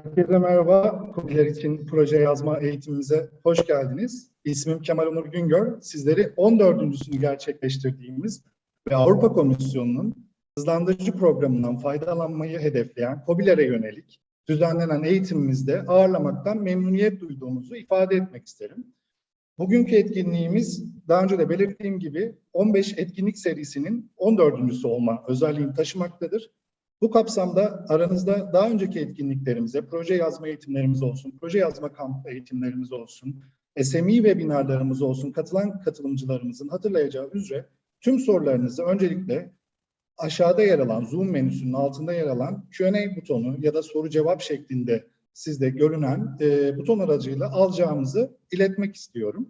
Herkese merhaba. KOBİ'ler için proje yazma eğitimimize hoş geldiniz. İsmim Kemal Onur Güngör. Sizleri 14.sünü gerçekleştirdiğimiz ve Avrupa Komisyonu'nun hızlandırıcı programından faydalanmayı hedefleyen KOBİ'lere yönelik düzenlenen eğitimimizde ağırlamaktan memnuniyet duyduğumuzu ifade etmek isterim. Bugünkü etkinliğimiz daha önce de belirttiğim gibi 15 etkinlik serisinin 14.sü olma özelliğini taşımaktadır. Bu kapsamda aranızda daha önceki etkinliklerimize, proje yazma eğitimlerimiz olsun, proje yazma kamp eğitimlerimiz olsun, SME webinarlarımız olsun, katılan katılımcılarımızın hatırlayacağı üzere tüm sorularınızı öncelikle aşağıda yer alan Zoom menüsünün altında yer alan Q&A butonu ya da soru cevap şeklinde sizde görünen buton aracıyla alacağımızı iletmek istiyorum.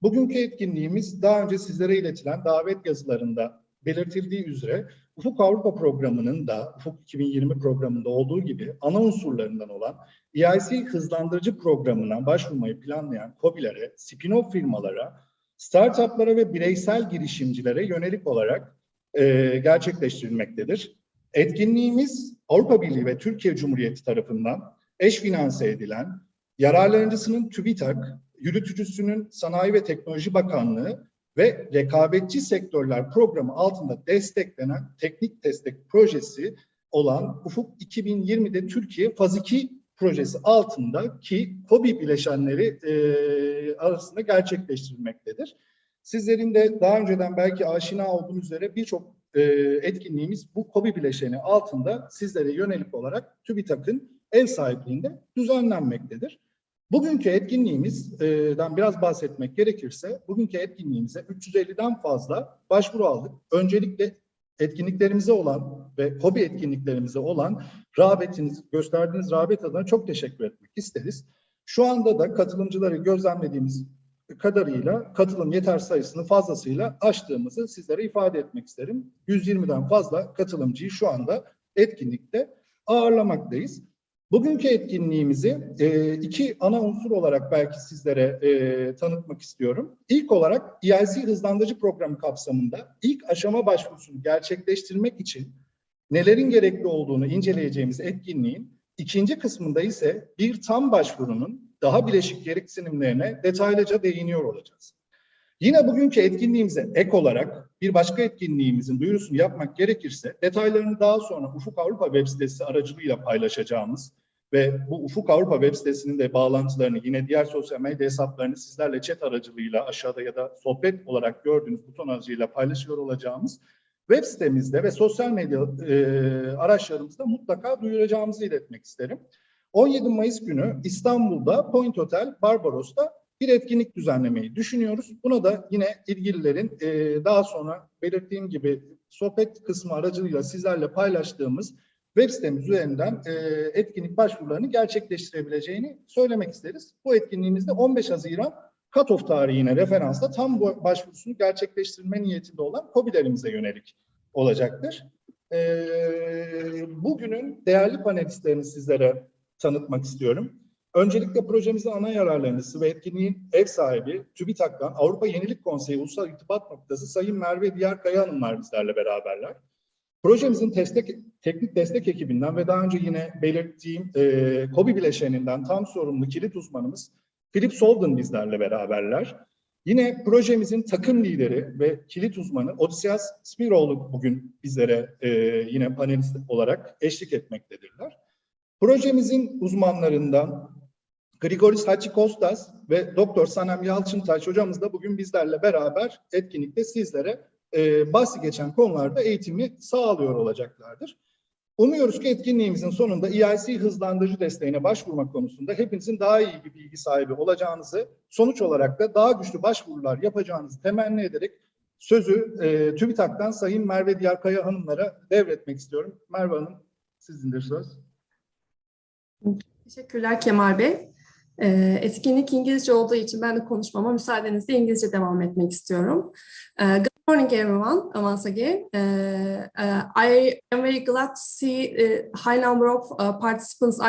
Bugünkü etkinliğimiz daha önce sizlere iletilen davet yazılarında belirtildiği üzere Ufuk Avrupa Programı'nın da Ufuk 2020 programında olduğu gibi ana unsurlarından olan Eic hızlandırıcı programına başvurmayı planlayan KOBİ'lere, spin-off firmalara, startuplara ve bireysel girişimcilere yönelik olarak gerçekleştirilmektedir. Etkinliğimiz Avrupa Birliği ve Türkiye Cumhuriyeti tarafından eş finanse edilen, yararlanıcısının TÜBİTAK, yürütücüsünün Sanayi ve Teknoloji Bakanlığı ve rekabetçi sektörler programı altında desteklenen teknik destek projesi olan Ufuk 2020'de Türkiye Faz 2 projesi altındaki KOBİ bileşenleri arasında gerçekleştirilmektedir. Sizlerin de daha önceden belki aşina olduğunuz üzere birçok etkinliğimiz bu KOBİ bileşeni altında sizlere yönelik olarak TÜBİTAK'ın ev sahipliğinde düzenlenmektedir. Bugünkü etkinliğimizden biraz bahsetmek gerekirse, bugünkü etkinliğimize 350'den fazla başvuru aldık. Öncelikle etkinliklerimize olan ve KOBİ etkinliklerimize olan gösterdiğiniz rağbet adına çok teşekkür etmek isteriz. Şu anda da katılımcıları gözlemlediğimiz kadarıyla katılım yeter sayısını fazlasıyla aştığımızı sizlere ifade etmek isterim. 120'den fazla katılımcıyı şu anda etkinlikte ağırlamaktayız. Bugünkü etkinliğimizi iki ana unsur olarak belki sizlere tanıtmak istiyorum. İlk olarak Eic hızlandırıcı programı kapsamında ilk aşama başvurusunu gerçekleştirmek için nelerin gerekli olduğunu inceleyeceğimiz etkinliğin ikinci kısmında ise bir tam başvurunun daha bileşik gereksinimlerine detaylıca değiniyor olacağız. Yine bugünkü etkinliğimize ek olarak bir başka etkinliğimizin duyurusunu yapmak gerekirse detaylarını daha sonra Ufuk Avrupa web sitesi aracılığıyla paylaşacağımız ve bu Ufuk Avrupa web sitesinin de bağlantılarını yine diğer sosyal medya hesaplarını sizlerle chat aracılığıyla aşağıda ya da sohbet olarak gördüğünüz buton aracılığıyla paylaşıyor olacağımız web sitemizde ve sosyal medya araçlarımızda mutlaka duyuracağımızı iletmek isterim. 17 Mayıs günü İstanbul'da Point Hotel Barbaros'ta bir etkinlik düzenlemeyi düşünüyoruz. Buna da yine ilgililerin daha sonra belirttiğim gibi sohbet kısmı aracılığıyla sizlerle paylaştığımız web sitemiz üzerinden etkinlik başvurularını gerçekleştirebileceğini söylemek isteriz. Bu etkinliğimizde 15 Haziran cut-off tarihine referansla tam bu başvurusunu gerçekleştirme niyetinde olan KOBİ'lerimize yönelik olacaktır. Bugünün değerli panelistlerini sizlere tanıtmak istiyorum. Öncelikle projemizin ana yararlanıcısı ve etkinliğin ev sahibi TÜBİTAK'tan Avrupa Yenilik Konseyi Ulusal İrtibat Noktası Sayın Merve Diyarkaya Hanımlar bizlerle beraberler. Projemizin teknik destek ekibinden ve daha önce yine belirttiğim KOBİ bileşeninden tam sorumlu kilit uzmanımız Philip Solden bizlerle beraberler. Yine projemizin takım lideri ve kilit uzmanı Odysseas Spiroğlu bugün bizlere yine panelist olarak eşlik etmektedirler. Projemizin uzmanlarından Grigoris Hachikostas ve Doktor Sanem Yalçıntaş hocamız da bugün bizlerle beraber etkinlikte sizlere bahsi geçen konularda eğitimi sağlıyor olacaklardır. Umuyoruz ki etkinliğimizin sonunda Eic hızlandırıcı desteğine başvurmak konusunda hepinizin daha iyi bir bilgi sahibi olacağınızı, sonuç olarak da daha güçlü başvurular yapacağınızı temenni ederek sözü TÜBİTAK'tan Sayın Merve Diyarkaya Hanımlara devretmek istiyorum. Merve Hanım, sizindir söz. Teşekkürler Kemal Bey. Etkinlik İngilizce olduğu için ben de konuşmama müsaadenizle İngilizce devam etmek istiyorum. Good morning everyone, once again. I am very glad to see a high number of participants.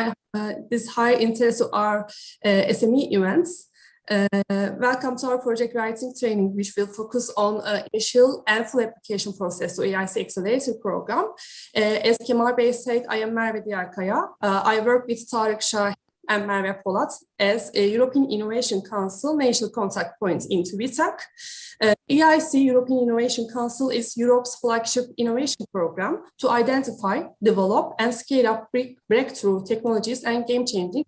This high interest of our SME events. Welcome to our project writing training, which will focus on initial and full application process to Eic Accelerator program. As Kemal Bey said, I am Merve Diyarkaya. I work with Tarık Şahin and Merve Polat as a European Innovation Council national contact point in TÜBİTAK. EIC, European Innovation Council, is Europe's flagship innovation program to identify, develop, and scale up breakthrough technologies and game-changing.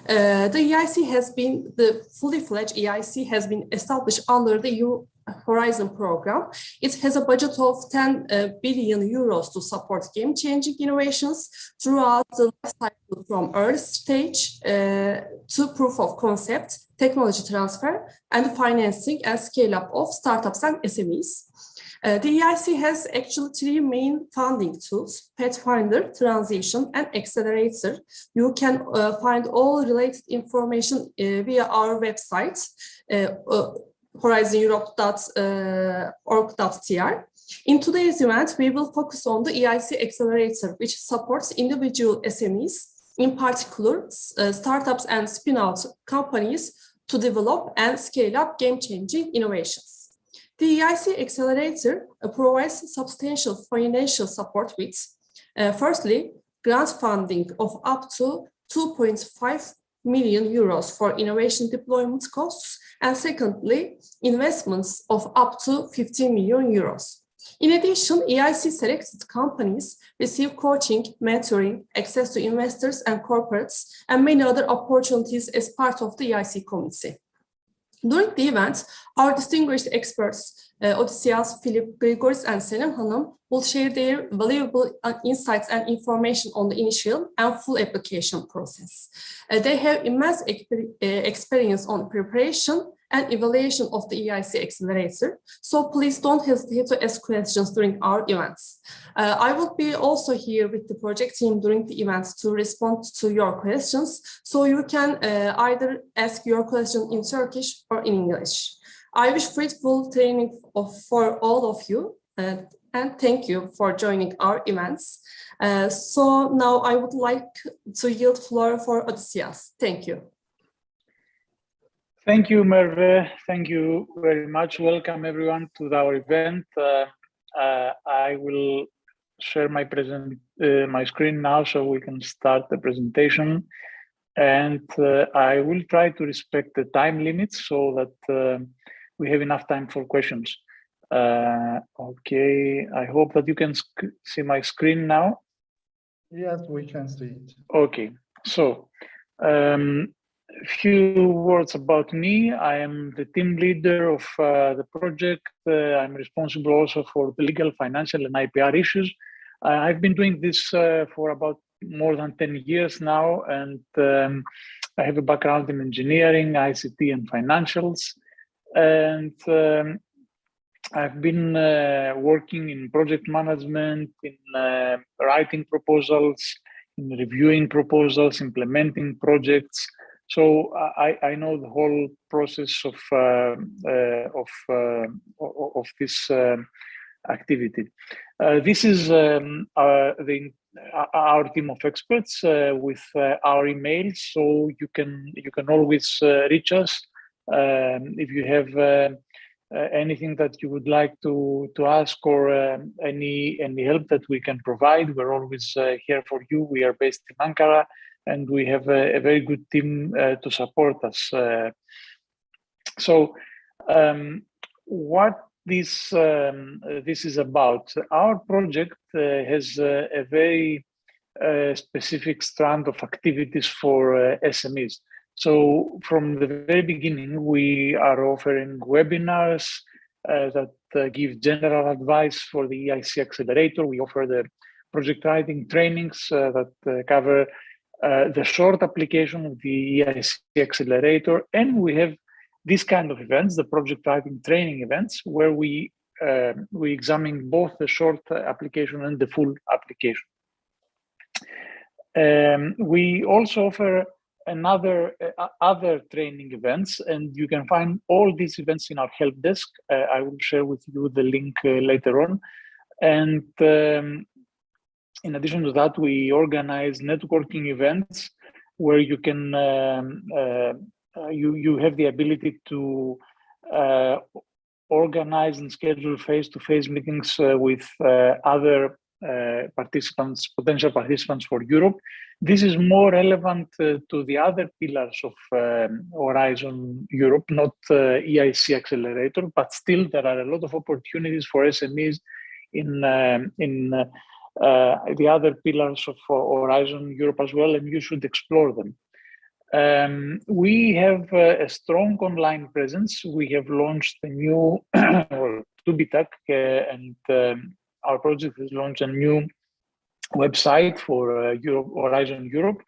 The EIC has been, the fully fledged EIC has been established under the EU Horizon program. It has a budget of 10 billion euros to support game-changing innovations throughout the life cycle from early stage to proof of concept, technology transfer, and financing and scale-up of startups and SMEs. The EIC has actually three main funding tools: Pathfinder, Transition, and Accelerator. You can find all related information via our website, horizoneurope.org.tr. In today's event, we will focus on the EIC Accelerator, which supports individual SMEs, in particular startups and spin-out companies, to develop and scale up game-changing innovations. The EIC Accelerator provides substantial financial support with, firstly, grant funding of up to 2.5 million euros for innovation deployment costs, and secondly, investments of up to 15 million euros. In addition, EIC selected companies receive coaching, mentoring, access to investors and corporates, and many other opportunities as part of the EIC community. During the event, our distinguished experts, Odysseas, Philip, Grigoris, and Senem Hanım, will share their valuable insights and information on the initial and full application process. They have immense experience on preparation and evaluation of the EIC Accelerator, so please don't hesitate to ask questions during our events. I will be also here with the project team during the events to respond to your questions, so you can either ask your question in Turkish or in English. I wish fruitful training for all of you, and thank you for joining our events. So now I would like to yield floor for Odysseas. Thank you. Thank you, Merve. Thank you very much. Welcome everyone to our event. I will share my screen now so we can start the presentation. And I will try to respect the time limits so that we have enough time for questions. Okay, I hope that you can see my screen now. Yes, we can see it. Okay, so a few words about me. I am the team leader of the project. I'm responsible also for the legal, financial, and IPR issues. I've been doing this for about more than 10 years now, and I have a background in engineering, ICT, and financials. And I've been working in project management, in writing proposals, in reviewing proposals, implementing projects. So I know the whole process of this activity. This is our team of experts with our emails, so you can always reach us if you have anything that you would like to ask, or any help that we can provide. We're always here for you. We are based in Ankara, and we have a very good team to support us. So what this is about. Our project has a very specific strand of activities for SMEs. So from the very beginning, we are offering webinars that give general advice for the EIC Accelerator. We offer the project writing trainings that cover the short application of the EIC Accelerator, and we have these kind of events, the project writing training events, where we examine both the short application and the full application. We also offer other training events, and you can find all these events in our help desk. I will share with you the link later on. And in addition to that, we organize networking events where you can you have the ability to organize and schedule face-to-face meetings with other participants, potential participants for Europe. This is more relevant to the other pillars of Horizon Europe, not Eic Accelerator, but still there are a lot of opportunities for SMEs in the other pillars of Horizon Europe as well, and you should explore them. We have a strong online presence. We have launched a new TÜBİTAK, and our project has launched a new website for Horizon Europe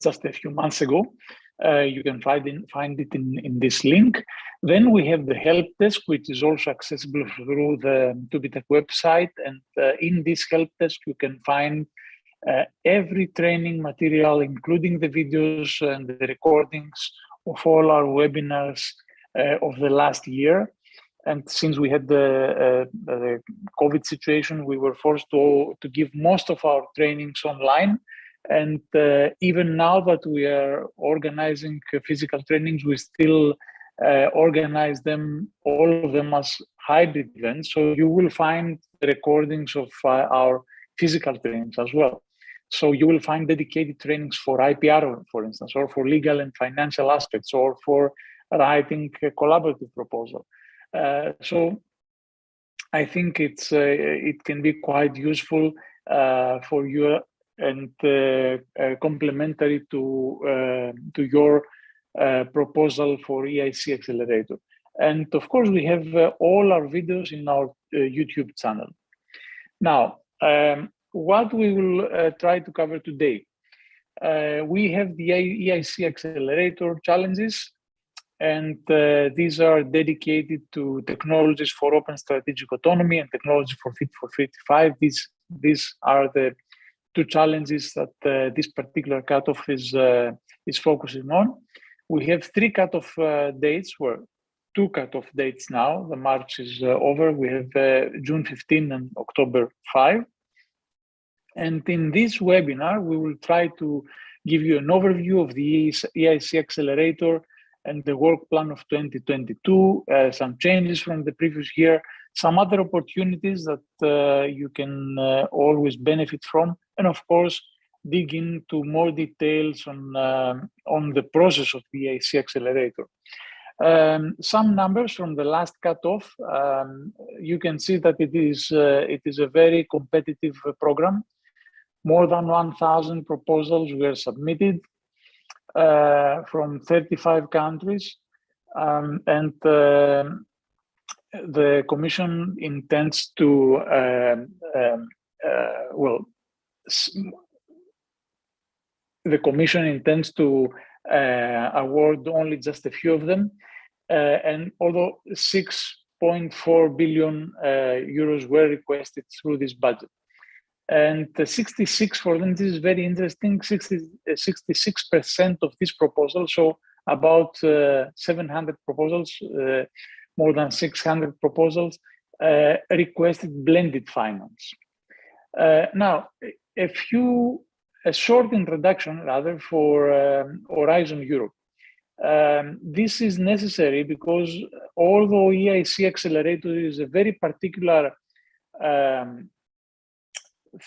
just a few months ago. You can find it in this link. Then we have the help desk, which is also accessible through the TÜBİTAK website. And in this help desk, you can find every training material, including the videos and the recordings of all our webinars of the last year. And since we had the COVID situation, we were forced to give most of our trainings online. And even now that we are organizing physical trainings, we still organize them, all of them, as hybrid events. So you will find recordings of our physical trainings as well. So you will find dedicated trainings for IPR, for instance, or for legal and financial aspects, or for writing a collaborative proposal. So I think it can be quite useful for you and complementary to your proposal for Eic Accelerator. And of course, we have all our videos in our YouTube channel. Now, what we will try to cover today. We have the Eic Accelerator challenges, and these are dedicated to technologies for open strategic autonomy and technology for Fit for 55. These are the two challenges that this particular cutoff is focusing on. We have three cutoff dates, two cutoff dates now. The March is over. We have June 15 and October 5. And in this webinar, we will try to give you an overview of the Eic Accelerator and the work plan of 2022, some changes from the previous year, some other opportunities that you can always benefit from, and of course, dig into more details on the process of the Eic Accelerator. Some numbers from the last cutoff. You can see that it is a very competitive program. More than 1,000 proposals were submitted from 35 countries, and the Commission intends to award only just a few of them, and although 6.4 billion euros were requested through this budget. And 66 for them, this is very interesting, 66% of this proposal, so about 700 proposals, more than 600 proposals, requested blended finance. Now, a short introduction rather for Horizon Europe. This is necessary because although Eic Accelerator is a very particular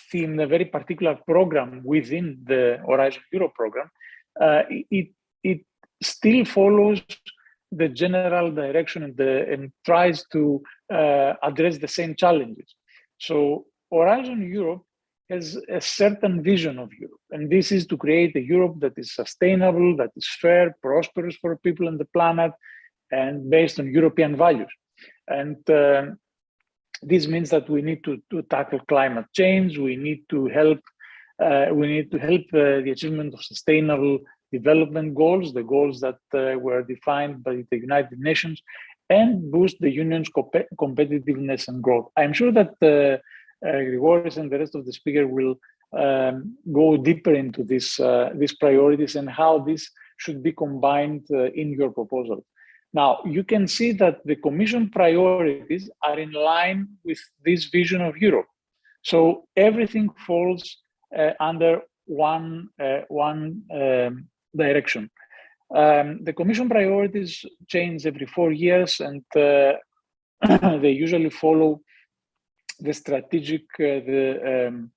theme, a very particular program within the Horizon Europe program, it still follows the general direction and tries to address the same challenges. So Horizon Europe has a certain vision of Europe, and this is to create a Europe that is sustainable, that is fair, prosperous for people on the planet, and based on European values. And this means that we need to tackle climate change. We need to help. The achievement of sustainable development goals, the goals that were defined by the United Nations, and boost the union's competitiveness and growth. I'm sure that Grigoris and the rest of the speaker will go deeper into these priorities and how this should be combined in your proposal. Now, you can see that the Commission priorities are in line with this vision of Europe. So everything falls under one direction. The Commission priorities change every 4 years, and they usually follow the strategic plan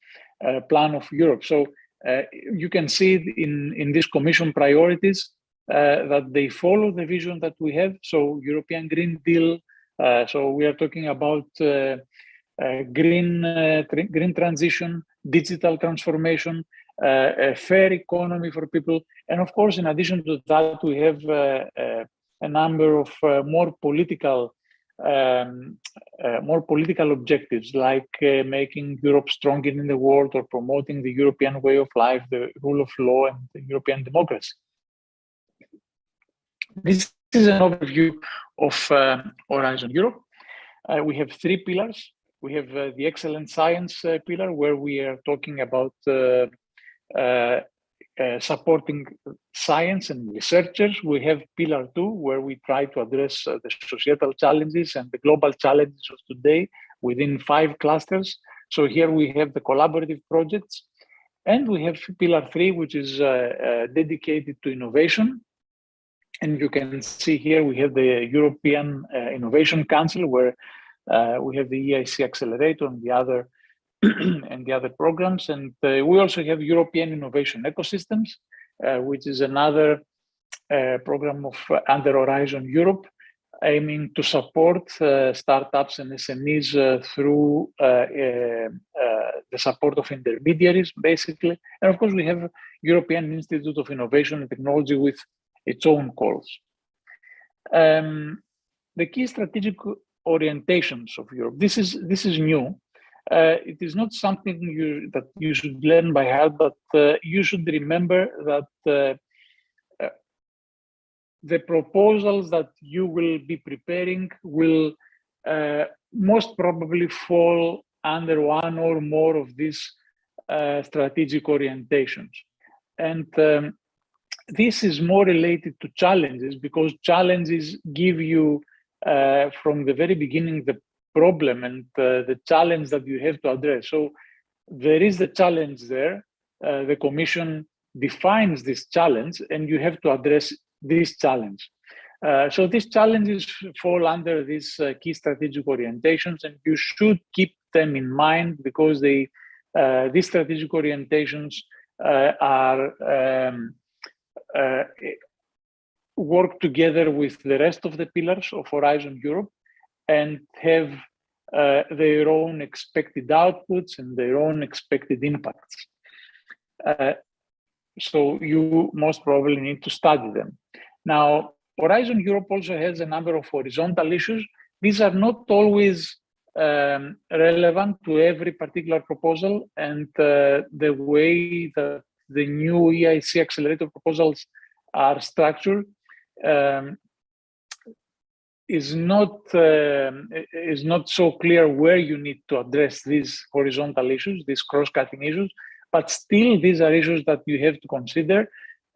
of Europe. So you can see in these Commission priorities that they follow the vision that we have. So European Green Deal. So we are talking about green transition, digital transformation, a fair economy for people, and of course, in addition to that, we have a number of more political objectives, like making Europe stronger in the world, or promoting the European way of life, the rule of law, and the European democracy. This is an overview of Horizon Europe. We have 3 pillars. We have the excellent science pillar, where we are talking about supporting science and researchers. We have pillar 2, where we try to address the societal challenges and the global challenges of today within 5 clusters. So here we have the collaborative projects, and we have pillar 3, which is dedicated to innovation. And you can see here we have the European Innovation Council, where we have the Eic Accelerator and the other programs, and we also have European Innovation Ecosystems, which is another program of under Horizon Europe, aiming to support startups and SMEs through the support of intermediaries, basically. And of course, we have European Institute of Innovation and Technology with its own calls. The key strategic orientations of Europe. This is new. It is not something that you should learn by heart, but you should remember that the proposals that you will be preparing will most probably fall under one or more of these strategic orientations. And this is more related to challenges, because challenges give you from the very beginning the problem and the challenge that you have to address. So there is the challenge there. The Commission defines this challenge, and you have to address this challenge. So these challenges fall under these key strategic orientations, and you should keep them in mind, because these strategic orientations work together with the rest of the pillars of Horizon Europe, and have their own expected outputs and their own expected impacts. So you most probably need to study them. Now, Horizon Europe also has a number of horizontal issues. These are not always relevant to every particular proposal, and the way that the new Eic Accelerator proposals are structured is not so clear where you need to address these horizontal issues, these cross-cutting issues, but still these are issues that you have to consider,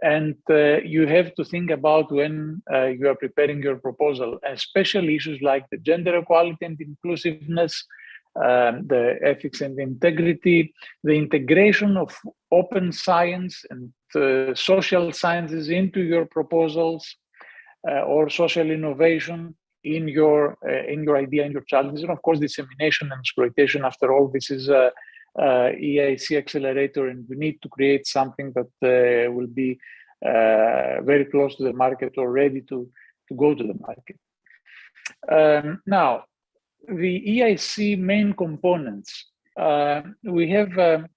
and you have to think about when you are preparing your proposal, especially issues like the gender equality and inclusiveness, the ethics and integrity, the integration of open science and social sciences into your proposals, or social innovation in your idea and your challenges, and of course dissemination and exploitation. After all, this is Eic Accelerator, and we need to create something that will be very close to the market or ready to go to the market. Now, the Eic main components. We have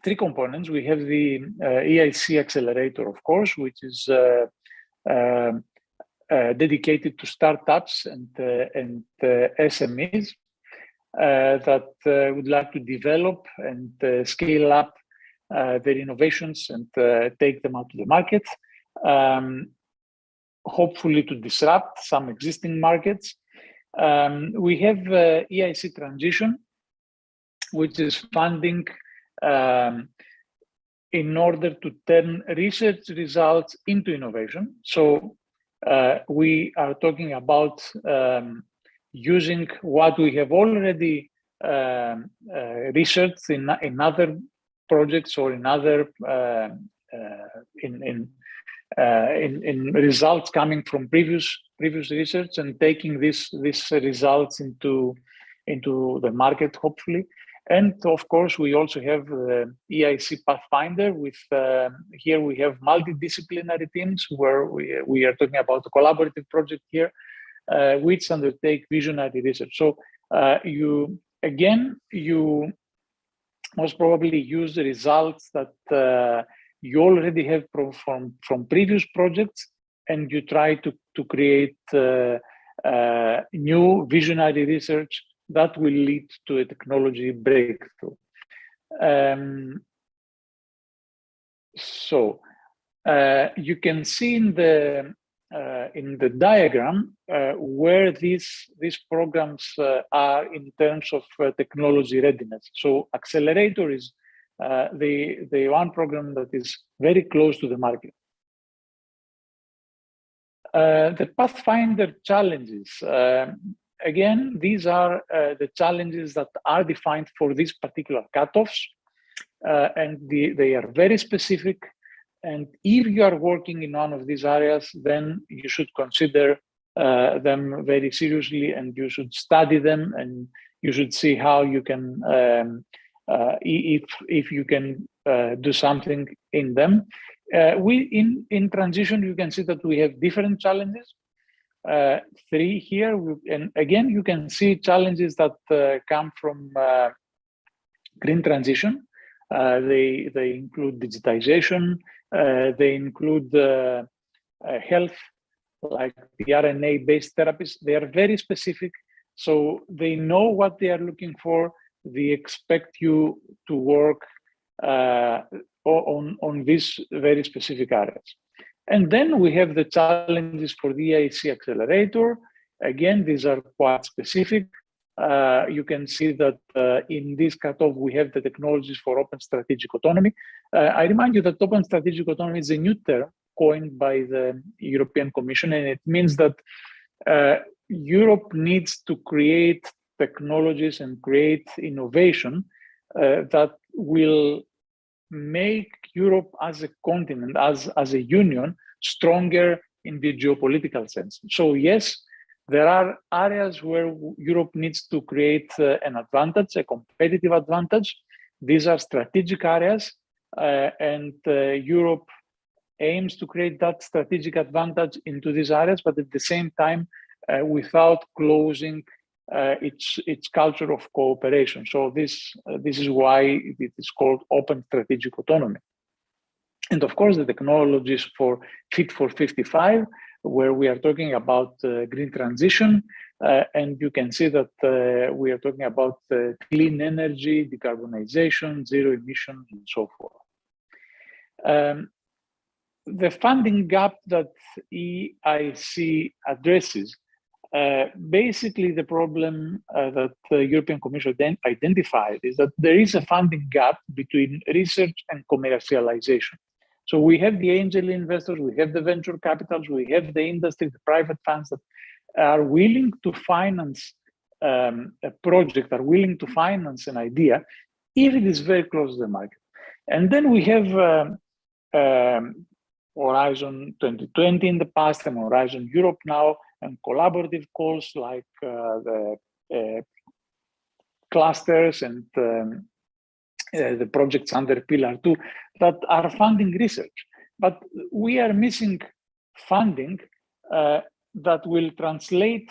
3 components. We have the Eic Accelerator, of course, which is dedicated to startups and SMEs that would like to develop and scale up their innovations and take them out to the market, hopefully to disrupt some existing markets. We have Eic Transition, which is funding in order to turn research results into innovation. So we are talking about using what we have already researched in other projects, or in other in results coming from previous research and taking these results into the market, hopefully. And of course, we also have the EIC Pathfinder with, here we have multidisciplinary teams where we are talking about a collaborative project here, which undertake visionary research. So you most probably use the results that you already have from previous projects, and you try to create new visionary research that will lead to a technology breakthrough. So you can see in the diagram where these programs are in terms of technology readiness. So Accelerator is the one program that is very close to the market. The Pathfinder Challenges. Again, these are the challenges that are defined for these particular cutoffs, and they are very specific. And if you are working in one of these areas, then you should consider them very seriously, and you should study them, and you should see how you can, if you can do something in them. In transition, you can see that we have different challenges. 3 here, and again, you can see challenges that come from green transition. They include digitization, they include health, like the RNA-based therapies. They are very specific, so they know what they are looking for. They expect you to work on these very specific areas. And then we have the challenges for the Eic Accelerator. Again, these are quite specific. You can see that in this cutoff, we have the technologies for open strategic autonomy. I remind you that open strategic autonomy is a new term coined by the European Commission, and it means that Europe needs to create technologies and create innovation that will make Europe as a continent, as a union, stronger in the geopolitical sense. So yes, there are areas where Europe needs to create an advantage, a competitive advantage. These are strategic areas, and Europe aims to create that strategic advantage into these areas, but at the same time, without closing its culture of cooperation. So this is why it is called open strategic autonomy. And of course, the technologies for Fit for 55, where we are talking about green transition, and you can see that we are talking about clean energy, decarbonization, zero emission, and so forth. The funding gap that EIC addresses, basically the problem that the European Commission identified is that there is a funding gap between research and commercialization. So we have the angel investors, we have the venture capitals, we have the industry, the private funds that are willing to finance a project, are willing to finance an idea, if it is very close to the market. And then we have Horizon 2020 in the past and Horizon Europe now, and collaborative calls like the clusters and the projects under Pillar 2 that are funding research. But we are missing funding that will translate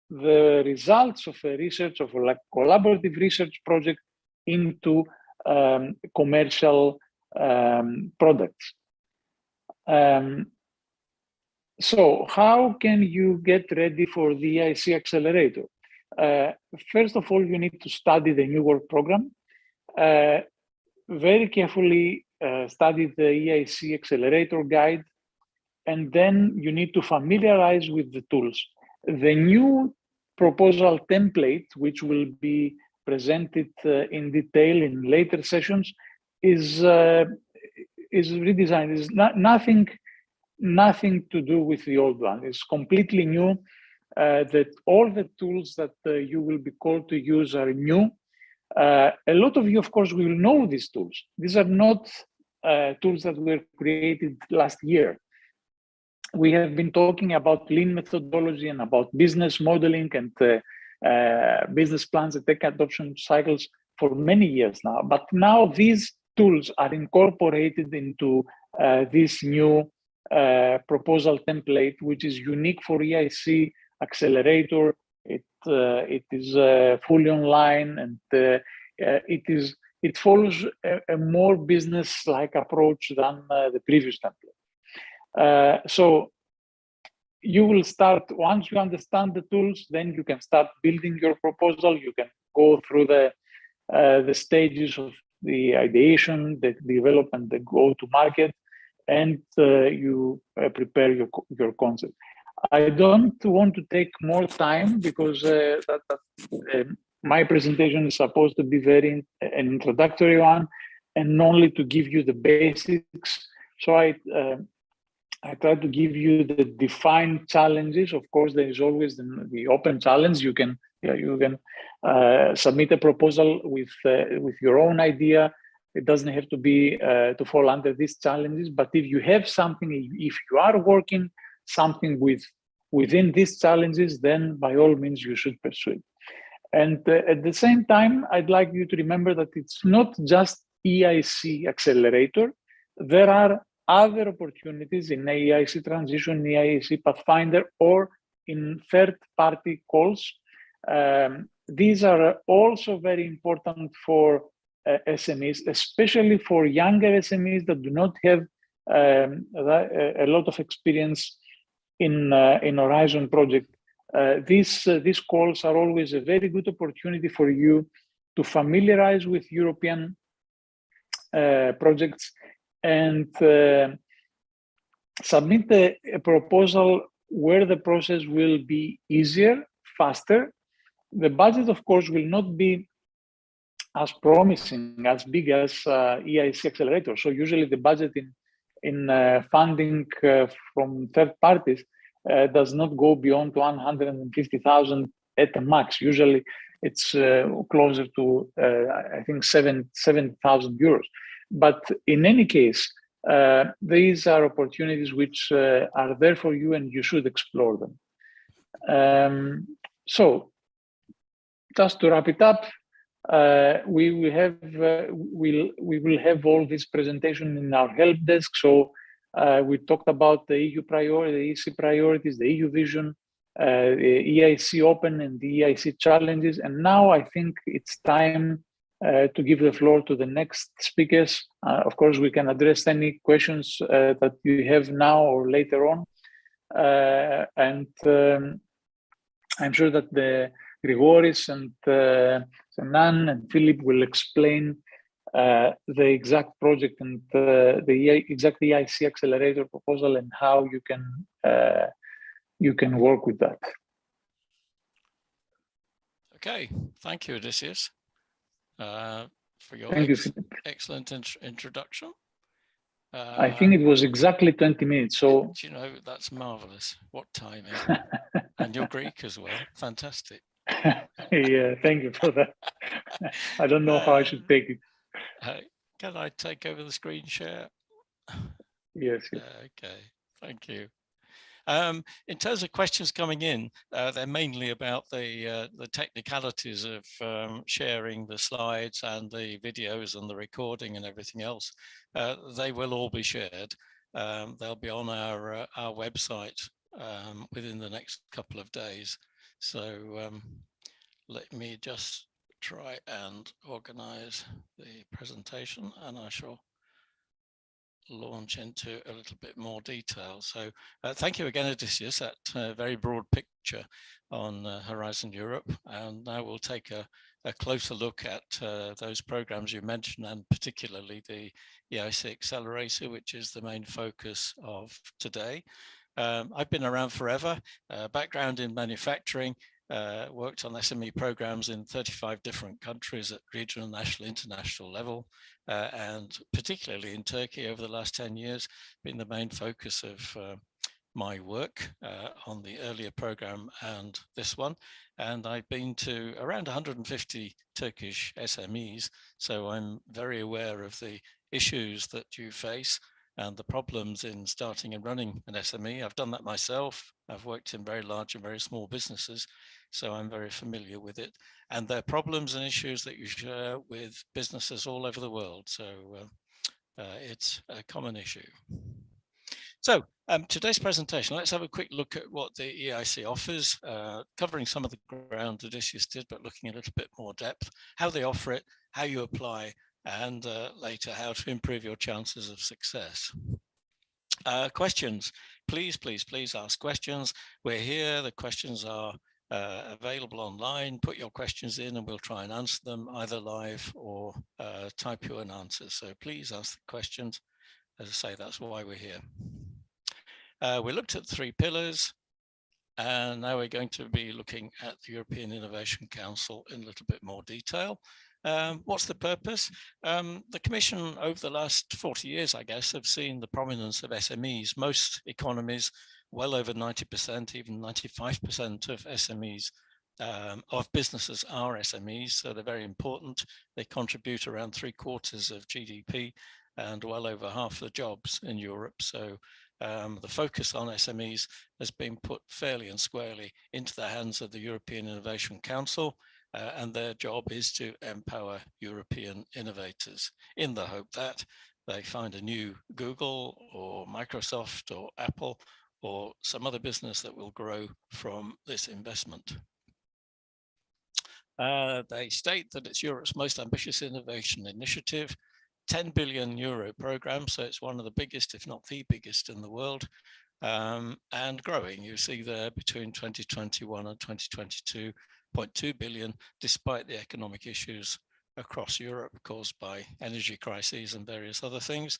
the results of a research, of a collaborative research project, into commercial products. So how can you get ready for the Eic Accelerator? First of all, you need to study the new work program. Very carefully study the Eic Accelerator guide, and then you need to familiarize with the tools. The new proposal template, which will be presented in detail in later sessions, is redesigned. It's nothing to do with the old one. It's completely new. That all the tools that you will be called to use are new. A lot of you, of course, will know these tools. These are not tools that were created last year. we have been talking about lean methodology and about business modeling and business plans and tech adoption cycles for many years now. But now these tools are incorporated into this new proposal template, which is unique for EIC Accelerator. It is fully online, and it follows a more business-like approach than the previous template. So you will start, once you understand the tools, then you can start building your proposal. You can go through the stages of the ideation, the development, the go-to-market, and you prepare your concept. I don't want to take more time because my presentation is supposed to be an introductory one and only to give you the basics. So I try to give you the defined challenges. Of course, there is always the open challenge. You can submit a proposal with your own idea. It doesn't have to be to fall under these challenges. But if you have something, if you are working something within these challenges, then by all means you should pursue it. And at the same time, I'd like you to remember that it's not just EIC Accelerator. There are other opportunities in EIC Transition, EIC Pathfinder, or in third-party calls. These are also very important for SMEs, especially for younger SMEs that do not have a lot of experience in Horizon project. These calls are always a very good opportunity for you to familiarize with European projects and submit a proposal where the process will be easier, faster. The budget, of course, will not be as promising, as big as EIC Accelerator. So usually the budget in funding from third parties does not go beyond 150,000 at the max. Usually it's closer to, I think, 7,000 euros. But in any case, these are opportunities which are there for you and you should explore them. So just to wrap it up, we will have all this presentation in our help desk. So we talked about the EU priority, the EC priorities, the EU vision, the EIC Open and the EIC challenges. And now I think it's time to give the floor to the next speakers. Of course, we can address any questions that you have now or later on. And I'm sure that the Grigoris and Nan and Philip will explain the exact project and the exact EIC Accelerator proposal and how you can work with that. Okay, thank you, Odysseus, for your excellent introduction. I think it was exactly 20 minutes. So you know, that's marvelous. What timing! And you're Greek as well. Fantastic. Yeah, thank you for that. I don't know how I should take it. Can I take over the screen share? Yes. Okay, thank you. In terms of questions coming in, they're mainly about the technicalities of sharing the slides and the videos and the recording and everything else. They will all be shared. They'll be on our website within the next couple of days. So let me just try and organize the presentation, and I shall launch into a little bit more detail. So thank you again, Odysseus, that very broad picture on Horizon Europe. And now we'll take a closer look at those programs you mentioned, and particularly the EIC Accelerator, which is the main focus of today. I've been around forever, background in manufacturing, worked on SME programs in 35 different countries at regional, national, international level, and particularly in Turkey over the last 10 years, been the main focus of my work on the earlier program and this one. And I've been to around 150 Turkish SMEs, so I'm very aware of the issues that you face and the problems in starting and running an SME. I've done that myself. I've worked in very large and very small businesses, so I'm very familiar with it. And there are problems and issues that you share with businesses all over the world. So it's a common issue. So today's presentation, let's have a quick look at what the EIC offers, covering some of the ground that Odysseus did, but looking a little bit more depth, how they offer it, how you apply, and later how to improve your chances of success. Questions, please ask questions. We're here, the questions are available online. Put your questions in and we'll try and answer them either live or type your answers. So please ask the questions. As I say, that's why we're here. We looked at 3 pillars, and now we're going to be looking at the European Innovation Council in a little bit more detail. What's the purpose? The Commission over the last 40 years, I guess, have seen the prominence of SMEs. Most economies, well over 90%, even 95% of SMEs, of businesses are SMEs, so they're very important. They contribute around 3/4 of GDP and well over half the jobs in Europe. So the focus on SMEs has been put fairly and squarely into the hands of the European Innovation Council, and their job is to empower European innovators in the hope that they find a new Google or Microsoft or Apple or some other business that will grow from this investment. They state that it's Europe's most ambitious innovation initiative, 10 billion euro program, so it's one of the biggest, if not the biggest in the world, and growing. You see there between 2021 and 2022, 0.2 billion, despite the economic issues across Europe caused by energy crises and various other things.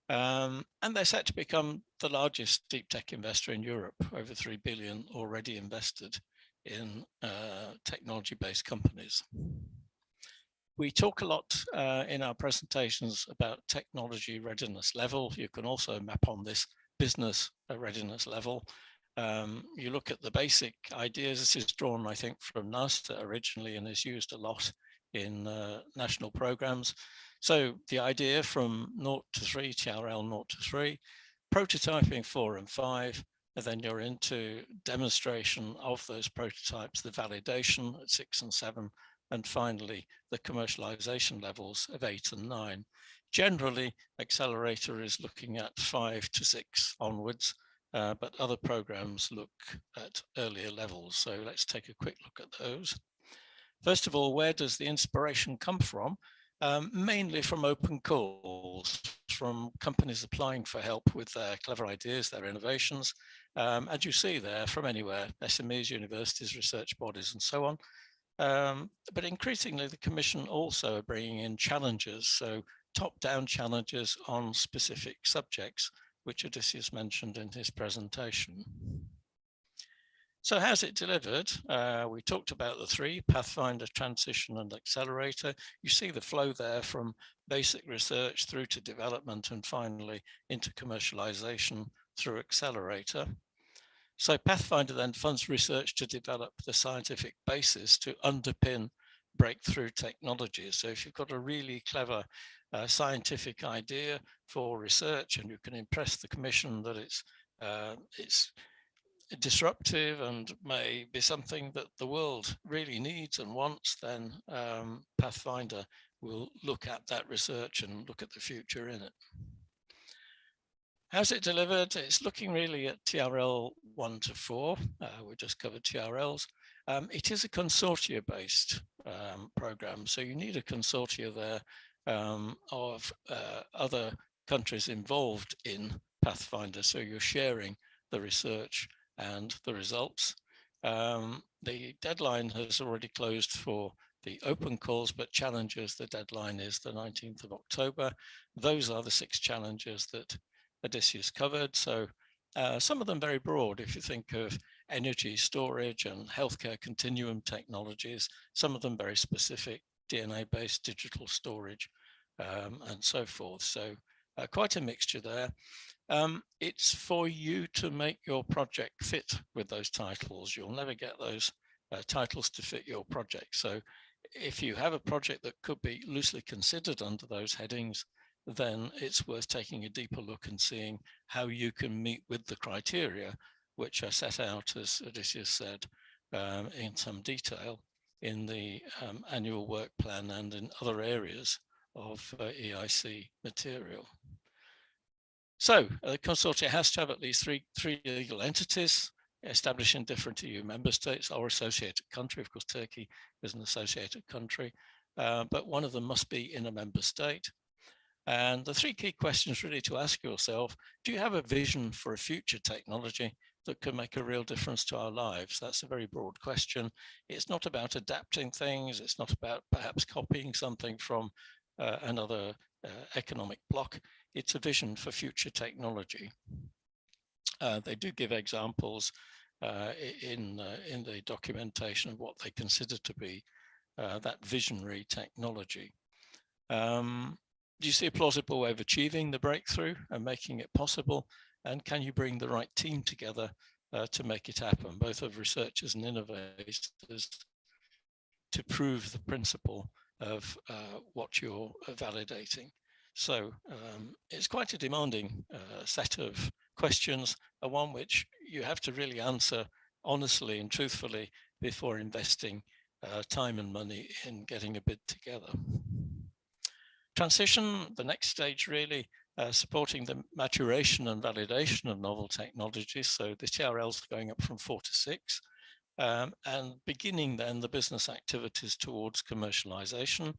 And they're set to become the largest deep tech investor in Europe, over 3 billion already invested in technology-based companies. We talk a lot in our presentations about technology readiness level. You can also map on this business readiness level. You look at the basic ideas. This is drawn, I think, from NASA originally and is used a lot in national programs. So the idea from 0 to 3, TRL 0 to 3, prototyping 4 and 5, and then you're into demonstration of those prototypes, the validation at 6 and 7, and finally the commercialization levels of 8 and 9. Generally, Accelerator is looking at 5 to 6 onwards, but other programs look at earlier levels. So let's take a quick look at those. First of all, where does the inspiration come from? Mainly from open calls, from companies applying for help with their clever ideas, their innovations. As you see there, from anywhere, SMEs, universities, research bodies, and so on. But increasingly, the Commission also are bringing in challenges, so top-down challenges on specific subjects, which Odysseus mentioned in his presentation. So how's it delivered? We talked about the 3, Pathfinder, Transition, and Accelerator. You see the flow there from basic research through to development and finally into commercialization through Accelerator. So Pathfinder then funds research to develop the scientific basis to underpin breakthrough technologies. So if you've got a really clever scientific idea for research and you can impress the Commission that it's disruptive and may be something that the world really needs and wants, then Pathfinder will look at that research and look at the future in it. How's it delivered? It's looking really at TRL 1 to 4. We just covered TRLs. It is a consortia-based program, so you need a consortia there of other countries involved in Pathfinder, so you're sharing the research and the results. The deadline has already closed for the open calls, but challenges, the deadline is the 19th of October. Those are the 6 challenges that Odysseus covered. So some of them very broad. If you think of energy storage and healthcare continuum technologies, some of them very specific, DNA-based digital storage and so forth. So quite a mixture there. It's for you to make your project fit with those titles. You'll never get those titles to fit your project. So if you have a project that could be loosely considered under those headings, then it's worth taking a deeper look and seeing how you can meet with the criteria which are set out, as Odysseus said, in some detail in the annual work plan and in other areas of EIC material. So the consortium has to have at least three legal entities established in different EU member states or associated country. Of course, Turkey is an associated country, but one of them must be in a member state. And the three key questions really to ask yourself: do you have a vision for a future technology that could make a real difference to our lives? That's a very broad question. It's not about adapting things. It's not about perhaps copying something from another economic bloc. It's a vision for future technology. They do give examples in the documentation of what they consider to be that visionary technology. Do you see a plausible way of achieving the breakthrough and making it possible? And can you bring the right team together to make it happen, both of researchers and innovators, to prove the principle of what you're validating? So it's quite a demanding set of questions, and one which you have to really answer honestly and truthfully before investing time and money in getting a bid together. Transition, the next stage really, supporting the maturation and validation of novel technologies. So the TRLs are going up from 4 to 6, and beginning then the business activities towards commercialization.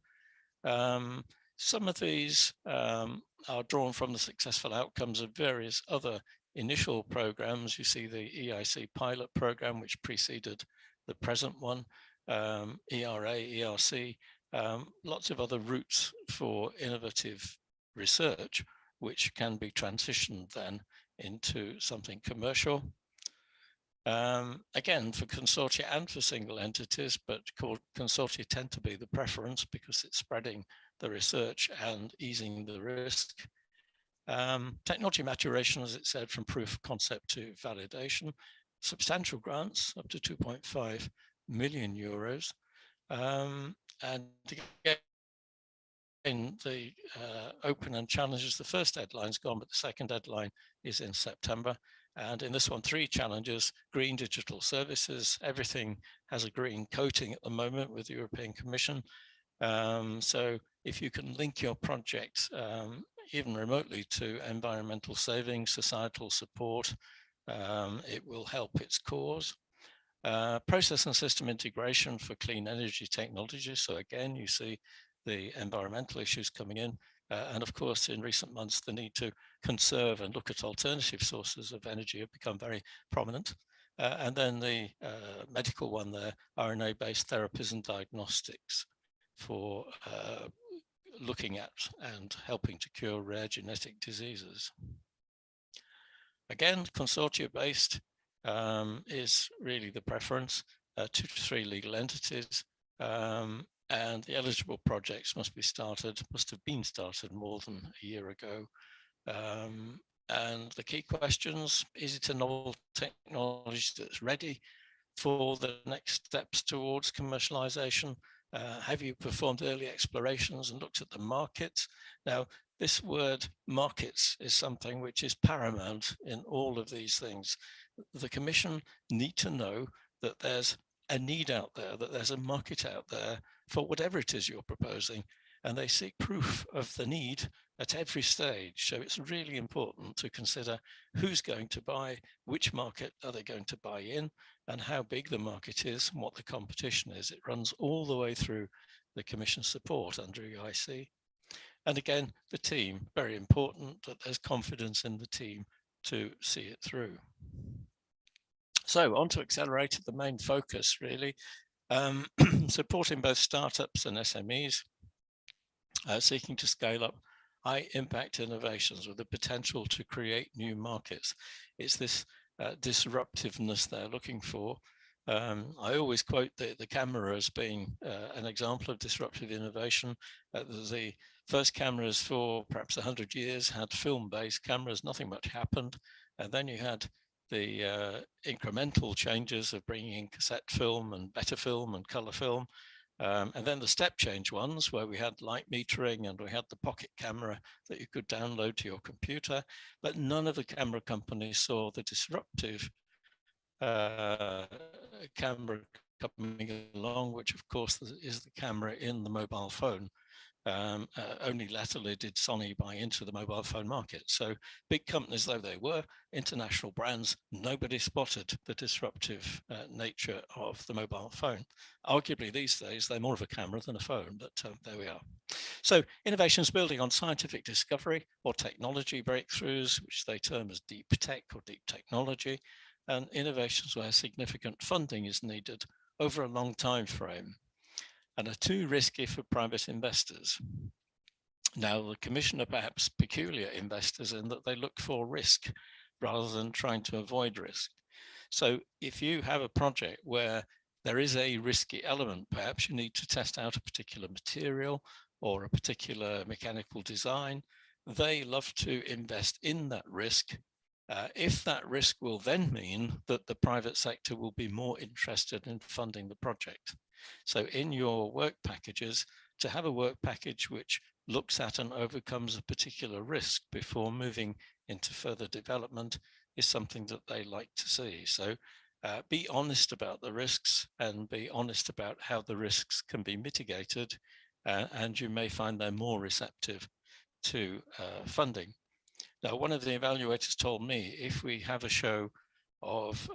Some of these are drawn from the successful outcomes of various other initial programs. You see the EIC pilot program, which preceded the present one, ERA, ERC, lots of other routes for innovative research, which can be transitioned then into something commercial. Again, for consortia and for single entities, but consortia tend to be the preference because it's spreading the research and easing the risk. Technology maturation, as it said, from proof of concept to validation, substantial grants up to 2.5 million euros. And again, the open and challenges, the first deadline's gone, but the second deadline is in September. And in this one, 3 challenges: green digital services. Everything has a green coating at the moment with the European Commission. So if you can link your project even remotely to environmental savings, societal support, it will help its cause. Process and system integration for clean energy technologies. So again, you see the environmental issues coming in. And of course, in recent months, the need to conserve and look at alternative sources of energy have become very prominent. And then the medical one there, RNA-based therapies and diagnostics for looking at and helping to cure rare genetic diseases. Again, consortia-based is really the preference, 2 to 3 legal entities, and the eligible projects must have been started more than a year ago. And the key questions: is it a novel technology that's ready for the next steps towards commercialization? Have you performed early explorations and looked at the markets? Now, this word markets is something which is paramount in all of these things. The Commission need to know that there's a need out there, that there's a market out there for whatever it is you're proposing, and they seek proof of the need at every stage. So it's really important to consider who's going to buy, which market are they going to buy in, and how big the market is and what the competition is. It runs all the way through the Commission support under EIC. And again, the team, very important that there's confidence in the team to see it through. So on to Accelerator, the main focus really, supporting both startups and SMEs, seeking to scale up high impact innovations with the potential to create new markets. It's this disruptiveness they're looking for. I always quote the camera as being an example of disruptive innovation. The first cameras for perhaps 100 years had film-based cameras, nothing much happened. And then you had the incremental changes of bringing in cassette film and better film and color film. And then the step change ones where we had light metering and we had the pocket camera that you could download to your computer, but none of the camera companies saw the disruptive camera coming along, which of course is the camera in the mobile phone. Only latterly did Sony buy into the mobile phone market. So big companies though they were, international brands, nobody spotted the disruptive nature of the mobile phone. Arguably these days, they're more of a camera than a phone, but there we are. So innovations building on scientific discovery or technology breakthroughs, which they term as deep tech or deep technology, and innovations where significant funding is needed over a long time frame and are too risky for private investors. Now, the Commission are perhaps peculiar investors in that they look for risk rather than trying to avoid risk. So if you have a project where there is a risky element, perhaps you need to test out a particular material or a particular mechanical design, they love to invest in that risk if that risk will then mean that the private sector will be more interested in funding the project. So in your work packages, to have a work package which looks at and overcomes a particular risk before moving into further development is something that they like to see. So be honest about the risks and be honest about how the risks can be mitigated, and you may find they're more receptive to funding. Now, one of the evaluators told me if we have a show of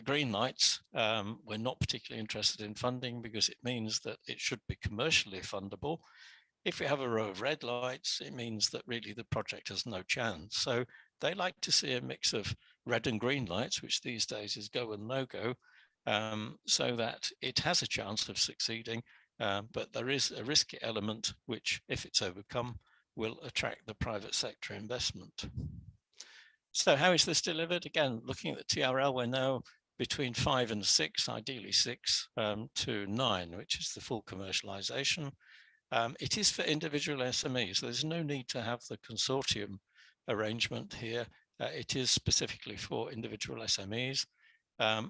green lights, we're not particularly interested in funding because it means that it should be commercially fundable. If we have a row of red lights, it means that really the project has no chance. So they like to see a mix of red and green lights, which these days is go and no go, so that it has a chance of succeeding. But there is a risky element, which if it's overcome, will attract the private sector investment. So how is this delivered? Again, looking at the TRL, we're now between 5 and 6, ideally 6 to 9, which is the full commercialization. It is for individual SMEs. There's no need to have the consortium arrangement here. It is specifically for individual SMEs.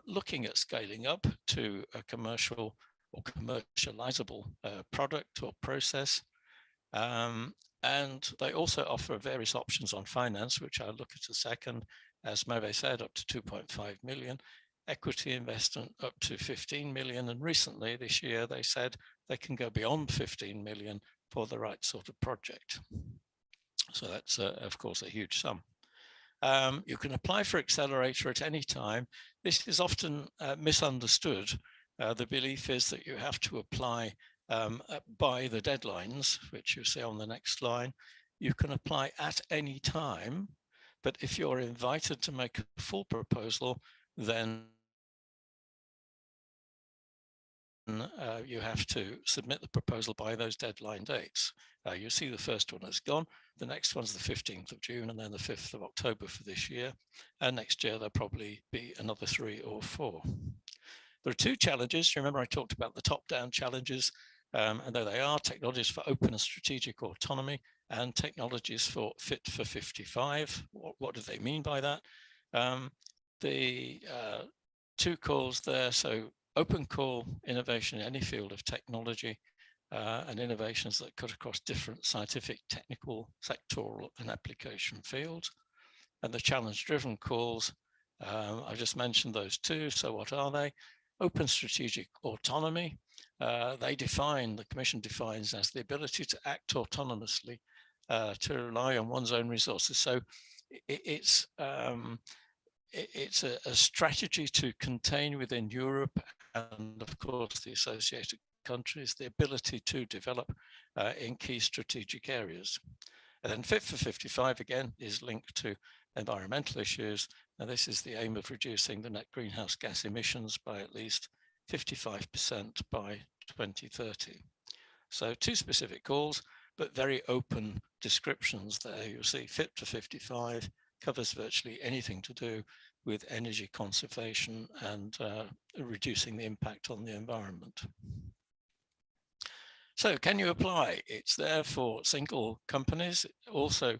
Looking at scaling up to a commercial or commercializable product or process. And they also offer various options on finance, which I'll look at a second. As Merve said, up to 2.5 million, equity investment up to 15 million. And recently this year, they said they can go beyond 15 million for the right sort of project. So that's, of course, a huge sum. You can apply for Accelerator at any time. This is often misunderstood. The belief is that you have to apply by the deadlines, which you see on the next slide. You can apply at any time, but if you're invited to make a full proposal, then you have to submit the proposal by those deadline dates. You see the first one has gone, the next one's the 15th of June and then the 5th of October for this year. And next year there'll probably be another 3 or 4. There are 2 challenges. Remember I talked about the top-down challenges, and there they are: technologies for open and strategic autonomy and technologies for fit for 55. What do they mean by that? The 2 calls there, so open call innovation in any field of technology and innovations that cut across different scientific, technical, sectoral and application fields. And the challenge-driven calls, I just mentioned those 2. So what are they? Open strategic autonomy. The Commission defines as the ability to act autonomously, to rely on one's own resources. So it's a strategy to contain within Europe and of course the associated countries the ability to develop in key strategic areas. And then Fit for 55 again is linked to environmental issues. And this is the aim of reducing the net greenhouse gas emissions by at least 55% by 2030. So 2 specific calls, but very open descriptions there. You'll see Fit for 55 covers virtually anything to do with energy conservation and reducing the impact on the environment. So can you apply? It's there for single companies. Also,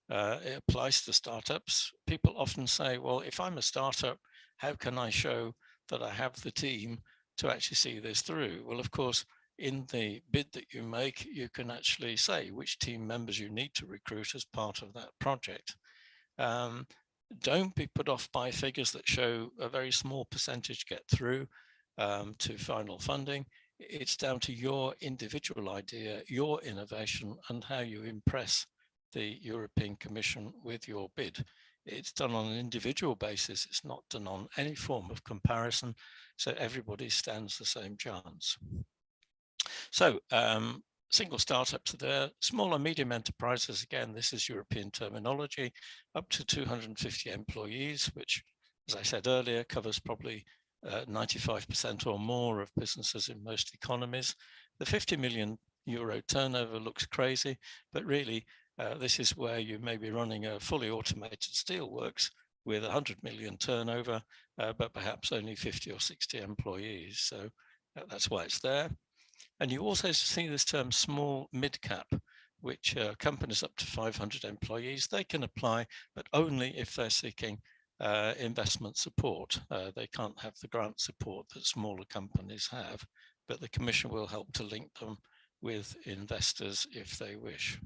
it applies to startups. People often say, well, if I'm a startup, how can I show that I have the team to actually see this through? Well, of course, in the bid that you make, you can actually say which team members you need to recruit as part of that project. Don't be put off by figures that show a very small percentage get through to final funding. It's down to your individual idea, your innovation, and how you impress the European Commission with your bid. It's done on an individual basis. It's not done on any form of comparison, so everybody stands the same chance. So single startups are there, small and medium enterprises, again, this is European terminology, up to 250 employees, which, as I said earlier, covers probably 95% or more of businesses in most economies. The 50 million euro turnover looks crazy, but really this is where you may be running a fully automated steelworks with 100 million turnover, but perhaps only 50 or 60 employees. So that's why it's there. And you also see this term small mid-cap, which companies up to 500 employees, they can apply, but only if they're seeking investment support. They can't have the grant support that smaller companies have, but the Commission will help to link them with investors if they wish.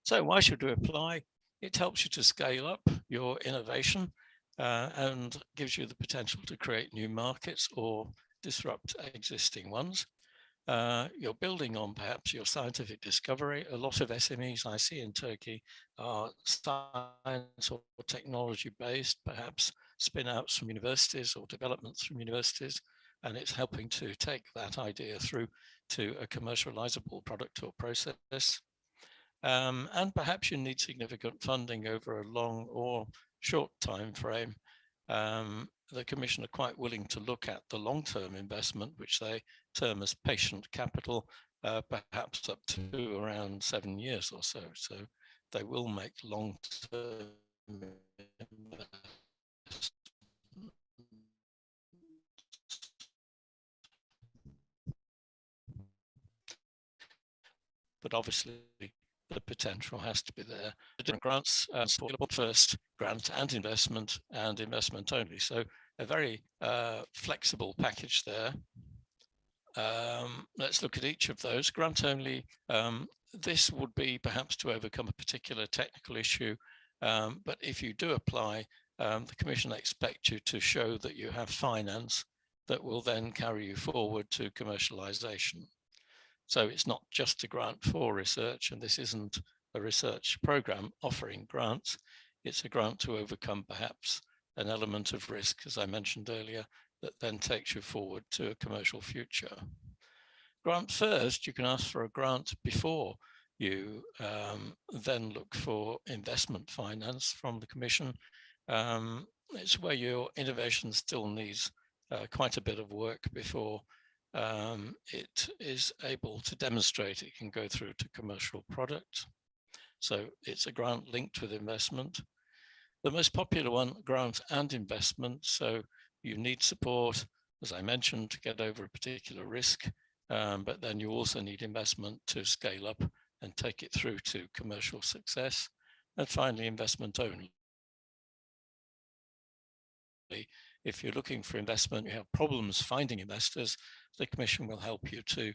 So why should we apply? It helps you to scale up your innovation and gives you the potential to create new markets or disrupt existing ones. You're building on perhaps your scientific discovery. A lot of SMEs I see in Turkey are science or technology based, perhaps spin outs from universities or developments from universities, and it's helping to take that idea through to a commercializable product or process. And perhaps you need significant funding over a long or short time frame. The Commission are quite willing to look at the long-term investment, which they term as patient capital, perhaps up to around 7 years or so. So they will make long-term investment. But obviously, the potential has to be there. The different grants supportable first, grant and investment only. So a very flexible package there. Let's look at each of those. Grant only, this would be perhaps to overcome a particular technical issue, but if you do apply, the Commission expects you to show that you have finance that will then carry you forward to commercialization. So it's not just a grant for research, and this isn't a research program offering grants. It's a grant to overcome perhaps an element of risk, as I mentioned earlier, that then takes you forward to a commercial future. Grant first, you can ask for a grant before you then look for investment finance from the Commission. It's where your innovation still needs quite a bit of work before it is able to demonstrate it can go through to commercial product. So it's a grant linked with investment. The most popular one, grant and investment. So you need support, as I mentioned, to get over a particular risk, but then you also need investment to scale up and take it through to commercial success. And finally, investment only. If you're looking for investment, you have problems finding investors, the Commission will help you to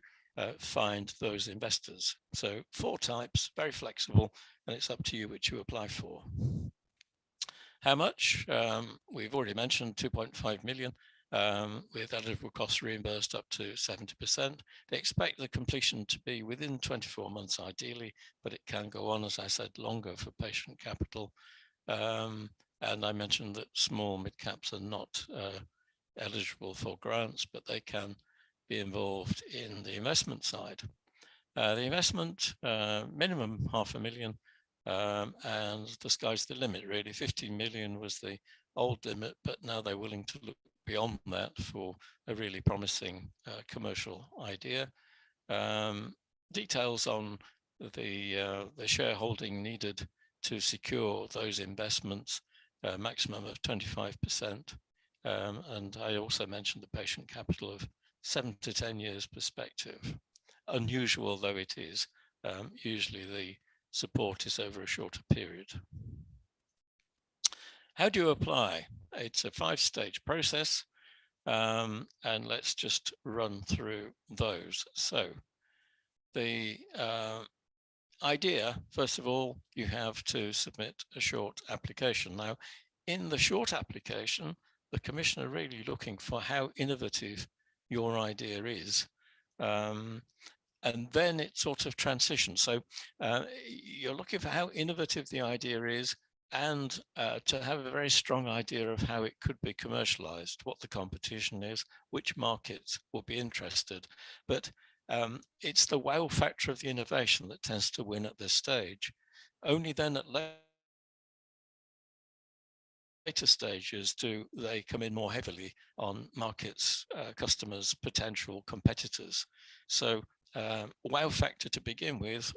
find those investors. So 4 types, very flexible, and it's up to you which you apply for. How much? We've already mentioned 2.5 million with eligible costs reimbursed up to 70%. They expect the completion to be within 24 months ideally, but it can go on, as I said, longer for patient capital. And I mentioned that small mid-caps are not eligible for grants, but they can be involved in the investment side. The investment, minimum 500,000, and the sky's the limit really. 15 million was the old limit, but now they're willing to look beyond that for a really promising commercial idea. Details on the shareholding needed to secure those investments, maximum of 25%. And I also mentioned the patient capital of 7 to 10 years perspective. Unusual though it is, usually the support is over a shorter period. How do you apply? It's a 5-stage process. And let's just run through those. So the idea, first of all, you have to submit a short application. Now, in the short application, the commission are really looking for how innovative your idea is. And then it sort of transitions. So you're looking for how innovative the idea is, and to have a very strong idea of how it could be commercialized, what the competition is, which markets will be interested. But it's the wow factor of the innovation that tends to win at this stage. Only then at later stages do they come in more heavily on markets, customers, potential competitors. So wow factor to begin with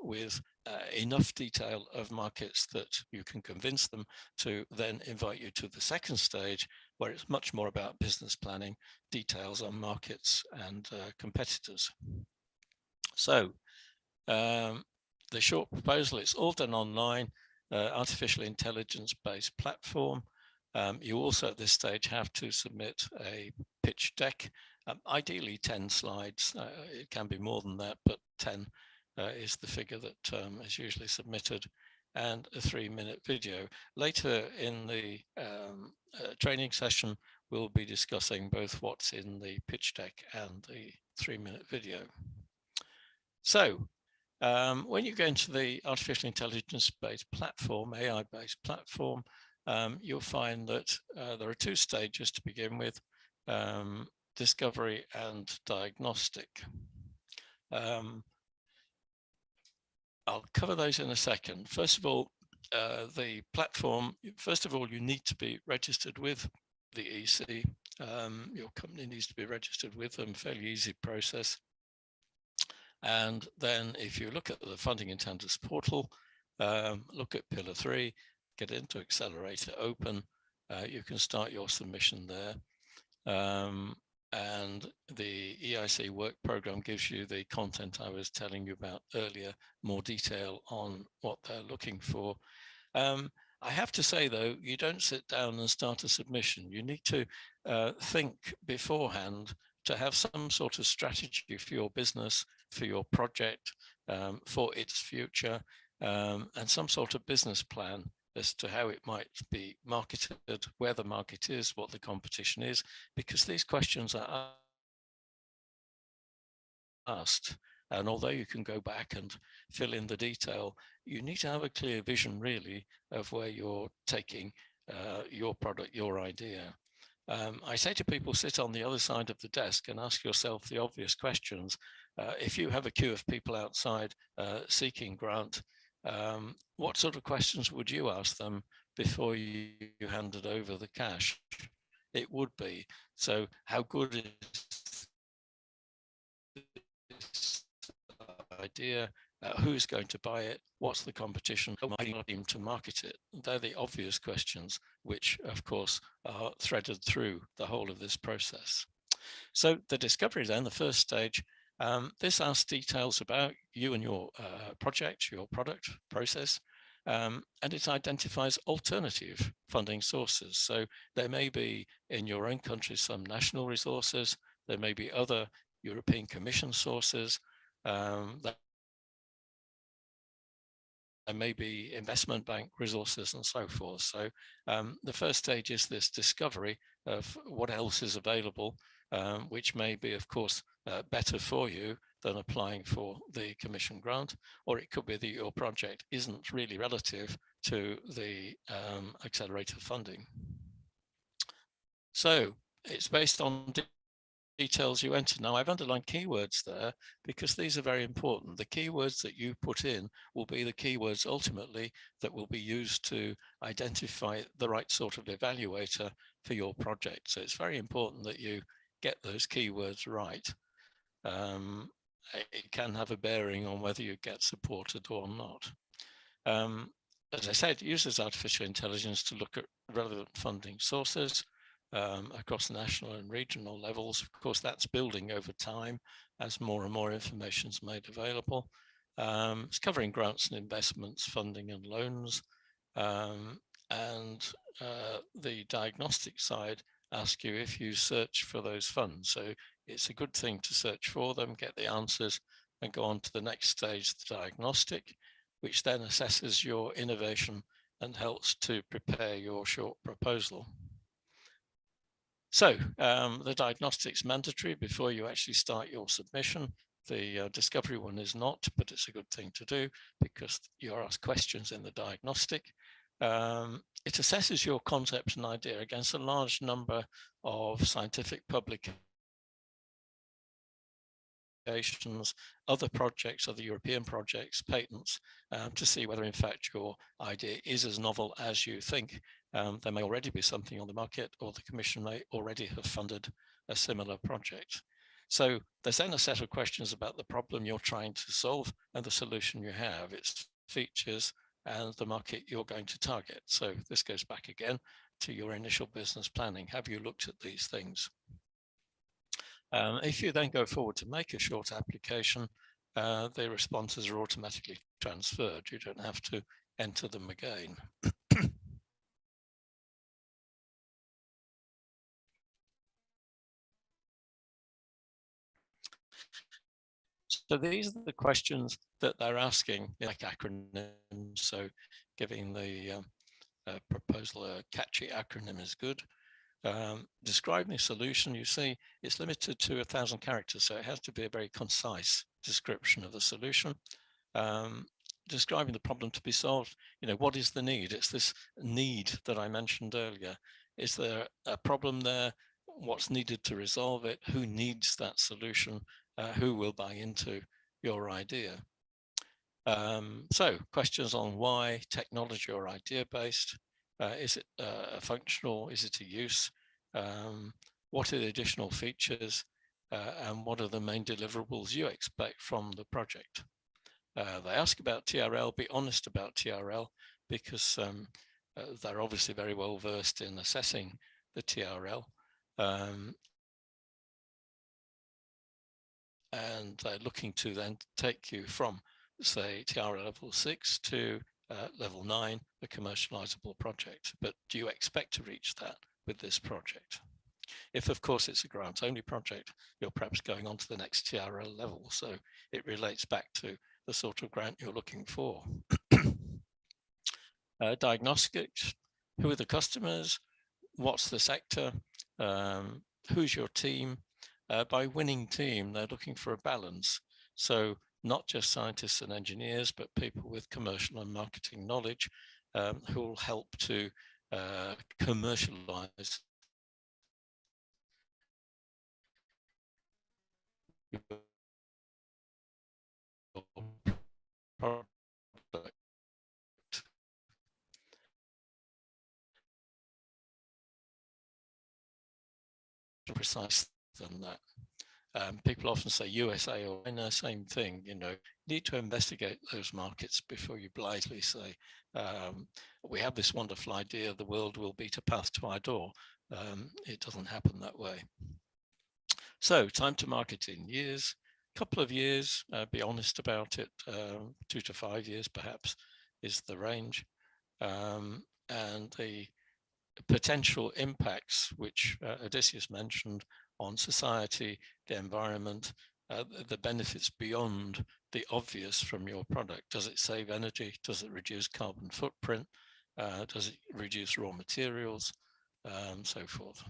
enough detail of markets that you can convince them to then invite you to the second stage, where it's much more about business planning, details on markets and competitors. So the short proposal, it's all done online, artificial intelligence based platform. You also at this stage have to submit a pitch deck, ideally 10 slides. It can be more than that, but 10 is the figure that is usually submitted, and a 3-minute video. Later in the training session, we'll be discussing both what's in the pitch deck and the 3-minute video. So when you go into the artificial intelligence-based platform, AI-based platform, you'll find that there are 2 stages to begin with, discovery and diagnostic. I'll cover those in a second. First of all, the platform, you need to be registered with the EC. Your company needs to be registered with them, fairly easy process. And then if you look at the funding and tenders portal, look at Pillar 3, get into Accelerator Open, you can start your submission there. And the EIC work program gives you the content I was telling you about earlier, more detail on what they're looking for. I have to say, though, you don't sit down and start a submission. You need to think beforehand to have some sort of strategy for your business, for your project, for its future, and some sort of business plan as to how it might be marketed, where the market is, what the competition is, because these questions are asked. And although you can go back and fill in the detail, you need to have a clear vision, really, of where you're taking your product, your idea. I say to people, sit on the other side of the desk and ask yourself the obvious questions. If you have a queue of people outside seeking grant, what sort of questions would you ask them before you handed over the cash? It would be, so how good is this idea? Who's going to buy it? What's the competition? How am I going to market it? They're the obvious questions, which of course are threaded through the whole of this process. So the discovery then, the first stage, this asks details about you and your project, your product, process, and it identifies alternative funding sources. So there may be in your own country some national resources, there may be other European Commission sources, there may be investment bank resources and so forth. So the first stage is this discovery of what else is available, which may be, of course, better for you than applying for the commission grant, or it could be that your project isn't really relative to the accelerator funding. So it's based on details you enter. Now I've underlined keywords there because these are very important. The keywords that you put in will be the keywords ultimately that will be used to identify the right sort of evaluator for your project. So it's very important that you get those keywords right. It can have a bearing on whether you get supported or not. As I said, it uses artificial intelligence to look at relevant funding sources across national and regional levels. Of course, that's building over time as more and more information is made available. It's covering grants and investments, funding and loans. And the diagnostic side ask you if you search for those funds. So it's a good thing to search for them, get the answers, and go on to the next stage, the diagnostic, which then assesses your innovation and helps to prepare your short proposal. So the diagnostic's mandatory before you actually start your submission. The discovery one is not, but it's a good thing to do because you're asked questions in the diagnostic. It assesses your concept and idea against a large number of scientific publications, other projects, other European projects, patents, to see whether in fact your idea is as novel as you think. There may already be something on the market, or the Commission may already have funded a similar project. So there's then a set of questions about the problem you're trying to solve and the solution you have, its features, and the market you're going to target. So this goes back again to your initial business planning. Have you looked at these things? If you then go forward to make a short application, the responses are automatically transferred. You don't have to enter them again. So these are the questions that they're asking, like acronyms. So giving the proposal a catchy acronym is good. Describing the solution, you see, it's limited to 1,000 characters, so it has to be a very concise description of the solution. Describing the problem to be solved, what is the need? It's this need that I mentioned earlier. Is there a problem there? What's needed to resolve it? Who needs that solution? Who will buy into your idea? So questions on why, technology or idea based. Is it functional? Is it a use? What are the additional features? And what are the main deliverables you expect from the project? They ask about TRL, be honest about TRL, because they're obviously very well versed in assessing the TRL. And they're looking to then take you from, say, TRL level 6 to level 9, the commercializable project. But do you expect to reach that with this project? If, of course, it's a grant-only project, you're perhaps going on to the next TRL level. So it relates back to the sort of grant you're looking for. Diagnostics, who are the customers? What's the sector? Who's your team? By winning team, they're looking for a balance. So not just scientists and engineers, but people with commercial and marketing knowledge who will help to commercialize your product. Precise than that. People often say USA or China, same thing, need to investigate those markets before you blithely say, we have this wonderful idea, the world will beat a path to our door. It doesn't happen that way. So time to market in years, couple of years, be honest about it, 2 to 5 years perhaps is the range. And the potential impacts, which Odysseus mentioned, on society, the environment, the benefits beyond the obvious from your product. Does it save energy? Does it reduce carbon footprint? Does it reduce raw materials? So forth.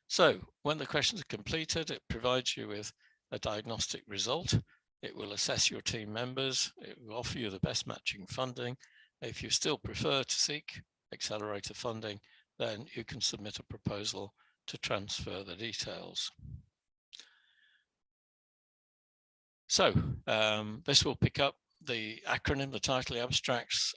So when the questions are completed, it provides you with a diagnostic result. It will assess your team members. It will offer you the best matching funding. If you still prefer to seek accelerator funding, then you can submit a proposal to transfer the details. So this will pick up the acronym, the title, the abstracts.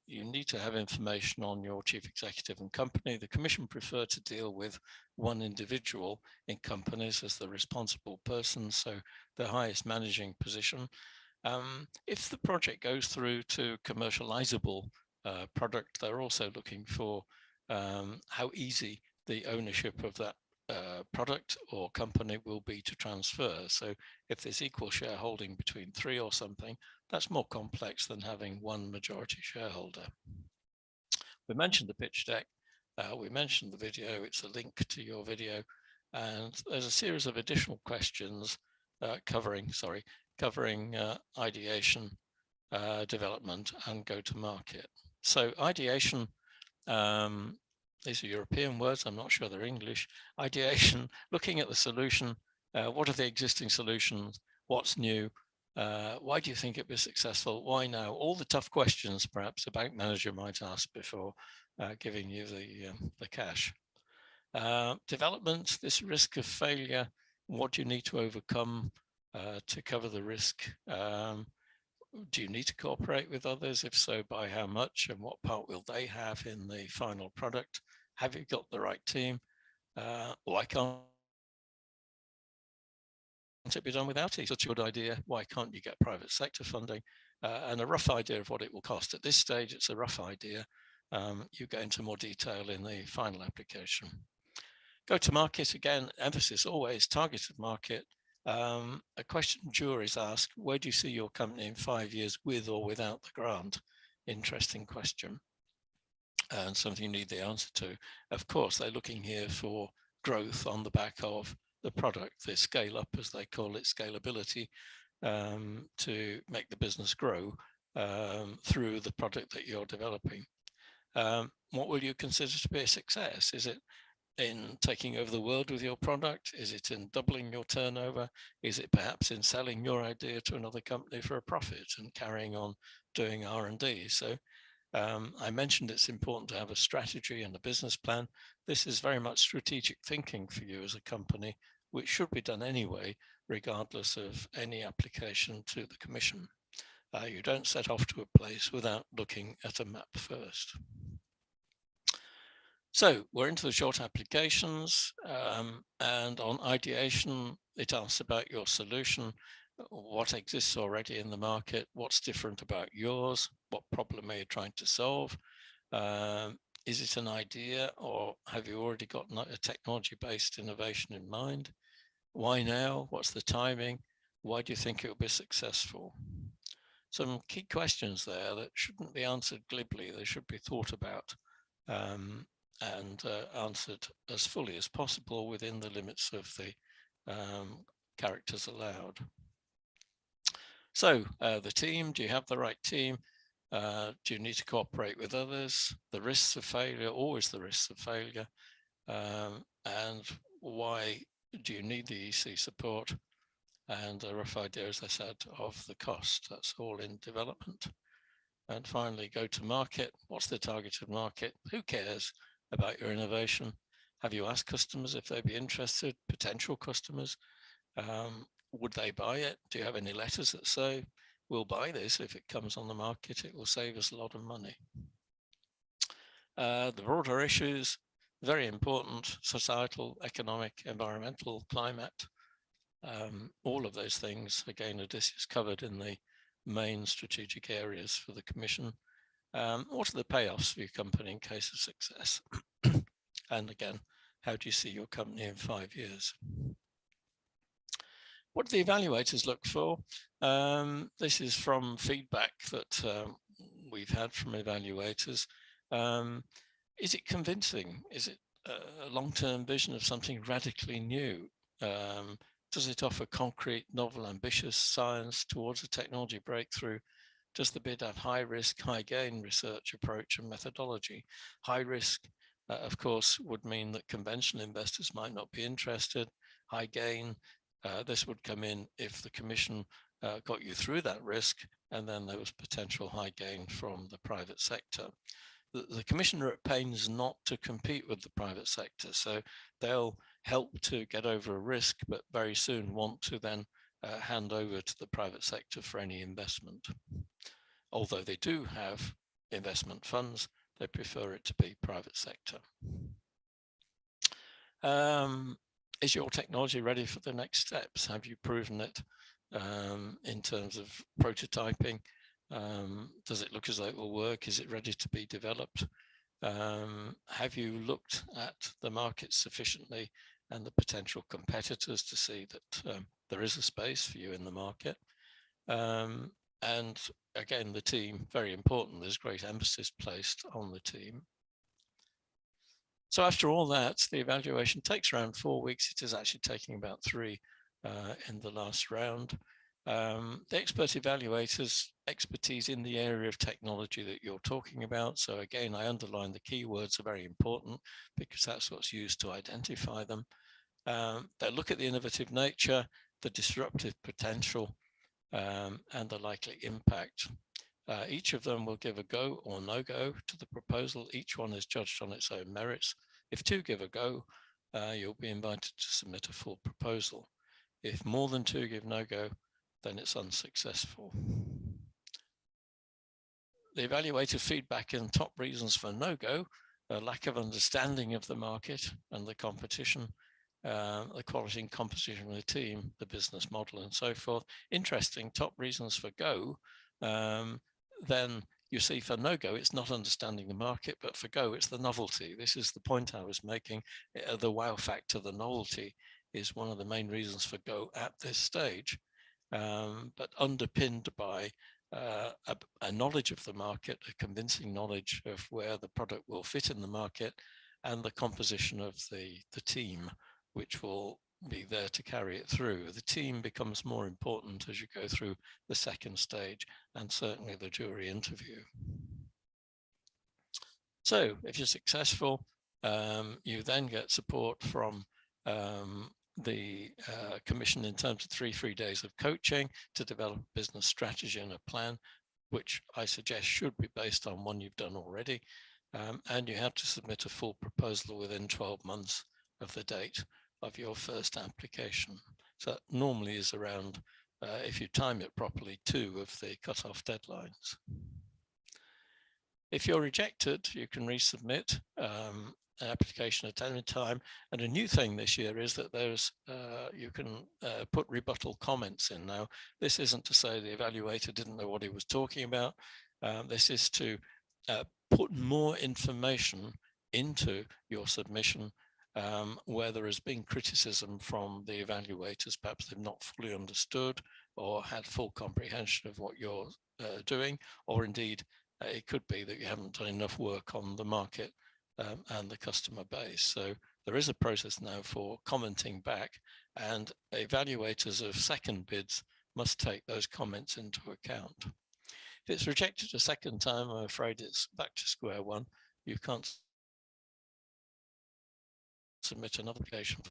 You need to have information on your chief executive and company. The Commission prefer to deal with one individual in companies as the responsible person, so the highest managing position. If the project goes through to commercializable product, they're also looking for how easy the ownership of that product or company will be to transfer. So if there's equal shareholding between 3 or something, that's more complex than having one majority shareholder. We mentioned the pitch deck. We mentioned the video, it's a link to your video, and there's a series of additional questions covering ideation, development, and go-to-market. So ideation, these are European words, I'm not sure they're English. Ideation, looking at the solution, what are the existing solutions, what's new, why do you think it'll be successful, why now? All the tough questions perhaps a bank manager might ask before giving you the cash. Development, this risk of failure, what do you need to overcome to cover the risk? Do you need to cooperate with others? If so, by how much, and what part will they have in the final product? Have you got the right team? Why can't it be done without it? Such a good idea. Why can't you get private sector funding? And a rough idea of what it will cost. At this stage, it's a rough idea. You go into more detail in the final application. Go to market, again, emphasis always targeted market. A question juries ask, where do you see your company in 5 years with or without the grant? Interesting question. And something you need the answer to. Of course, they're looking here for growth on the back of the product, the scale up, as they call it, scalability, to make the business grow through the product that you're developing. What will you consider to be a success? Is it in taking over the world with your product? Is it in doubling your turnover? Is it perhaps in selling your idea to another company for a profit and carrying on doing R&D? So I mentioned it's important to have a strategy and a business plan. This is very much strategic thinking for you as a company, which should be done anyway, regardless of any application to the Commission. You don't set off to a place without looking at a map first. So we're into the short applications, and on ideation, it asks about your solution, what exists already in the market, what's different about yours, what problem are you trying to solve, is it an idea, or have you already got a technology-based innovation in mind? Why now? What's the timing? Why do you think it will be successful? Some key questions there that shouldn't be answered glibly, they should be thought about. And answered as fully as possible within the limits of the characters allowed. So the team, do you have the right team? Do you need to cooperate with others? The risks of failure, always the risks of failure. And why do you need the EC support? And a rough idea, as I said, of the cost. That's all in development. And finally, go to market. What's the targeted market? Who cares about your innovation? Have you asked customers if they'd be interested, potential customers? Would they buy it? Do you have any letters that say, we'll buy this if it comes on the market, it will save us a lot of money? The broader issues, very important: societal, economic, environmental, climate, all of those things. Again, this is covered in the main strategic areas for the Commission. What are the payoffs for your company in case of success? And again, how do you see your company in 5 years? What do the evaluators look for? This is from feedback that we've had from evaluators. Is it convincing? Is it a long-term vision of something radically new? Does it offer concrete, novel, ambitious science towards a technology breakthrough? Does the bid have high risk, high gain research approach and methodology? High risk, of course, would mean that conventional investors might not be interested. High gain, this would come in if the Commission got you through that risk, and then there was potential high gain from the private sector. The Commission are at pains not to compete with the private sector, so they'll help to get over a risk, but very soon want to then hand over to the private sector for any investment. Although they do have investment funds, they prefer it to be private sector. Is your technology ready for the next steps? Have you proven it in terms of prototyping? Does it look as though it will work? Is it ready to be developed? Have you looked at the market sufficiently and the potential competitors to see that there is a space for you in the market? And again, the team, very important. There's great emphasis placed on the team. So after all that, the evaluation takes around 4 weeks. It is actually taking about 3 in the last round. The expert evaluator's expertise in the area of technology that you're talking about. So again, I underline the keywords are very important because that's what's used to identify them. They look at the innovative nature, the disruptive potential, and the likely impact. Each of them will give a go or no go to the proposal. Each one is judged on its own merits. If 2 give a go, you'll be invited to submit a full proposal. If more than 2 give no go, then it's unsuccessful. The evaluator feedback and top reasons for no go: a lack of understanding of the market and the competition, the quality and composition of the team, the business model, and so forth. Interesting top reasons for go. Then you see for no go, it's not understanding the market, but for go, it's the novelty. This is the point I was making. The wow factor, the novelty, is one of the main reasons for go at this stage, but underpinned by a knowledge of the market, a convincing knowledge of where the product will fit in the market, and the composition of the team, which will be there to carry it through. The team becomes more important as you go through the second stage, and certainly the jury interview. So if you're successful, you then get support from the commission in terms of 3 days of coaching to develop a business strategy and a plan, which I suggest should be based on one you've done already. And you have to submit a full proposal within 12 months of the date of your first application. So that normally is around, if you time it properly, 2 of the cutoff deadlines. If you're rejected, you can resubmit an application at any time. And a new thing this year is that there's you can put rebuttal comments in. Now, this isn't to say the evaluator didn't know what he was talking about. This is to put more information into your submission where there has been criticism from the evaluators. Perhaps they've not fully understood or had full comprehension of what you're doing, or indeed it could be that you haven't done enough work on the market and the customer base. So there is a process now for commenting back, and evaluators of second bids must take those comments into account. If it's rejected a second time, I'm afraid it's back to square one. You can't submit another application.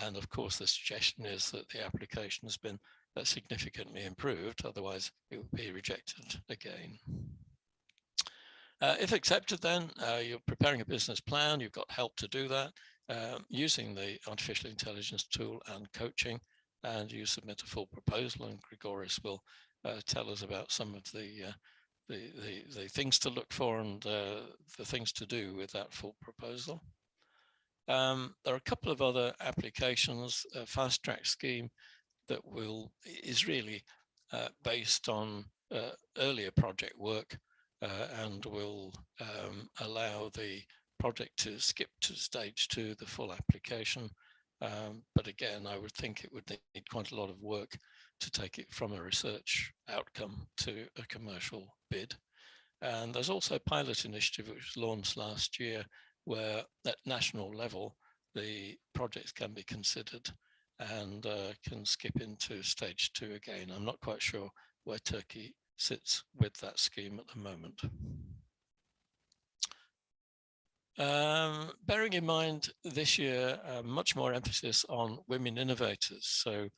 And of course, the suggestion is that the application has been significantly improved, otherwise it would be rejected again. If accepted, then you're preparing a business plan. You've got help to do that using the artificial intelligence tool and coaching, and you submit a full proposal, and Grigoris will tell us about some of the things to look for and the things to do with that full proposal. There are a couple of other applications. A fast track scheme that is really based on earlier project work and will allow the project to skip to stage 2, the full application. But again, I would think it would need quite a lot of work to take it from a research outcome to a commercial bid. And there's also a pilot initiative which was launched last year, where at national level, the projects can be considered and can skip into stage 2 again. I'm not quite sure where Turkey sits with that scheme at the moment. Bearing in mind this year, much more emphasis on women innovators. So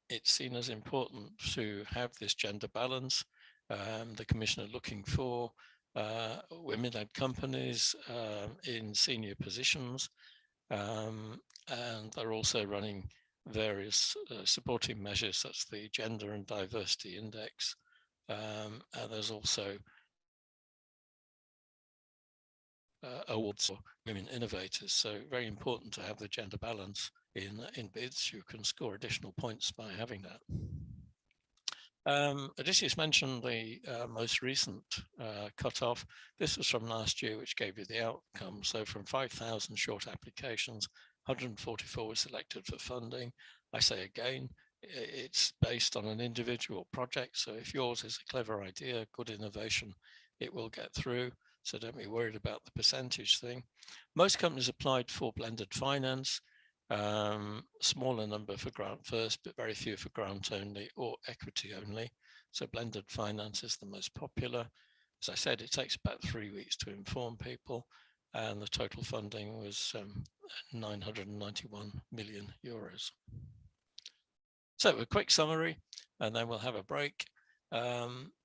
it's seen as important to have this gender balance. The Commission are looking for women-led companies in senior positions, and they're also running various supporting measures such as the Gender and Diversity Index, and there's also awards for women innovators. So very important to have the gender balance in bids. You can score additional points by having that. Odysseus mentioned the most recent cutoff. This was from last year, which gave you the outcome. So from 5,000 short applications, 144 were selected for funding. I say again, it's based on an individual project. So if yours is a clever idea, good innovation, it will get through. so don't be worried about the percentage thing. Most companies applied for blended finance, smaller number for grant first, but very few for grant only or equity only. So blended finance is the most popular. As I said, it takes about 3 weeks to inform people, and the total funding was 991 million euros. So a quick summary, and then we'll have a break.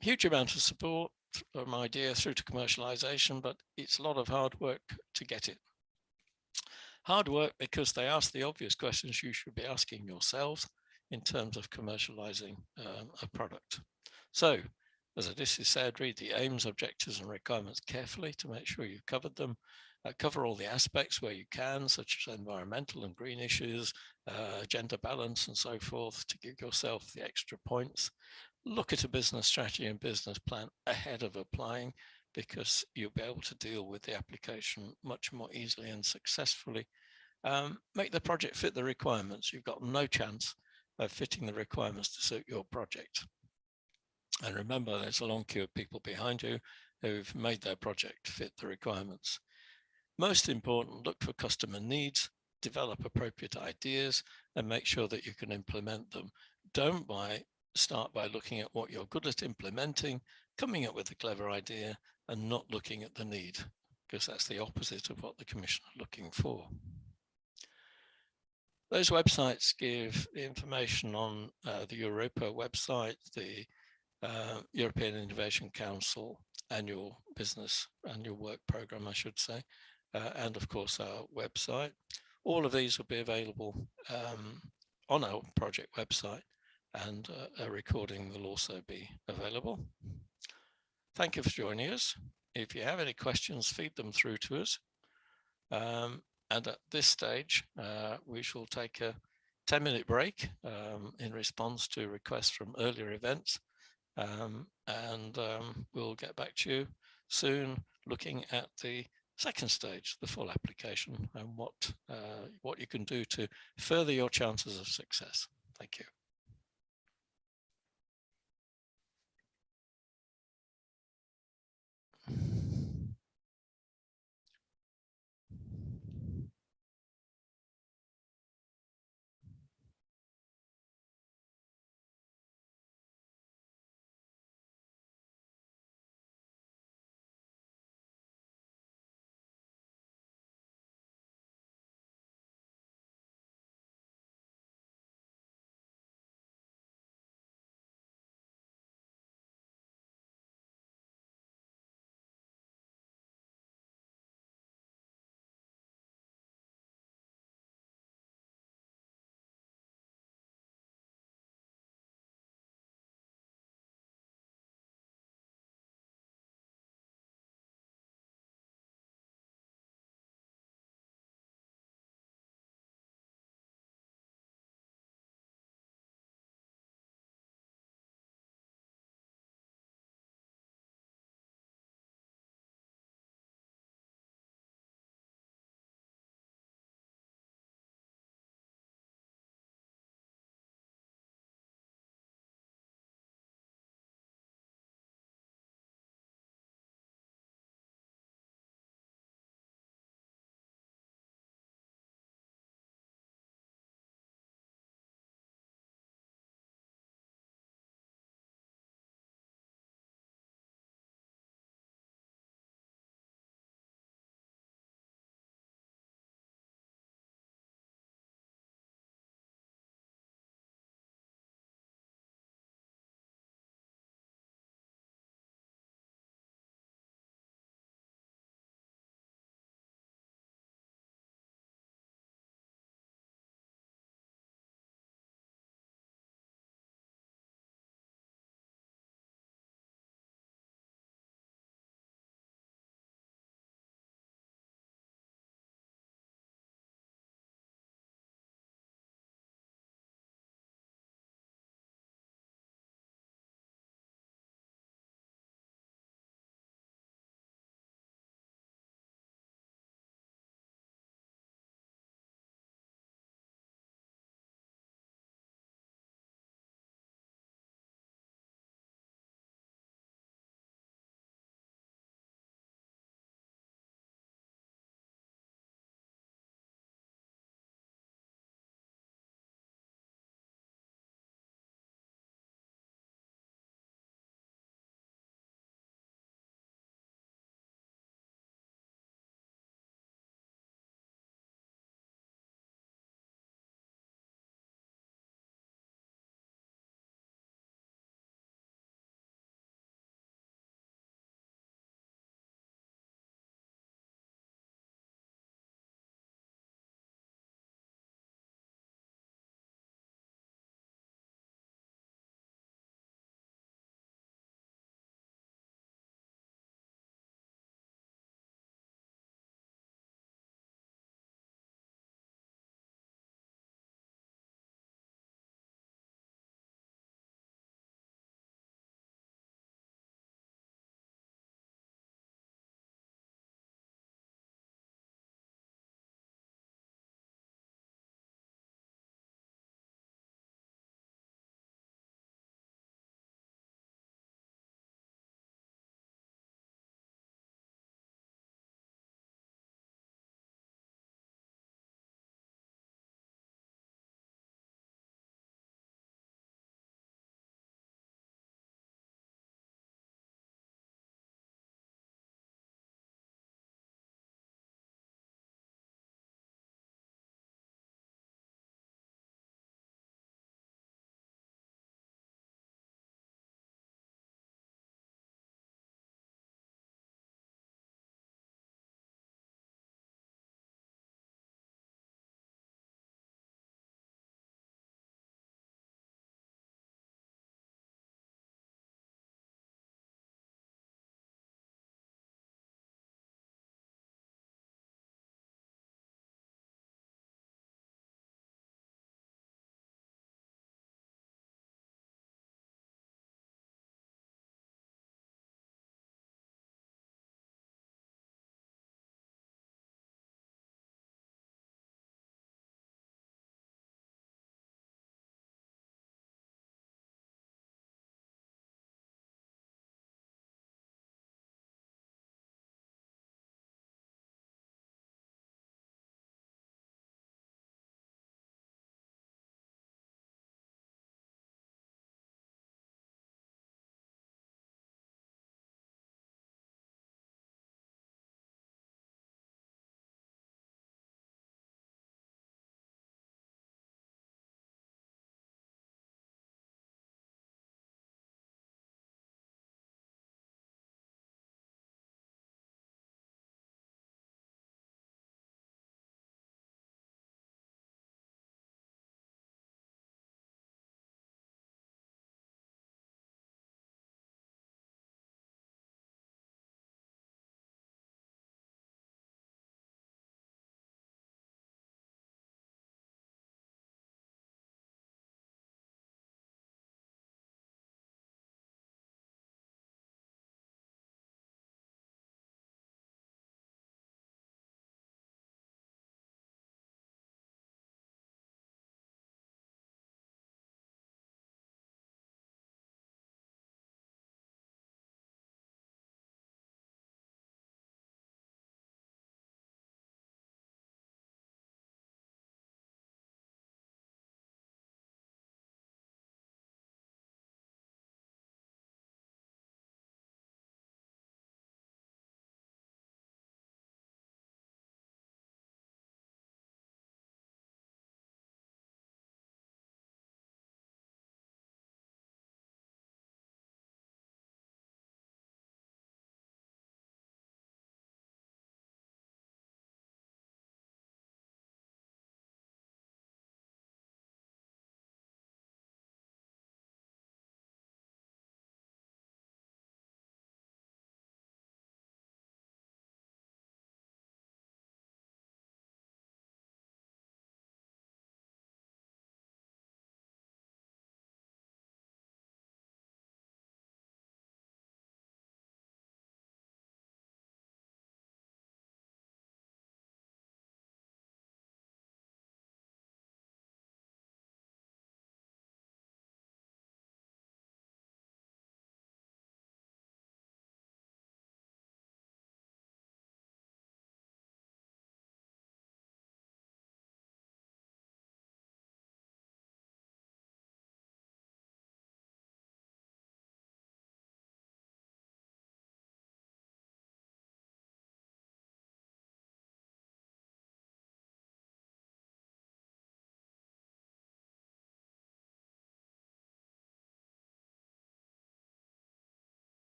Huge amount of support from idea through to commercialization, but it's a lot of hard work to get it. Hard work because they ask the obvious questions you should be asking yourselves in terms of commercializing a product. So, as Odysseus said, read the aims, objectives, and requirements carefully to make sure you've covered them. Cover all the aspects where you can, such as environmental and green issues, gender balance, and so forth, to give yourself the extra points. Look at a business strategy and business plan ahead of applying, because you'll be able to deal with the application much more easily and successfully. Make the project fit the requirements. You've got no chance of fitting the requirements to suit your project. And remember, there's a long queue of people behind you who've made their project fit the requirements. Most important, look for customer needs, develop appropriate ideas, and make sure that you can implement them. Don't start by looking at what you're good at implementing, coming up with a clever idea, and not looking at the need, because that's the opposite of what the Commission are looking for. Those websites give information on the Europa website, the European Innovation Council annual work program, I should say, and of course our website. All of these will be available on our project website, and a recording will also be available. Thank you for joining us. If you have any questions, feed them through to us. And at this stage, we shall take a 10-minute break in response to requests from earlier events. And we'll get back to you soon, looking at the second stage, the full application, and what you can do to further your chances of success. Thank you.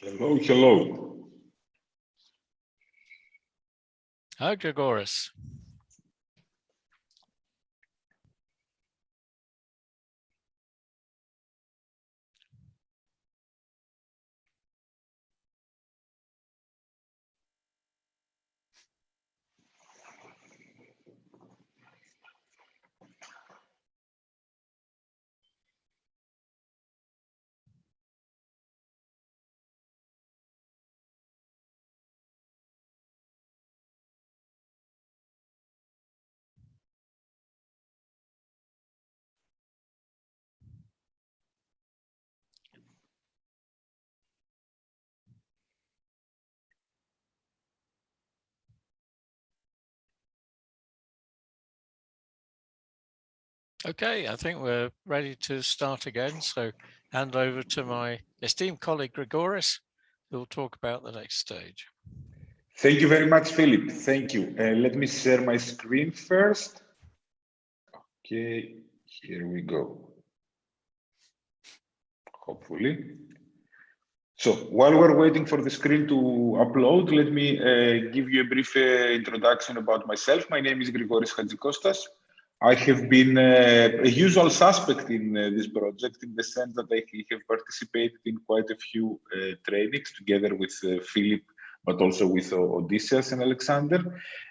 Hello, hello. Hi, Grigoris. Okay, I think we're ready to start again. So hand over to my esteemed colleague, Grigoris, who will talk about the next stage. Thank you very much, Philip. Thank you. Let me share my screen first. Okay, here we go. Hopefully. So while we're waiting for the screen to upload, let me give you a brief introduction about myself. My name is Grigoris Hadjikostas. I have been a usual suspect in this project in the sense that I have participated in quite a few trainings together with Philip, but also with Odysseus and Alexander.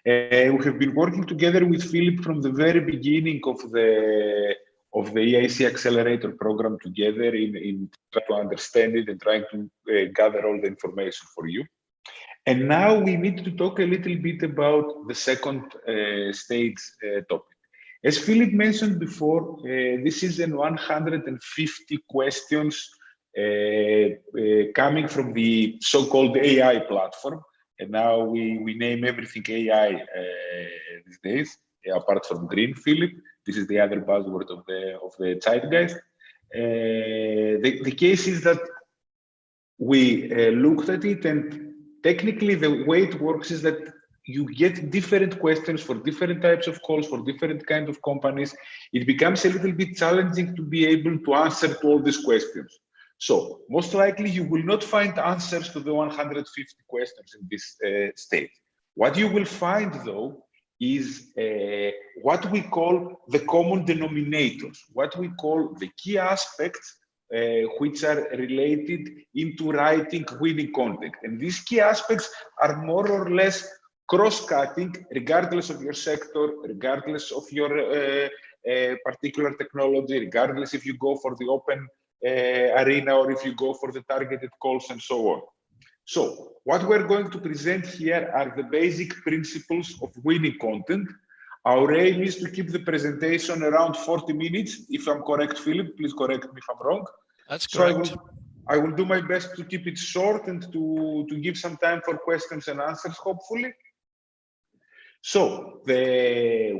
We have been working together with Philip from the very beginning of the Eic Accelerator program together in trying to understand it and trying to gather all the information for you. And now we need to talk a little bit about the second stage topic. As Philip mentioned before, this is an 150 questions coming from the so-called AI platform. And now we name everything AI these days, apart from green, Philip. This is the other buzzword of the zeitgeist. The case is that we looked at it, and technically the way it works is that you get different questions for different types of calls, for different kinds of companies. It becomes a little bit challenging to be able to answer to all these questions. So most likely you will not find answers to the 150 questions in this stage. What you will find though is what we call the common denominators, what we call the key aspects which are related into writing winning content. And these key aspects are more or less cross-cutting, regardless of your sector, regardless of your particular technology, regardless if you go for the open arena or if you go for the targeted calls and so on. So what we're going to present here are the basic principles of winning content. Our aim is to keep the presentation around 40 minutes. If I'm correct, Philip, please correct me if I'm wrong. That's correct. So I will do my best to keep it short and to give some time for questions and answers, hopefully. So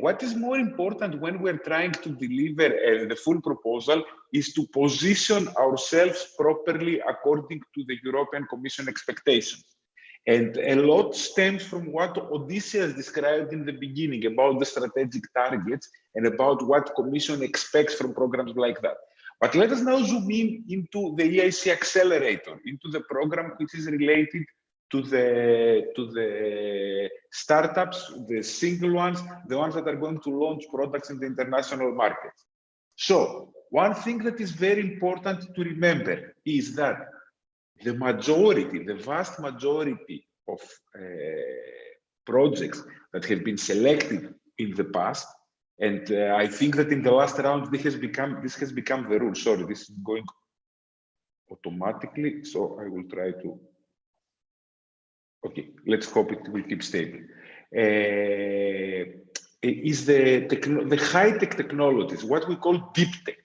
what is more important when we're trying to deliver the full proposal is to position ourselves properly according to the European Commission expectations. And a lot stems from what Odysseus described in the beginning about the strategic targets and about what Commission expects from programs like that. But let us now zoom in into the Eic Accelerator, into the program which is related to the startups, the single ones, the ones that are going to launch products in the international market. So one thing that is very important to remember is that the majority, the vast majority of projects that have been selected in the past, and I think that in the last round this has become the rule. Sorry, this is going automatically, so I will try to. Okay, let's hope it will keep stable. Is the high-tech technologies, what we call deep tech.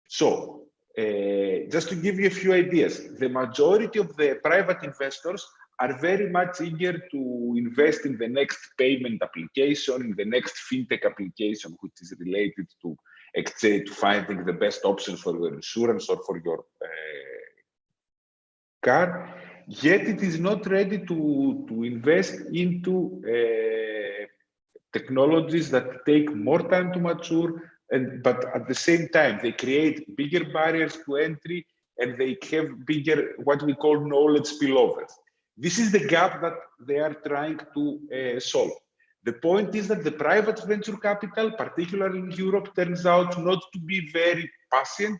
So just to give you a few ideas, the majority of the private investors are very much eager to invest in the next payment application, in the next fintech application, which is related to finding the best options for your insurance or for your car. Yet it is not ready to invest into technologies that take more time to mature, but at the same time, they create bigger barriers to entry and they have bigger, what we call knowledge spillovers. This is the gap that they are trying to solve. The point is that the private venture capital, particularly in Europe, turns out not to be very patient.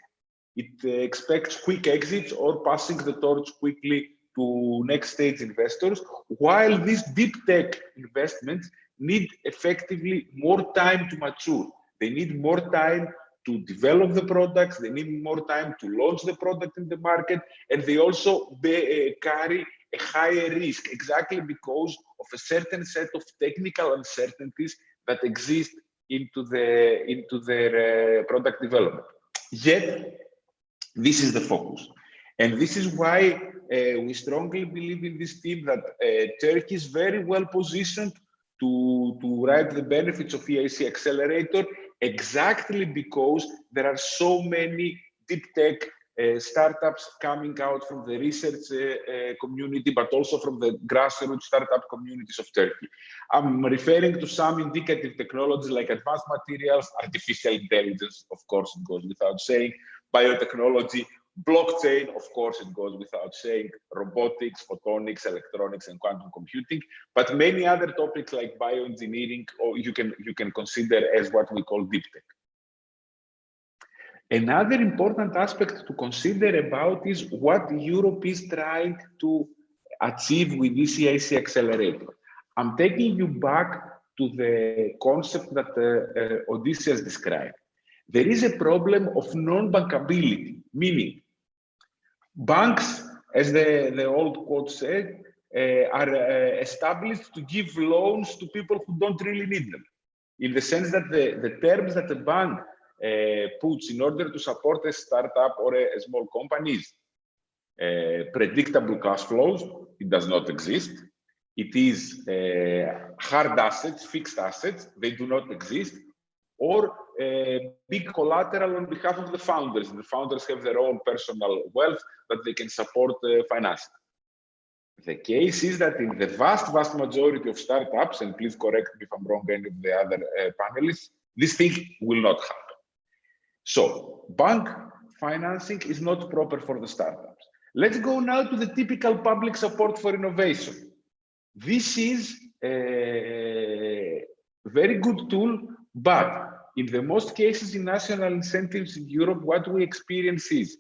It expects quick exits or passing the torch quickly to next stage investors, while these deep tech investments need effectively more time to mature. They need more time to develop the products, they need more time to launch the product in the market, and they also carry a higher risk, exactly because of a certain set of technical uncertainties that exist into their product development. Yet, this is the focus. And this is why we strongly believe in this team that Turkey is very well positioned to reap the benefits of Eic Accelerator, exactly because there are so many deep tech startups coming out from the research community, but also from the grassroots startup communities of Turkey. I'm referring to some indicative technologies like advanced materials, artificial intelligence, of course, it goes without saying, biotechnology, blockchain, of course, it goes without saying, robotics, photonics, electronics, and quantum computing, but many other topics like bioengineering, or you can consider as what we call deep tech. Another important aspect to consider about is what Europe is trying to achieve with this Eic Accelerator. I'm taking you back to the concept that Odysseus described. There is a problem of non-bankability, meaning banks, as the old quote said, are established to give loans to people who don't really need them, in the sense that the terms that the bank puts in order to support a startup or a small company is predictable cash flows. It does not exist. It is hard assets, fixed assets. They do not exist. Or big collateral on behalf of the founders. The founders have their own personal wealth that they can support financing. The case is that in the vast majority of startups, and please correct me if I'm wrong, any of the other panelists, this thing will not happen. So bank financing is not proper for the startups. Let's go now to the typical public support for innovation. This is a very good tool, but in the most cases in national incentives in Europe, what we experience is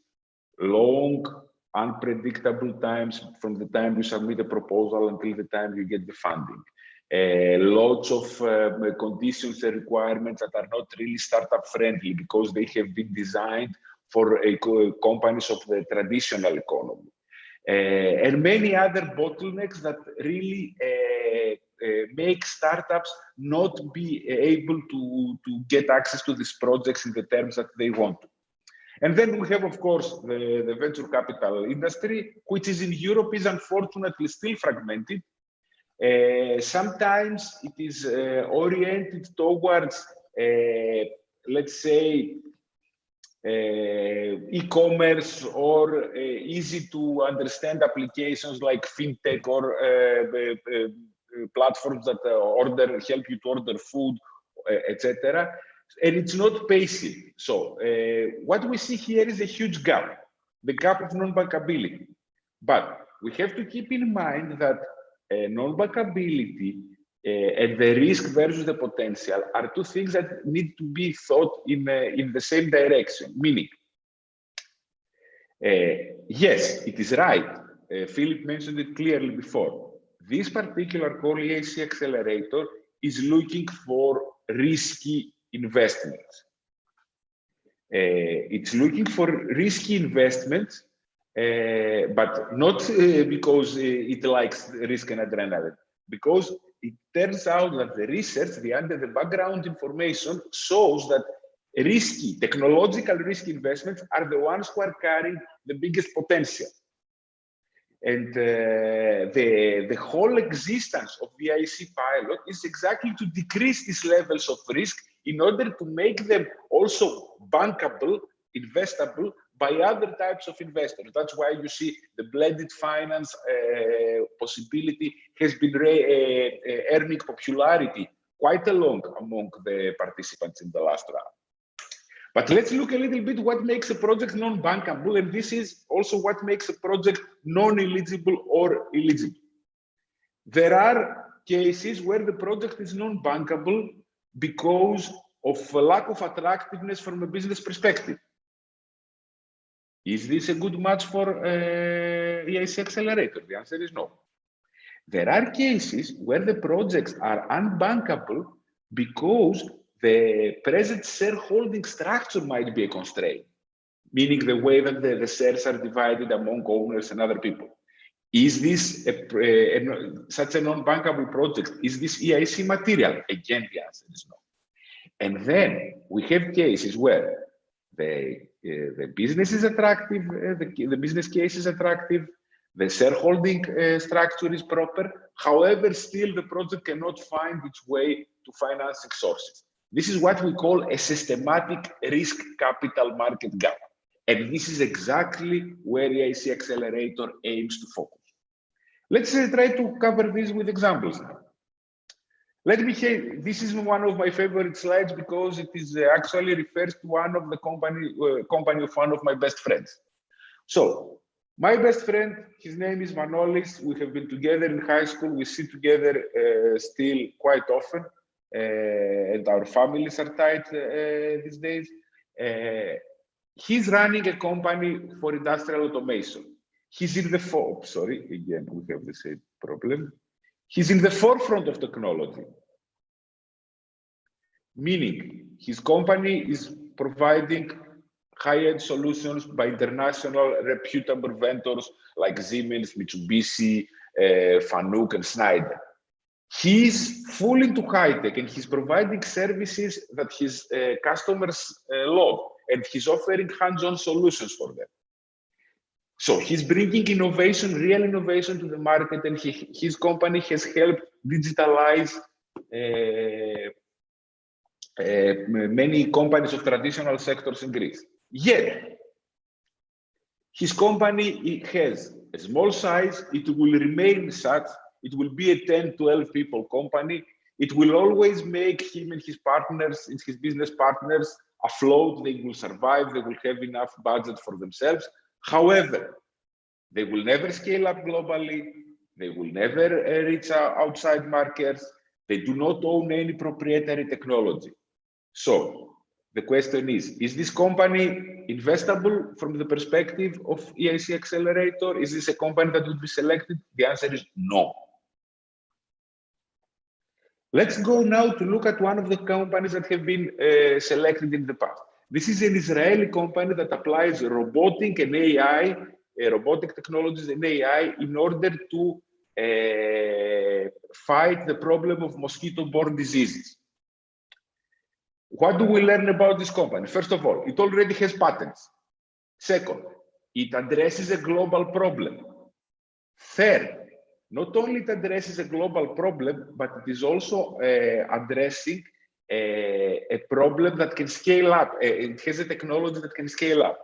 long, unpredictable times from the time you submit a proposal until the time you get the funding. Lots of conditions and requirements that are not really startup friendly because they have been designed for companies of the traditional economy. And many other bottlenecks that really make startups not be able to get access to these projects in the terms that they want to. And then we have, of course, the venture capital industry, which is in Europe is unfortunately still fragmented. Sometimes it is oriented towards, let's say, e-commerce or easy to understand applications like fintech or platforms that help you to order food, etc. And it's not passive. So what we see here is a huge gap, the gap of non-bankability. But we have to keep in mind that non-bankability and the risk versus the potential are two things that need to be thought in the same direction. Meaning, yes, it is right. Philip mentioned it clearly before. This particular call, Eic Accelerator, is looking for risky investments. It's looking for risky investments, but not because it likes risk and adrenaline, because it turns out that the research, the background information shows that risky, technological risk investments are the ones who are carrying the biggest potential. And the whole existence of the Eic pilot is exactly to decrease these levels of risk in order to make them also bankable, investable by other types of investors. That's why you see the blended finance possibility has been earning popularity quite a lot among the participants in the last round. But let's look a little bit what makes a project non-bankable, and this is also what makes a project non-eligible or eligible. There are cases where the project is non-bankable because of a lack of attractiveness from a business perspective. Is this a good match for Eic Accelerator? The answer is no. There are cases where the projects are unbankable because the present shareholding structure might be a constraint, meaning the way that the shares are divided among owners and other people. Is this such a non-bankable project? Is this EIC material? Again, the answer is no. And then we have cases where the business is attractive, the business case is attractive, the shareholding structure is proper. However, still the project cannot find its way to financing sources. This is what we call a systematic risk capital market gap. And this is exactly where the Eic Accelerator aims to focus. Let's try to cover this with examples now. Let me say, this is one of my favorite slides because it is actually refers to one of the company of one of my best friends. So, my best friend, his name is Manolis. We have been together in high school. We sit together still quite often, and our families are tight these days. He's running a company for industrial automation. He's in the sorry, again, we have the same problem. He's in the forefront of technology, meaning his company is providing high-end solutions by international reputable vendors like Siemens, Mitsubishi, Fanuc, and Schneider. He's full into high-tech and he's providing services that his customers love, and he's offering hands-on solutions for them. So he's bringing innovation, real innovation to the market, and his company has helped digitalize many companies of traditional sectors in Greece. Yet, his company has a small size, it will remain such, it will be a 10, 12 people company. It will always make him and his partners, his business partners, afloat. They will survive, they will have enough budget for themselves. However, they will never scale up globally. They will never reach outside markets. They do not own any proprietary technology. So the question is this company investable from the perspective of Eic Accelerator? Is this a company that would be selected? The answer is no. Let's go now to look at one of the companies that have been selected in the past. This is an Israeli company that applies robotic and AI, robotic technologies and AI in order to fight the problem of mosquito-borne diseases. What do we learn about this company? First of all, it already has patents. Second, it addresses a global problem. Third, not only it addresses a global problem, but it is also addressing a problem that can scale up. It has a technology that can scale up.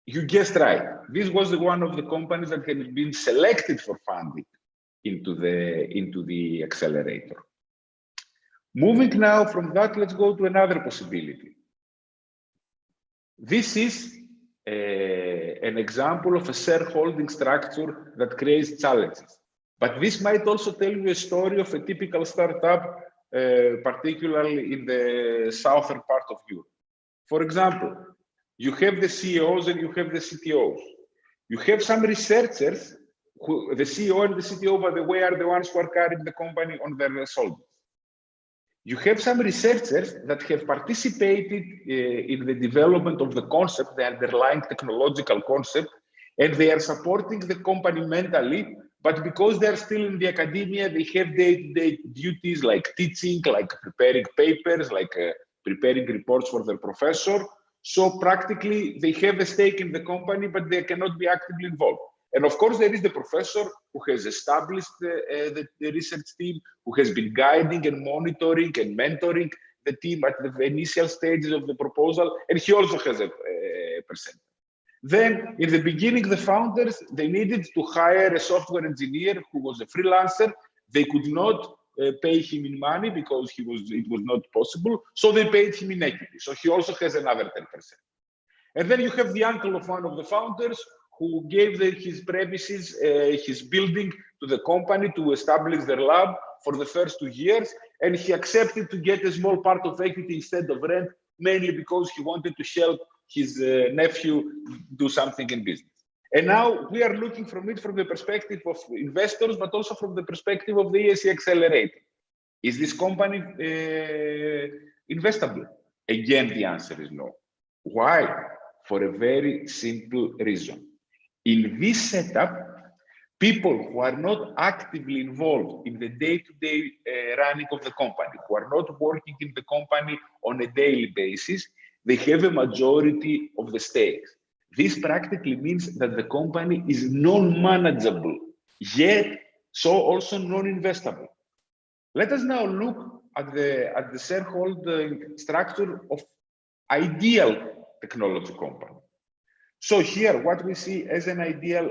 You guessed right. This was one of the companies that had been selected for funding into the accelerator. Moving now from that, let's go to another possibility. This is an example of a shareholding structure that creates challenges. But this might also tell you a story of a typical startup, particularly in the southern part of Europe. For example, you have the CEOs and you have the CTOs. You have some researchers, who, the CEO and the CTO, by the way, are the ones who are carrying the company on their shoulders. You have some researchers that have participated in the development of the concept, the underlying technological concept, and they are supporting the company mentally, but because they are still in the academia, they have day-to-day duties like teaching, like preparing papers, like preparing reports for their professor. So practically, they have a stake in the company, but they cannot be actively involved. And of course, there is the professor who has established the research team, who has been guiding and monitoring and mentoring the team at the initial stages of the proposal, and he also has a percent. Then, in the beginning, the founders, they needed to hire a software engineer who was a freelancer. They could not pay him in money because it was not possible. So they paid him in equity. So he also has another 10%. And then you have the uncle of one of the founders who gave his premises, his building to the company to establish their lab for the first 2 years. And he accepted to get a small part of equity instead of rent, mainly because he wanted to help his nephew do something in business. And now we are looking from it from the perspective of investors, but also from the perspective of the Eic Accelerator. Is this company investable? Again, the answer is no. Why? For a very simple reason. In this setup, people who are not actively involved in the day-to-day running of the company, who are not working in the company on a daily basis, they have a majority of the stakes. This practically means that the company is non-manageable, yet so also non-investable. Let us now look at the shareholder structure of ideal technology company. So here, what we see as an ideal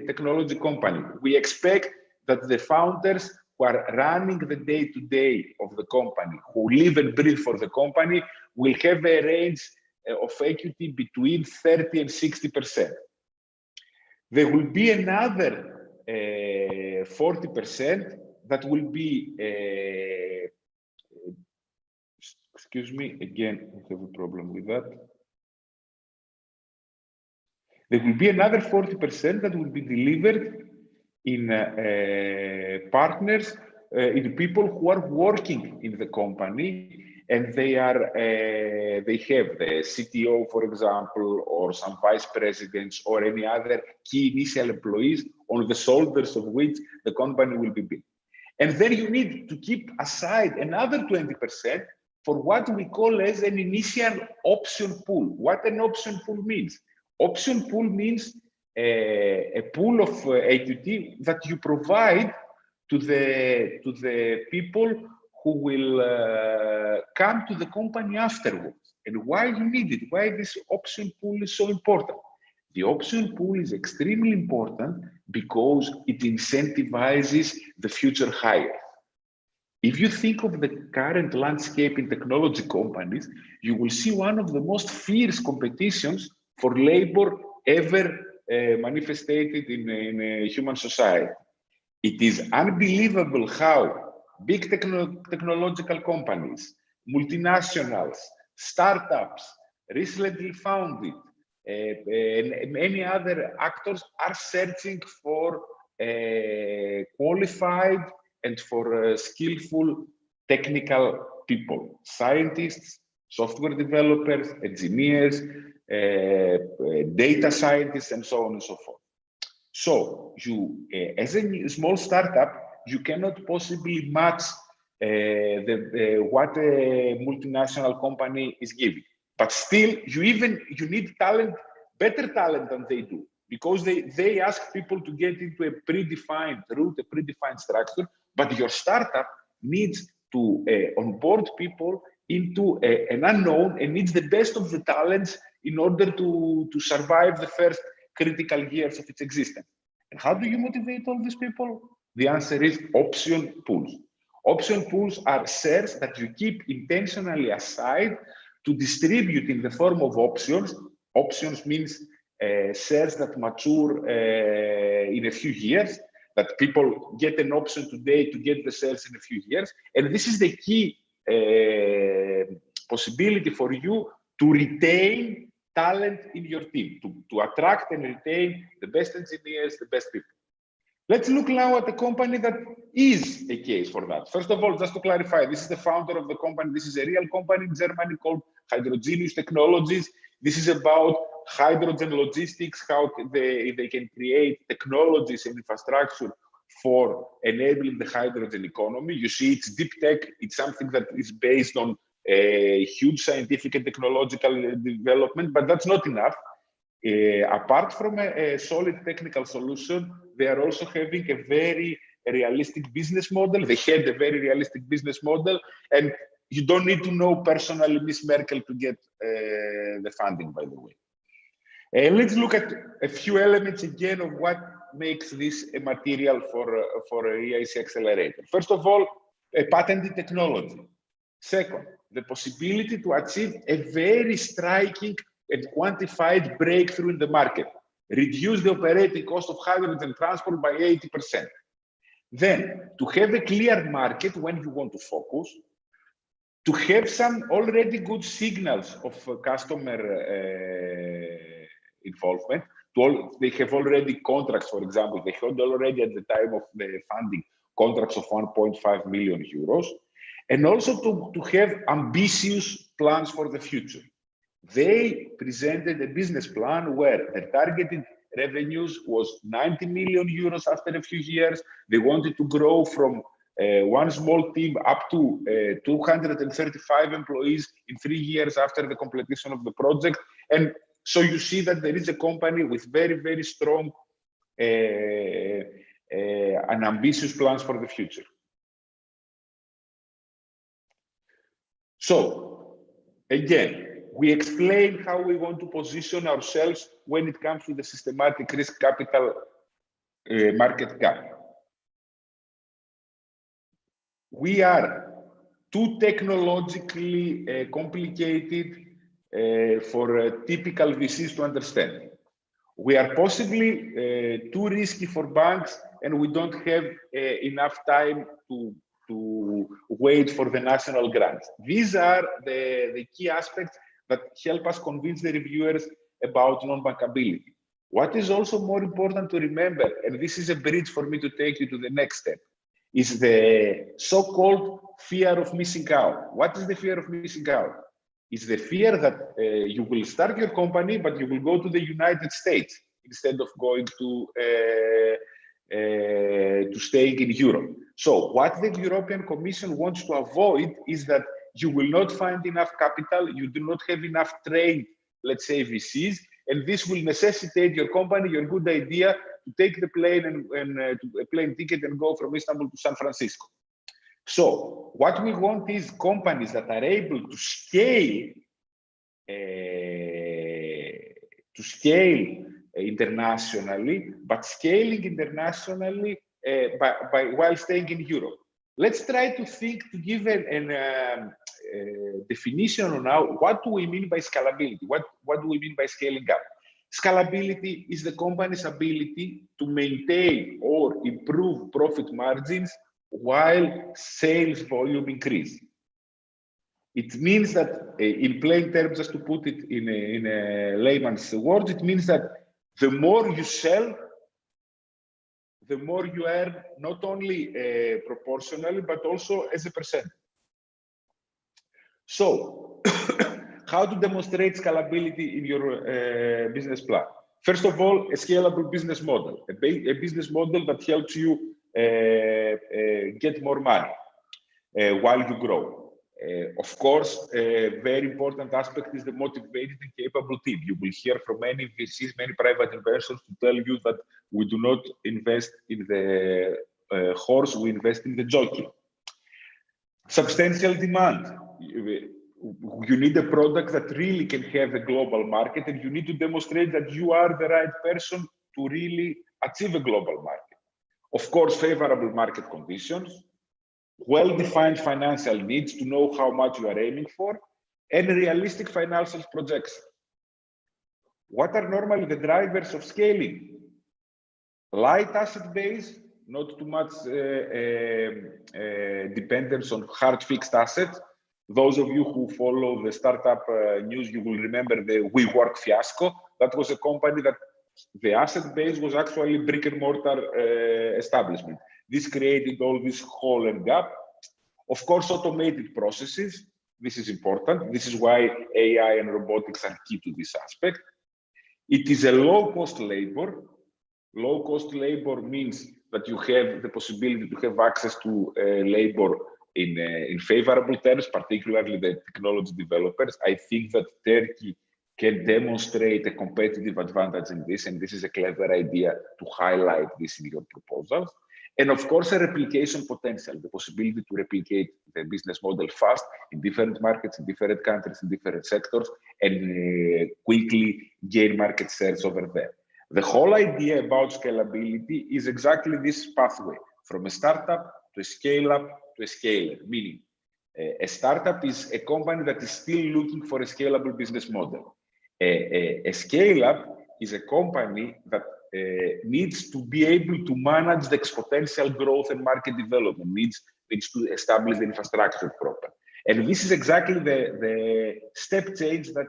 technology company, we expect that the founders who are running the day-to-day of the company, who live and breathe for the company, will have a range of equity between 30 and 60%. There will be another 40% that will be, excuse me, again, I have a problem with that. There will be another 40% that will be delivered in partners, in people who are working in the company, and they have the CTO, for example, or some vice presidents, or any other key initial employees on the shoulders of which the company will be built. And then you need to keep aside another 20% for what we call as an initial option pool. What an option pool means? Option pool means a pool of equity that you provide to the people who will come to the company afterwards. And why you need it? Why this option pool is so important? The option pool is extremely important because it incentivizes the future hires. If you think of the current landscape in technology companies, you will see one of the most fierce competitions for labor ever manifested in human society. It is unbelievable how big technological companies, multinationals, startups, recently founded, and many other actors are searching for qualified and for skillful technical people, scientists, software developers, engineers, data scientists, and so on and so forth. So you, as a small startup, you cannot possibly match what a multinational company is giving. But still, you need talent, better talent than they do, because they ask people to get into a predefined route, a predefined structure, but your startup needs to onboard people into an unknown and needs the best of the talents in order to survive the first critical years of its existence. And how do you motivate all these people? The answer is option pools. Option pools are shares that you keep intentionally aside to distribute in the form of options. Options means shares that mature in a few years, that people get an option today to get the shares in a few years. And this is the key possibility for you to retain talent in your team, to attract and retain the best engineers, the best people. Let's look now at the company that is a case for that. First of all, just to clarify, this is the founder of the company. This is a real company in Germany called Hydrogenious Technologies. This is about hydrogen logistics, how they can create technologies and infrastructure for enabling the hydrogen economy. You see, it's deep tech. It's something that is based on a huge scientific and technological development, but that's not enough. Apart from a solid technical solution, they are also having a very realistic business model. They had a very realistic business model, and you don't need to know personally Miss Merkel to get the funding, by the way. Let's look at a few elements again of what makes this a material for Eic Accelerator. First of all, a patented technology. Second, the possibility to achieve a very striking and quantified breakthrough in the market, reduce the operating cost of hydrogen transport by 80%. Then, to have a clear market when you want to focus, to have some already good signals of customer involvement. They have already contracts, for example, they had already at the time of the funding contracts of 1.5 million euros, and also to have ambitious plans for the future. They presented a business plan where the targeted revenues was 90 million euros after a few years. They wanted to grow from one small team up to 235 employees in 3 years after the completion of the project. And so you see that there is a company with very, very strong and ambitious plans for the future. So, again, we explain how we want to position ourselves when it comes to the systematic risk capital market cap. We are too technologically complicated for typical VCs to understand. We are possibly too risky for banks, and we don't have enough time to wait for the national grants. These are the key aspects that help us convince the reviewers about non-bankability. What is also more important to remember, and this is a bridge for me to take you to the next step, is the so-called fear of missing out. What is the fear of missing out? It's the fear that you will start your company, but you will go to the United States instead of going to staying in Europe. So what the European Commission wants to avoid is that you will not find enough capital, you do not have enough trained, let's say, VCs, and this will necessitate your company, your good idea, to take the plane and a plane ticket and go from Istanbul to San Francisco. So what we want is companies that are able to scale internationally, but scaling internationally while staying in Europe. Let's try to think, to give a definition on now, what do we mean by scalability? What do we mean by scaling up? Scalability is the company's ability to maintain or improve profit margins while sales volume increase. It means that, in plain terms, just to put it in a layman's words, it means that the more you sell, the more you earn, not only proportionally, but also as a percent. So, how to demonstrate scalability in your business plan? First of all, a scalable business model, a business model that helps you get more money while you grow. Of course, a very important aspect is the motivated and capable team. You will hear from many VCs, many private investors to tell you that we do not invest in the horse, we invest in the jockey. Substantial demand. You need a product that really can have a global market, and you need to demonstrate that you are the right person to really achieve a global market. Of course, favorable market conditions, well-defined financial needs to know how much you are aiming for, and realistic financial projections. What are normally the drivers of scaling? Light asset base, not too much dependence on hard fixed assets. Those of you who follow the startup news, you will remember the WeWork fiasco. That was a company that the asset base was actually brick and mortar establishment. This created all this hole and gap. Of course, automated processes. This is important. This is why AI and robotics are key to this aspect. It is a low-cost labor. Low-cost labor means that you have the possibility to have access to labor in favorable terms, particularly the technology developers. I think that Turkey can demonstrate a competitive advantage in this, and this is a clever idea to highlight this in your proposals. And of course, a replication potential, the possibility to replicate the business model fast in different markets, in different countries, in different sectors, and quickly gain market shares over there. The whole idea about scalability is exactly this pathway. from a startup to a scale-up to a scaler, meaning a startup is a company that is still looking for a scalable business model. A scale-up is a company that needs to be able to manage the exponential growth and market development, needs to establish the infrastructure proper. And this is exactly the step change that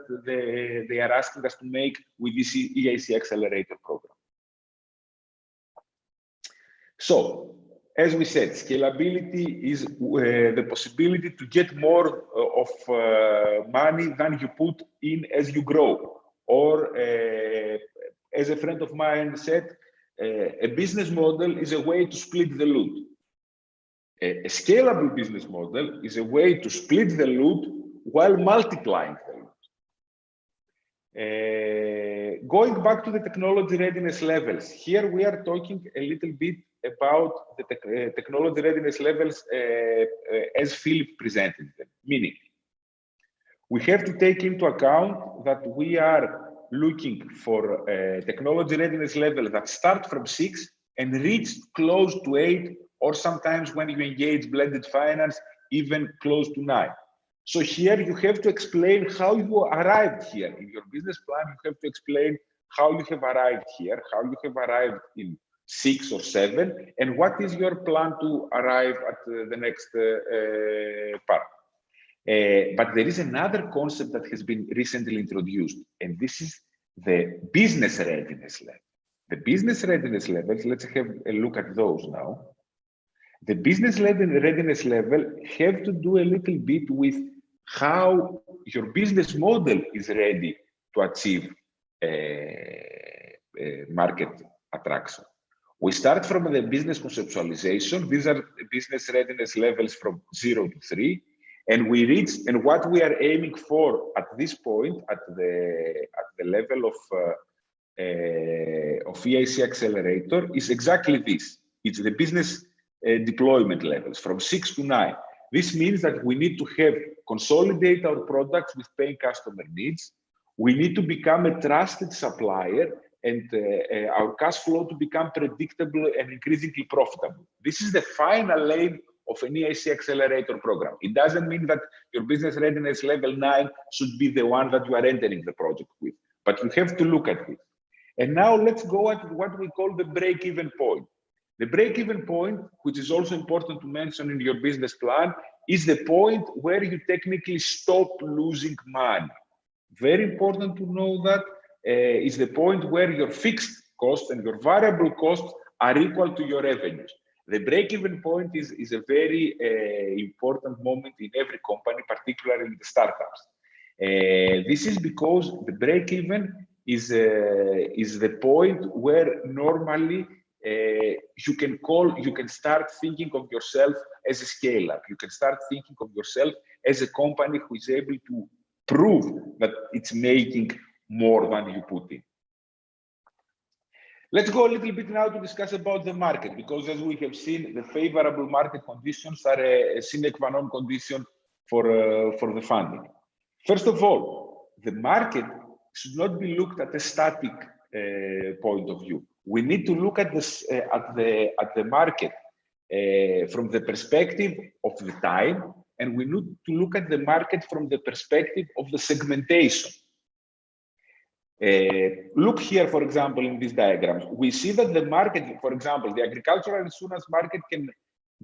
they are asking us to make with this Eic Accelerator program. So, as we said, scalability is the possibility to get more of money than you put in as you grow. Or, as a friend of mine said, a business model is a way to split the loot. A scalable business model is a way to split the loot while multiplying the loot. Going back to the technology readiness levels, here we are talking a little bit about the technology readiness levels as Philip presented them, meaning we have to take into account that we are looking for technology readiness level that start from 6 and reach close to 8, or sometimes when you engage blended finance, even close to 9. So here you have to explain how you arrived here. In your business plan, you have to explain how you have arrived here, how you have arrived in 6 or 7, and what is your plan to arrive at the next part. But there is another concept that has been recently introduced, and this is the business readiness level. The business readiness levels, let's have a look at those now. The business readiness level have to do a little bit with how your business model is ready to achieve market attraction. We start from the business conceptualization. These are business readiness levels from 0 to 3. And we reach, and what we are aiming for at this point, at the level of Eic Accelerator, is exactly this. It's the business deployment levels from 6 to 9. This means that we need to have consolidate our products with paying customer needs. We need to become a trusted supplier, and our cash flow to become predictable and increasingly profitable. This is the final aim of an Eic Accelerator program. It doesn't mean that your business readiness level 9 should be the one that you are entering the project with, but you have to look at it. And now let's go at what we call the break-even point. The break-even point, which is also important to mention in your business plan, is the point where you technically stop losing money. Very important to know that is the point where your fixed cost and your variable costs are equal to your revenues. The break-even point is a very important moment in every company, particularly in the startups. This is because the break-even is the point where normally you can start thinking of yourself as a scale-up. You can start thinking of yourself as a company who is able to prove that it's making more than you put in. Let's go a little bit now to discuss about the market, because as we have seen, the favorable market conditions are a sine qua non condition for the funding. First of all, the market should not be looked at a static point of view. We need to look at this at the market from the perspective of the time, and we need to look at the market from the perspective of the segmentation. Look here, for example, in these diagrams, we see that the market, for example, the agricultural insurance market can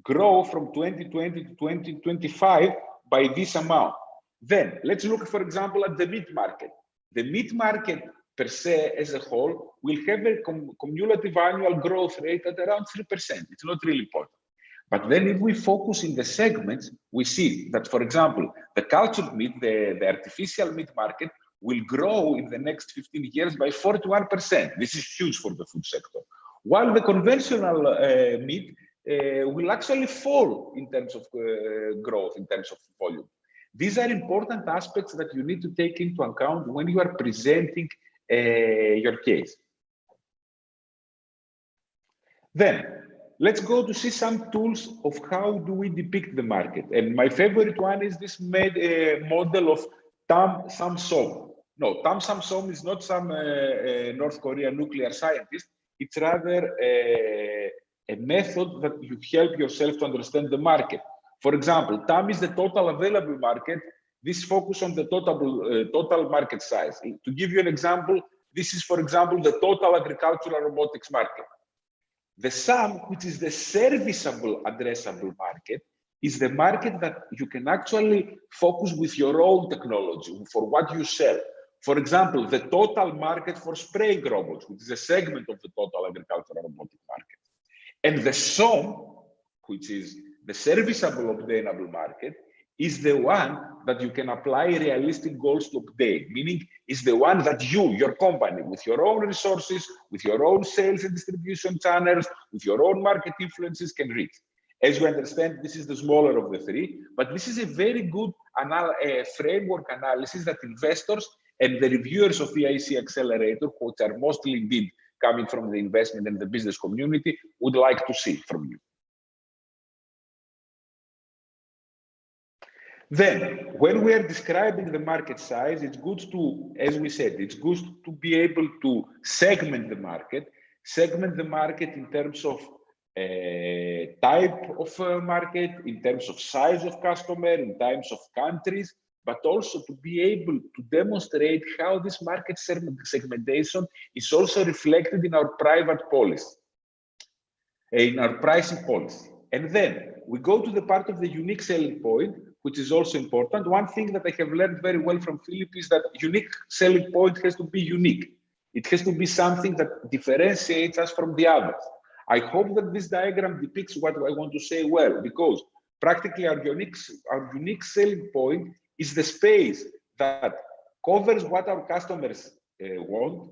grow from 2020 to 2025 by this amount. Then let's look, for example, at the meat market. The meat market per se as a whole will have a cumulative annual growth rate at around 3%. It's not really important. But then if we focus in the segments, we see that, for example, the cultured meat, the artificial meat market will grow in the next 15 years by 41%. This is huge for the food sector. While the conventional meat will actually fall in terms of growth, in terms of volume. These are important aspects that you need to take into account when you are presenting your case. Then, let's go to see some tools of how do we depict the market. And my favorite one is this model of Tam Samsom. No, Tam Samsom is not some North Korean nuclear scientist. It's rather a method that you help yourself to understand the market. For example, TAM is the total available market. This focus on the total market size. To give you an example, this is, for example, the total agricultural robotics market. The SAM, which is the serviceable addressable market, is the market that you can actually focus with your own technology for what you sell. For example, the total market for spraying robots, which is a segment of the total agricultural robotic market. And the SOM, which is the serviceable obtainable market, is the one that you can apply realistic goals to obtain, meaning is the one that you, your company, with your own resources, with your own sales and distribution channels, with your own market influences can reach. As you understand, this is the smaller of the three, but this is a very good framework analysis that investors and the reviewers of the Eic Accelerator, which are mostly indeed coming from the investment and the business community, would like to see from you. Then, when we are describing the market size, it's good to, as we said, it's good to be able to segment the market in terms of type of market, in terms of size of customer, in terms of countries, but also to be able to demonstrate how this market segmentation is also reflected in our private policy, in our pricing policy. And then we go to the part of the unique selling point, which is also important. One thing that I have learned very well from Philip is that unique selling point has to be unique. It has to be something that differentiates us from the others. I hope that this diagram depicts what I want to say well, because practically our unique selling point is the space that covers what our customers want,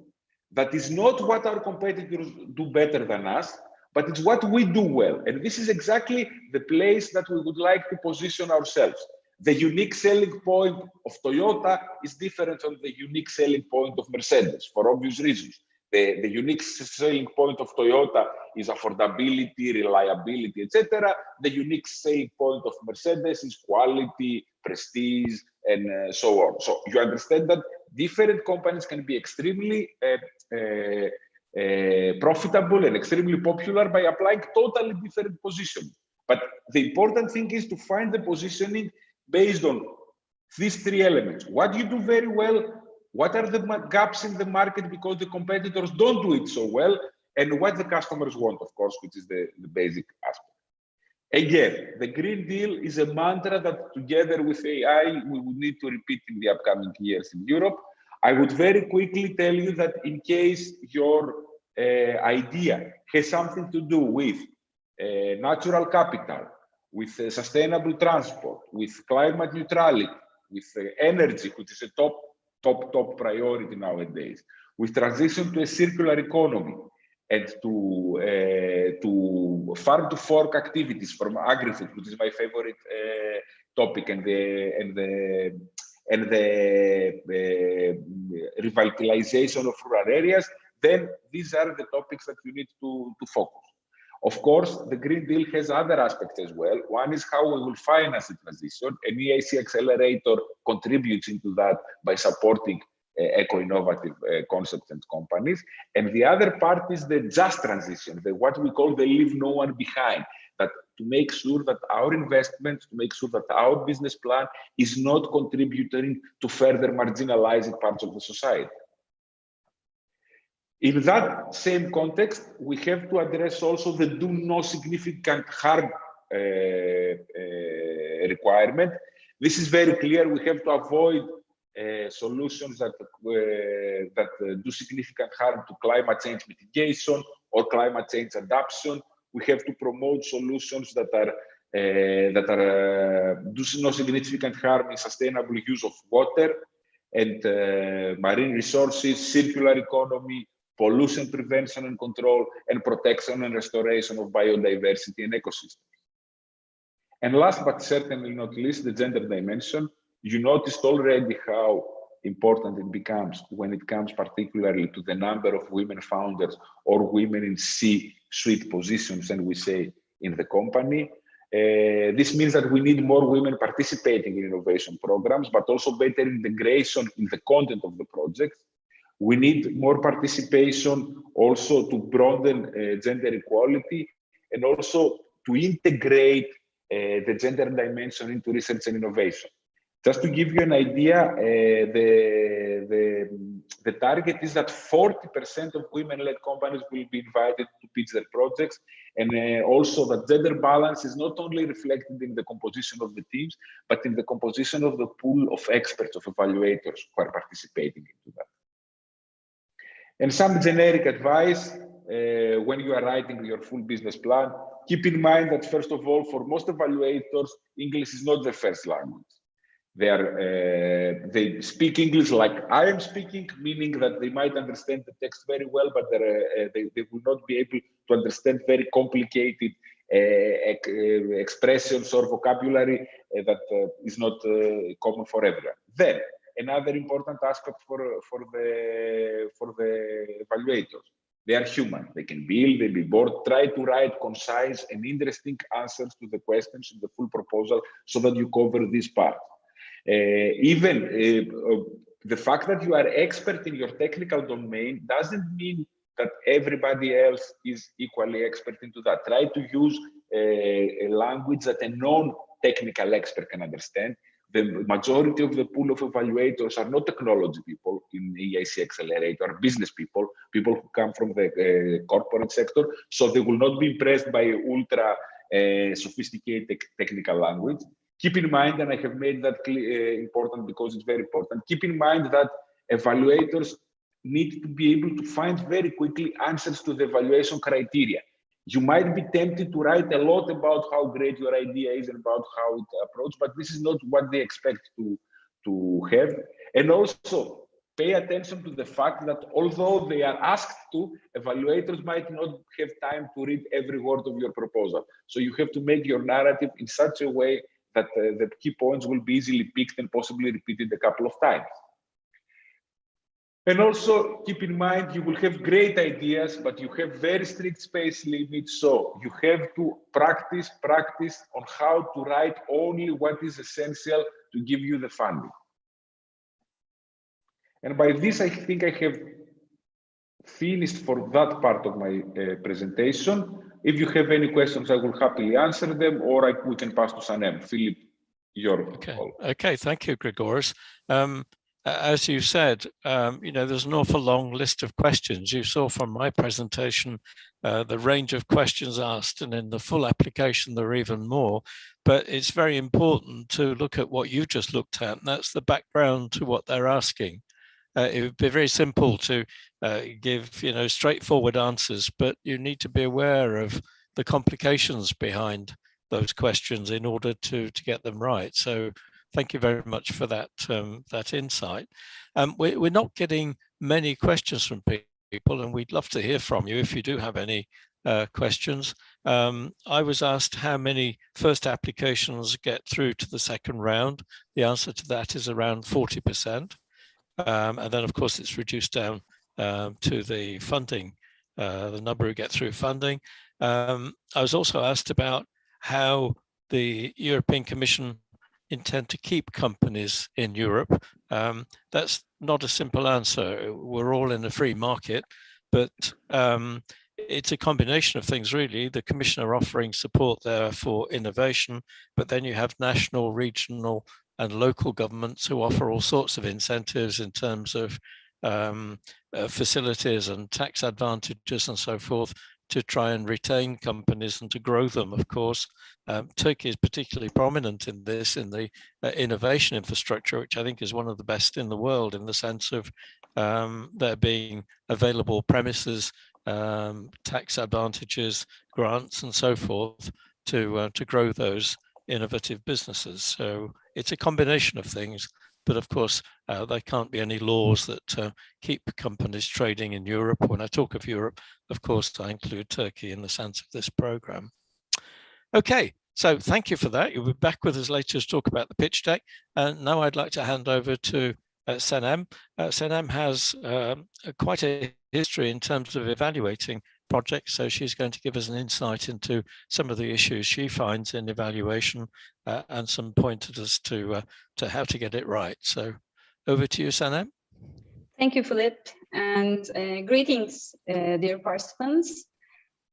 that is not what our competitors do better than us, but it's what we do well. And this is exactly the place that we would like to position ourselves. The unique selling point of Toyota is different from the unique selling point of Mercedes for obvious reasons. The unique selling point of Toyota is affordability, reliability, etc. The unique selling point of Mercedes is quality, prestige, and so on. So you understand that different companies can be extremely profitable and extremely popular by applying totally different positioning. But the important thing is to find the positioning based on these three elements. What you do very well, what are the gaps in the market because the competitors don't do it so well, and what the customers want, of course, which is the basic aspect. Again, the Green Deal is a mantra that together with AI, we would need to repeat in the upcoming years in Europe. I would very quickly tell you that in case your idea has something to do with natural capital, with sustainable transport, with climate neutrality, with energy, which is a top priority nowadays, with transition to a circular economy, and to farm to fork activities from agri-food, which is my favorite topic, and the revitalization of rural areas, then these are the topics that you need to focus. Of course, the Green Deal has other aspects as well. One is how we will finance the transition, and the Eic Accelerator contributes into that by supporting eco-innovative concepts and companies. And the other part is the just transition, what we call the leave no one behind, that to make sure that our investments, to make sure that our business plan is not contributing to further marginalizing parts of the society. In that same context, we have to address also the do no significant harm requirement. This is very clear. We have to avoid solutions that do significant harm to climate change mitigation or climate change adaptation. We have to promote solutions that do no significant harm in sustainable use of water and marine resources, circular economy, pollution prevention and control, and protection and restoration of biodiversity and ecosystems. And last but certainly not least, the gender dimension. You noticed already how important it becomes when it comes particularly to the number of women founders or women in C-suite positions, and we say in the company. This means that we need more women participating in innovation programs, but also better integration in the content of the projects. We need more participation also to broaden gender equality and also to integrate the gender dimension into research and innovation. Just to give you an idea, the target is that 40% of women-led companies will be invited to pitch their projects, and also that gender balance is not only reflected in the composition of the teams, but in the composition of the pool of experts, of evaluators who are participating into that. And some generic advice, when you are writing your full business plan, keep in mind that, first of all, for most evaluators, English is not their first language. They speak English like I am speaking, meaning that they might understand the text very well, but they will not be able to understand very complicated expressions or vocabulary that is not common for everyone. Then, another important aspect for the evaluators, they are human. They can be ill, they be bored. Try to write concise and interesting answers to the questions in the full proposal so that you cover this part. The fact that you are expert in your technical domain doesn't mean that everybody else is equally expert into that. Try to use a language that a non-technical expert can understand. The majority of the pool of evaluators are not technology people in the Eic Accelerator, are business people, people who come from the corporate sector, so they will not be impressed by ultra sophisticated technical language. Keep in mind, and I have made that important because it's very important, keep in mind that evaluators need to be able to find very quickly answers to the evaluation criteria. You might be tempted to write a lot about how great your idea is and about how it approaches, but this is not what they expect to have. And also pay attention to the fact that although they are asked to, evaluators might not have time to read every word of your proposal. So you have to make your narrative in such a way that the key points will be easily picked and possibly repeated a couple of times. And also keep in mind, you will have great ideas, but you have very strict space limits. So you have to practice on how to write only what is essential to give you the funding. And by this, I think I have finished for that part of my presentation. If you have any questions, I will happily answer them, or we can pass to Sanem. Philip, your call. Okay, thank you, Grigoris. As you said, there's an awful long list of questions. You saw from my presentation the range of questions asked, and in the full application there are even more. But it's very important to look at what you just looked at, and that's the background to what they're asking. It would be very simple to give straightforward answers, but you need to be aware of the complications behind those questions in order to get them right. So thank you very much for that that insight. We're not getting many questions from people, and we'd love to hear from you if you do have any questions. I was asked how many first applications get through to the second round. The answer to that is around 40%. And then, of course, it's reduced down to the funding, the number who get through funding. I was also asked about how the European Commission intend to keep companies in Europe. That's not a simple answer. We're all in a free market, but it's a combination of things, really. The Commission are offering support there for innovation, but then you have national, regional, and local governments who offer all sorts of incentives in terms of facilities and tax advantages and so forth to try and retain companies and to grow them, of course. Turkey is particularly prominent in this, in the innovation infrastructure, which I think is one of the best in the world in the sense of there being available premises, tax advantages, grants and so forth to grow those innovative businesses. So it's a combination of things, but of course there can't be any laws that keep companies trading in Europe. When I talk of Europe, of course I include Turkey in the sense of this program. Okay, so thank you for that. You'll be back with us later to talk about the pitch deck. And now I'd like to hand over to Sanem. Sanem has quite a history in terms of evaluating projects, so she's going to give us an insight into some of the issues she finds in evaluation and some pointers to how to get it right. So over to you, Sanem. Thank you, Philip, and greetings, dear participants.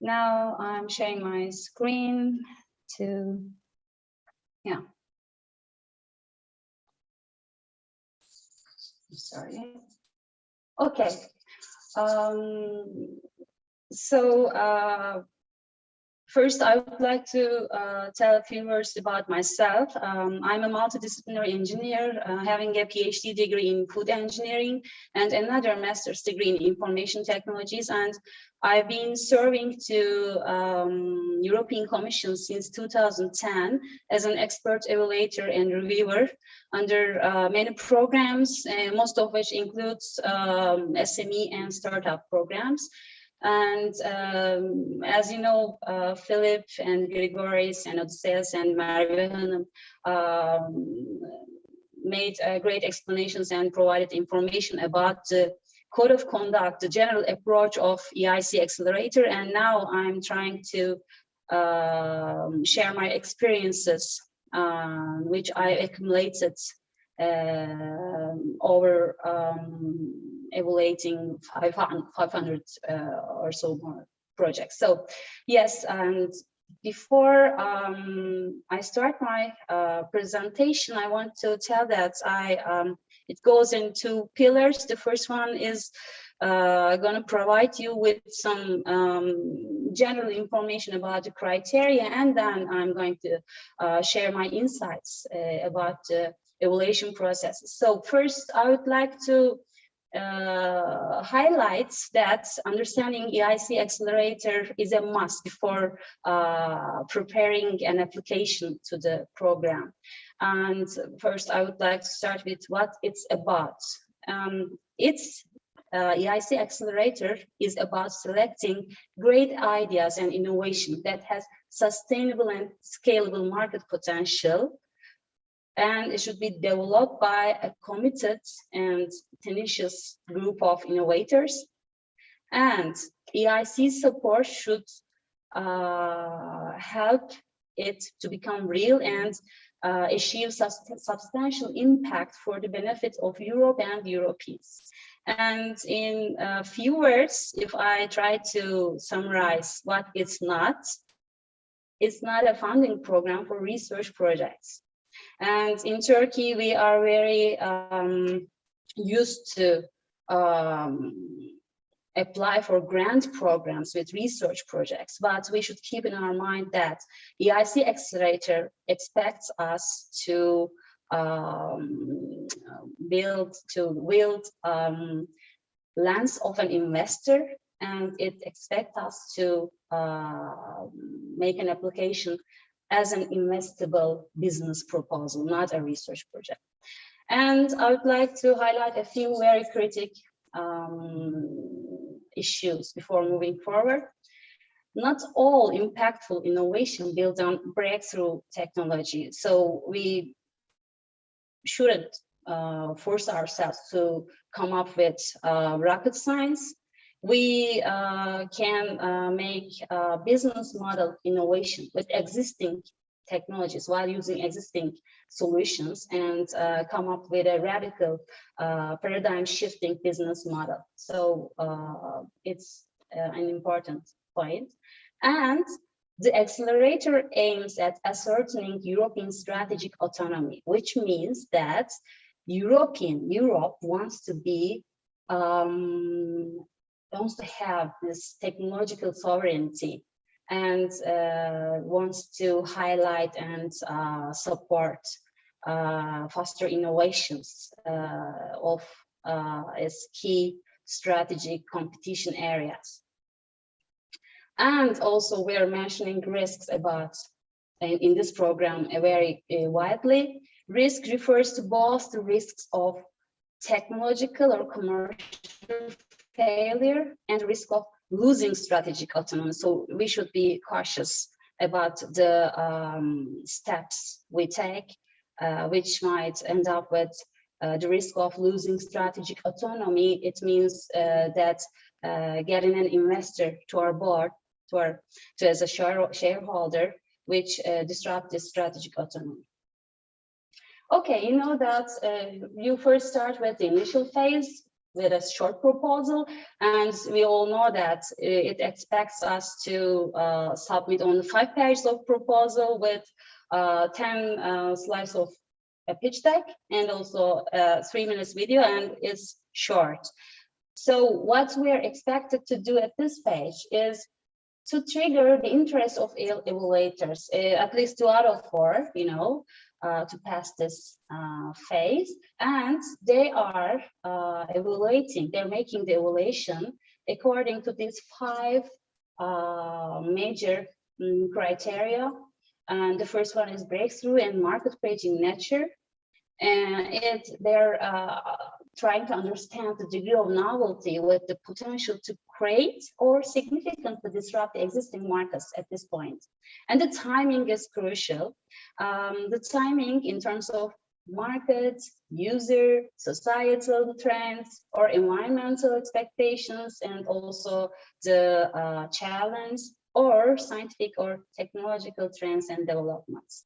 Now I'm sharing my screen to, yeah. Sorry. Okay. First, I would like to tell a few words about myself. I'm a multidisciplinary engineer, having a PhD degree in food engineering and another master's degree in information technologies. And I've been serving to European Commission since 2010 as an expert evaluator and reviewer under many programs, most of which includes SME and startup programs. And as you know, Philip and Grigoris and Odysseus and Merve made great explanations and provided information about the code of conduct, the general approach of Eic Accelerator. And now I'm trying to share my experiences, which I accumulated over evaluating 500 or so more projects. So yes, and before I start my presentation, I want to tell that it goes in two pillars. The first one is going to provide you with some general information about the criteria, and then I'm going to share my insights about the evaluation processes. So first, I would like to highlight that understanding Eic Accelerator is a must before preparing an application to the program. And first, I would like to start with what it's about. Eic Accelerator is about selecting great ideas and innovation that has sustainable and scalable market potential, and it should be developed by a committed and tenacious group of innovators. And EIC support should help it to become real and achieve substantial impact for the benefit of Europe and Europeans. And in a few words, if I try to summarize what it's not a funding program for research projects. And in Turkey, we are very used to apply for grant programs with research projects, but we should keep in our mind that the Eic Accelerator expects us to build lens of an investor, and it expects us to make an application as an investable business proposal, not a research project. And I would like to highlight a few very critical issues before moving forward. Not all impactful innovation builds on breakthrough technology, so we shouldn't force ourselves to come up with rocket science. We can make business model innovation with existing technologies while using existing solutions and come up with a radical paradigm shifting business model. So it's an important point. And the accelerator aims at ascertaining European strategic autonomy, which means that Europe wants to be wants to have this technological sovereignty and wants to highlight and support faster innovations of its key strategic competition areas. And also we are mentioning risks about, in this program very widely. Risk refers to both the risks of technological or commercial failure and risk of losing strategic autonomy. So we should be cautious about the steps we take, which might end up with the risk of losing strategic autonomy. It means that getting an investor to our board, as a shareholder, which disrupt this strategic autonomy. Okay, you know that you first start with the initial phase, with a short proposal, and we all know that it expects us to submit only 5 pages of proposal with 10 slides of a pitch deck and also a 3 minutes video, and it's short. So what we're expected to do at this page is to trigger the interest of evaluators, at least 2 out of 4, you know, to pass this phase. And they are evaluating, they're making the evaluation according to these 5 major criteria. And the first one is breakthrough and market-creating nature. And they're trying to understand the degree of novelty with the potential to create or significantly disrupt the existing markets at this point. And the timing is crucial. The timing in terms of market, user, societal trends, or environmental expectations, and also the challenge or scientific or technological trends and developments.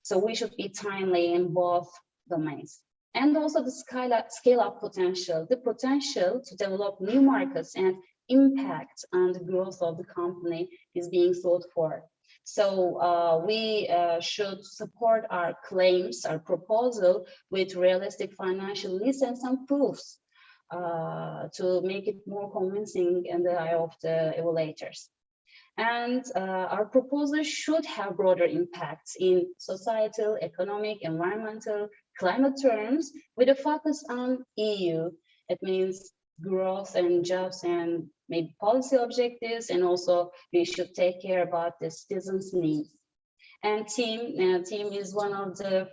So we should be timely in both domains. And also the scale-up potential, the potential to develop new markets and impact on the growth of the company is being thought for. So we should support our claims, our proposal with realistic financial needs and some proofs to make it more convincing in the eye of the evaluators. And our proposal should have broader impacts in societal, economic, environmental, climate terms with a focus on EU. It means growth and jobs and maybe policy objectives, and also we should take care about the citizens' needs. And team is one of the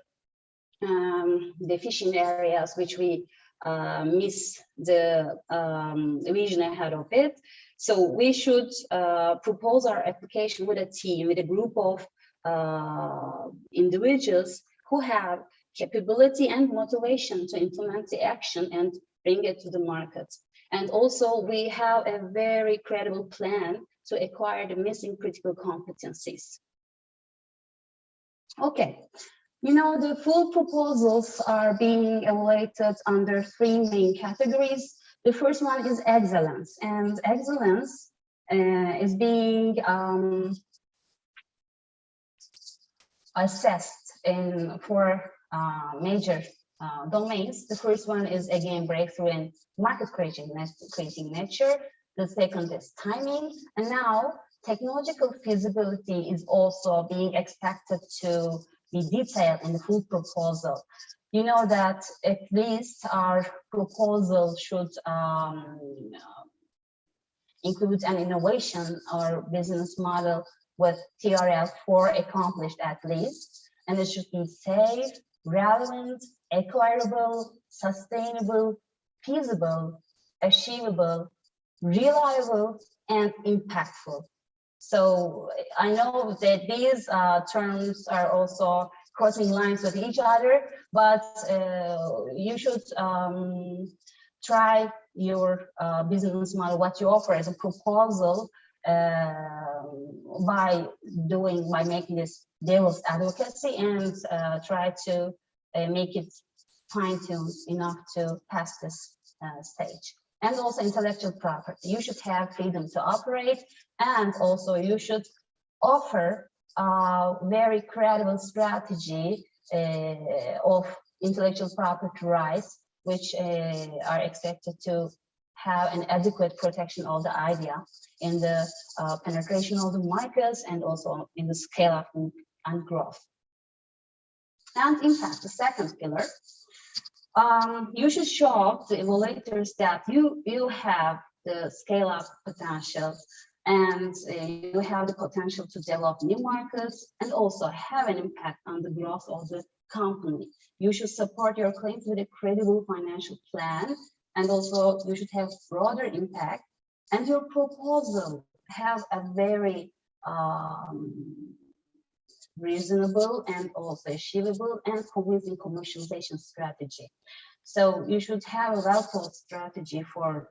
deficient areas which we miss the vision ahead of it. So we should propose our application with a team, with a group of individuals who have capability and motivation to implement the action and bring it to the market. And also we have a very credible plan to acquire the missing critical competencies. Okay, you know, the full proposals are being evaluated under 3 main categories. The first one is excellence, and excellence is being assessed in 4 major domains. The first one is again breakthrough and market creating nature. The second is timing, and now technological feasibility is also being expected to be detailed in the full proposal. You know that at least our proposal should include an innovation or business model with TRL 4 accomplished at least, and it should be safe, relevant, acquirable, sustainable, feasible, achievable, reliable, and impactful. So I know that these terms are also crossing lines with each other, but you should try your business model, what you offer as a proposal, by making this devil's advocacy, and try to make it fine-tuned enough to pass this stage. And also intellectual property. You should have freedom to operate, and also you should offer a very credible strategy of intellectual property rights, which are expected to have an adequate protection of the idea in the penetration of the markets, and also in the scale up and growth. And in fact, the second pillar, you should show the evaluators that you have the scale up potential, and you have the potential to develop new markets and also have an impact on the growth of the company. You should support your claims with a credible financial plan, and also you should have broader impact, and your proposal have a very reasonable and also achievable and convincing commercialization strategy. So you should have a well-thought strategy for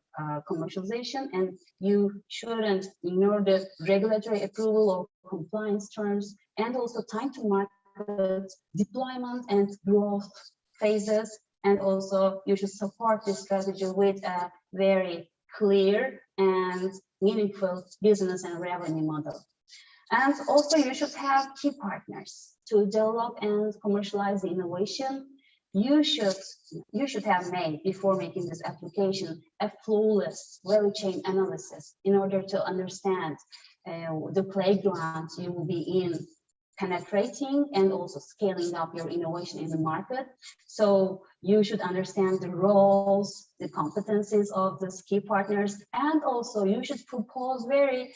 commercialization, and you shouldn't ignore the regulatory approval or compliance terms, and also time to market, deployment and growth phases, And also you should support this strategy with a very clear and meaningful business and revenue model. And also you should have key partners to develop and commercialize the innovation. You should have made, before making this application, a flawless value chain analysis in order to understand the playground you will be in, penetrating and also scaling up your innovation in the market. So you should understand the roles, the competencies of the key partners, and also you should propose very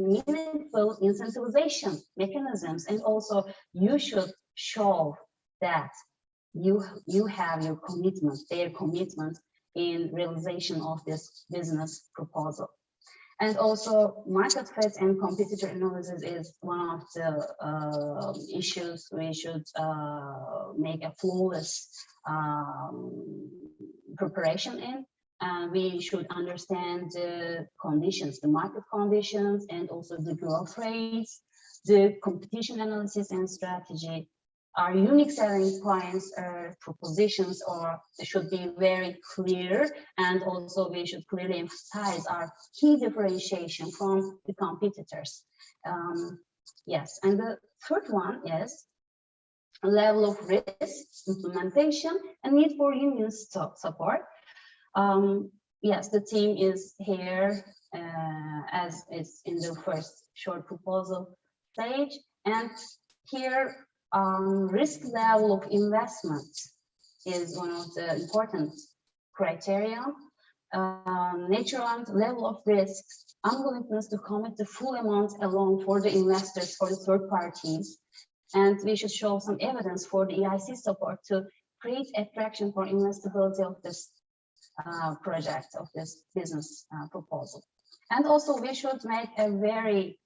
meaningful incentivization mechanisms, and also you should show that you have your commitment, their commitment in realization of this business proposal. And also market fit and competitor analysis is one of the issues we should make a flawless preparation in. We should understand the conditions, the market conditions, and also the growth rates, the competition analysis and strategy. Our unique selling points or propositions should be very clear, and also we should clearly emphasize our key differentiation from the competitors. Yes, and the third one is level of risk, implementation, and need for union support. Yes, the team is here as it's in the first short proposal stage, and here risk level of investment is one of the important criteria. Nature and level of risk, unwillingness to commit the full amount alone for the investors, for the third parties, and we should show some evidence for the EIC support to create attraction for investability of this project, of this business proposal. And also we should make a very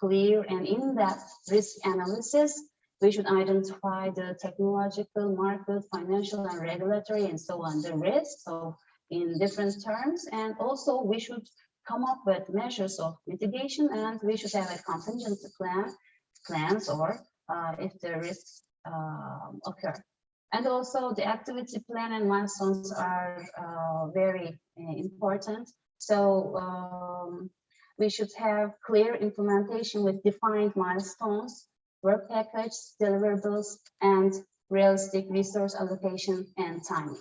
clear and in-depth risk analysis. We should identify the technological, market, financial, and regulatory, and so on, the risks, so in different terms. And also we should come up with measures of mitigation, and we should have a contingency plans or if the risks occur. And also the activity plan and milestones are very important. So we should have clear implementation with defined milestones, work package, deliverables, and realistic resource allocation and timing.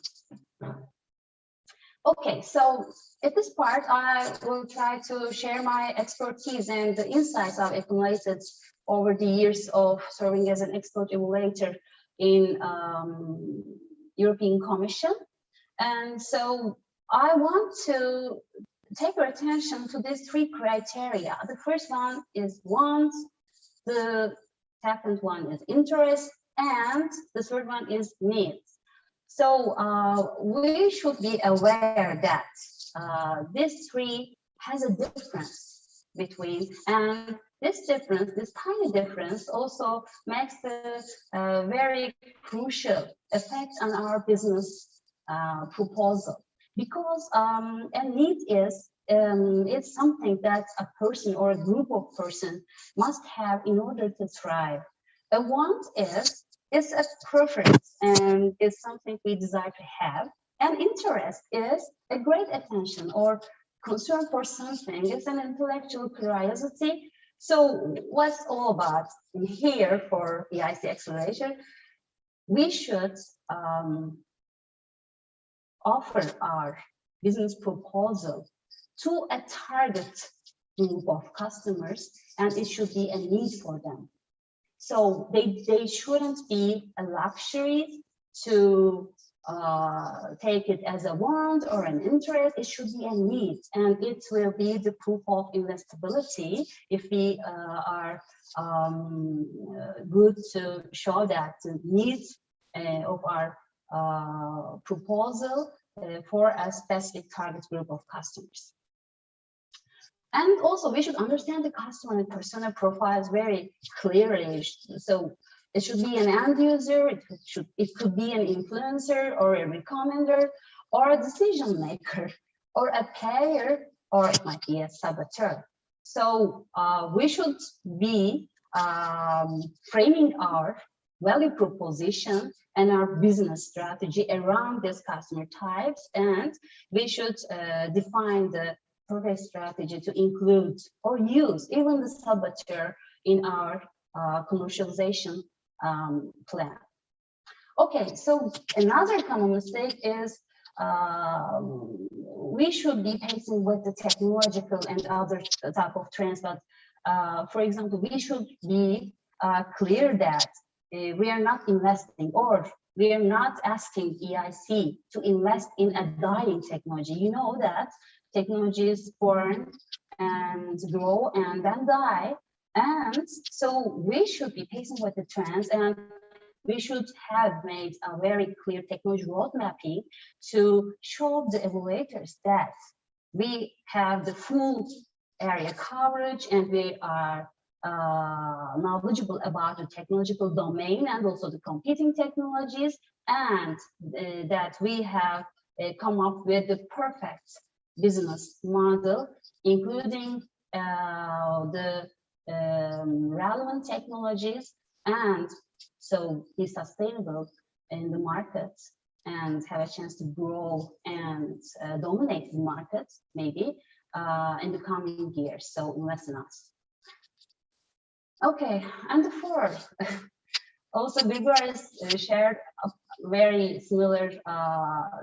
Okay, so at this part, I will try to share my expertise and the insights I've accumulated over the years of serving as an expert evaluator in European Commission. And so I want to take your attention to these three criteria. The first one is want, the second one is interest, and the third one is needs. So we should be aware that this three has a difference between, and this difference, this tiny difference, also makes the very crucial effect on our business proposal. Because a need is it's something that a person or a group of persons must have in order to thrive. A want is a preference and is something we desire to have. And interest is a great attention or concern for something. It's an intellectual curiosity. So what's all about here for the Eic Accelerator? We should offer our business proposal to a target group of customers, and it should be a need for them. So they shouldn't be a luxury to take it as a want or an interest. It should be a need, and it will be the proof of investability if we are good to show that the needs of our proposal for a specific target group of customers. And also we should understand the customer and persona profiles very clearly. So it should be an end user, it could be an influencer or a recommender or a decision maker or a payer, or it might be a saboteur. So we should be framing our value proposition and our business strategy around these customer types, and we should define the perfect strategy to include or use even the saboteur in our commercialization plan. Okay, so another common mistake is we should be pacing with the technological and other type of trends, but for example, we should be clear that we are not investing, or we are not asking EIC to invest in a dying technology. You know that technology is born and grow and then die. And so we should be pacing with the trends, and we should have made a very clear technology road mapping to show the evaluators that we have the full area coverage and we are knowledgeable about the technological domain and also the competing technologies, and that we have come up with the perfect business model, including the relevant technologies, and so be sustainable in the market and have a chance to grow and dominate the market maybe in the coming years. So invest in us. Okay, and the fourth, also Bigor has shared a very similar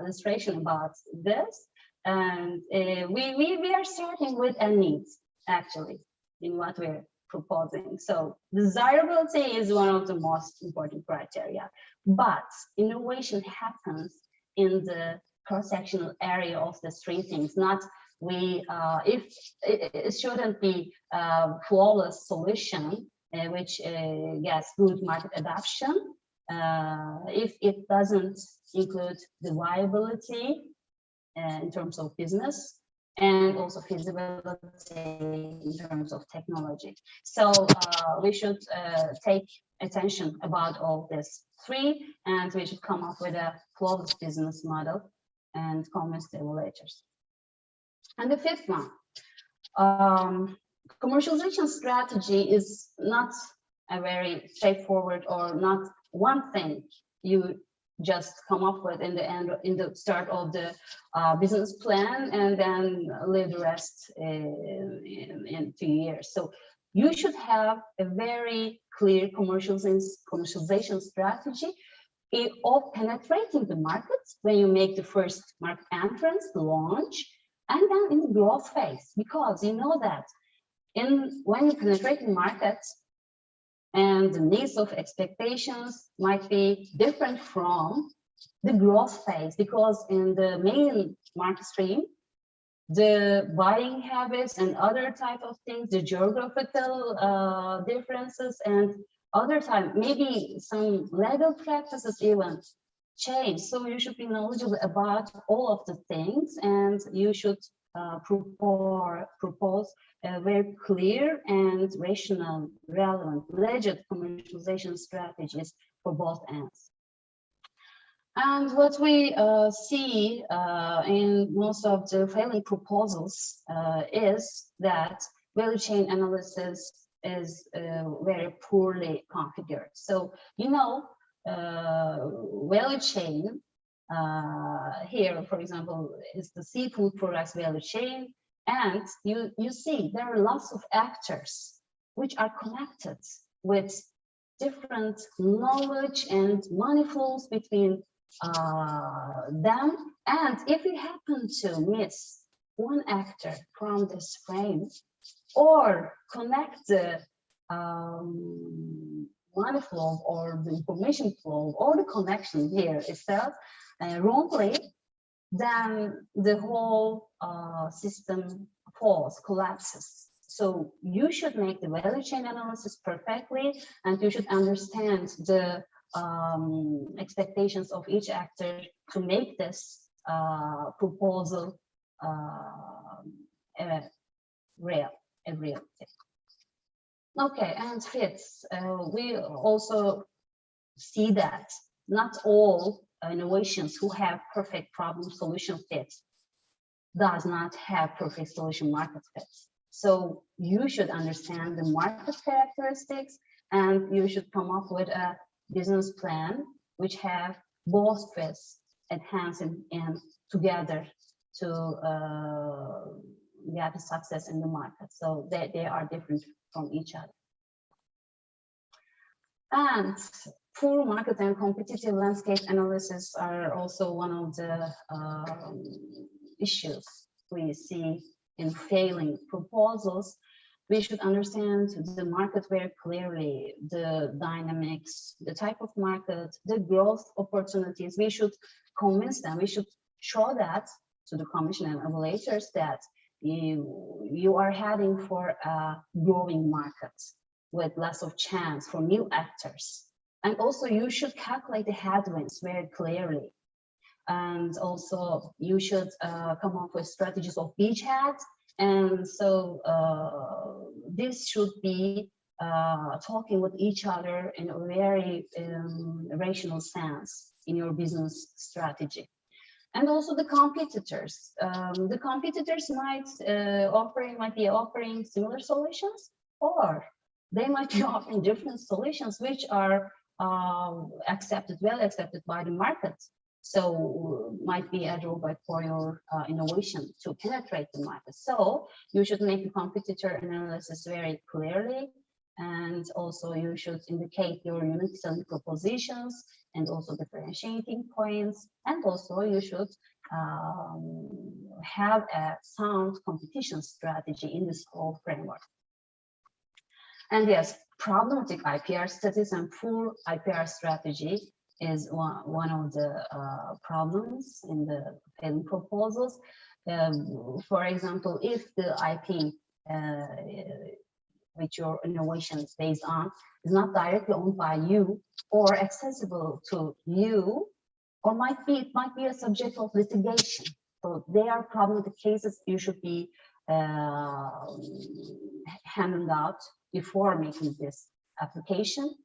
illustration about this, and we are starting with a need actually in what we're proposing. So desirability is one of the most important criteria, but innovation happens in the cross-sectional area of the three things. Not if it shouldn't be a flawless solution which gets good market adoption if it doesn't include the viability in terms of business and also feasibility in terms of technology. So we should take attention about all this three, and we should come up with a flawless business model and convince the evaluators. And the fifth one, commercialization strategy is not a very straightforward or not one thing you just come up with in the start of the business plan and then leave the rest in 2 years. So you should have a very clear commercialization strategy of penetrating the markets when you make the first market entrance, the launch, and then in the growth phase, because you know that when you penetrate the markets, and the needs of expectations might be different from the growth phase, because in the main market stream, the buying habits and other type of things, the geographical differences and other time, maybe some legal practices even change. So you should be knowledgeable about all of the things, and you should propose very clear and rational, relevant, legit commercialization strategies for both ends. And what we see in most of the failing proposals is that value chain analysis is very poorly configured. So, you know, value chain here, for example, is the seafood products value chain. And you see there are lots of actors which are connected with different knowledge and money flows between them. And if you happen to miss one actor from this frame or connect the money flow or the information flow or the connection here itself wrongly, then the whole system falls, collapses. So you should make the value chain analysis perfectly, and you should understand the expectations of each actor to make this proposal a real thing. Okay, and fifth, we also see that not all innovations who have perfect problem solution fit does not have perfect solution market fits. So you should understand the market characteristics, and you should come up with a business plan which have both fields at hands and together to get a success in the market. So they are different from each other. And poor market and competitive landscape analysis are also one of the issues we see in failing proposals. We should understand the market very clearly, the dynamics, the type of market, the growth opportunities. We should convince them, we should show that to the commission and evaluators that you are heading for a growing market with lots of chance for new actors. And also you should calculate the headwinds very clearly. And also you should come up with strategies of beachhead. And so this should be talking with each other in a very rational sense in your business strategy. And also the competitors. The competitors might be offering similar solutions, or they might be offering different solutions which are well accepted by the market. So might be a drawback for your innovation to penetrate the market. So you should make the competitor analysis very clearly, and also you should indicate your unique selling propositions and also differentiating points, and also you should have a sound competition strategy in this whole framework. And yes, problematic IPR studies and poor IPR strategy is one of the problems in the failing proposals. For example, if the IP which your innovation is based on is not directly owned by you or accessible to you, or it might be a subject of litigation. So they are problematic cases you should be handed out before making this application.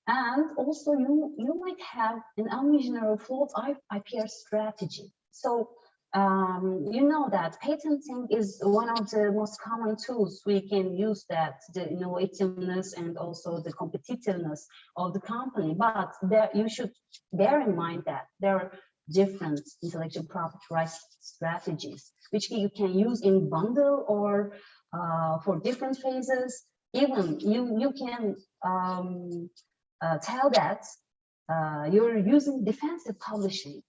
And also you might have an unvisionary flawed IPR strategy. So you know that patenting is one of the most common tools we can use, that the innovativeness and also the competitiveness of the company. But you should bear in mind that there are different intellectual property rights strategies which you can use in bundle or for different phases. Even you can tell that you're using defensive publishing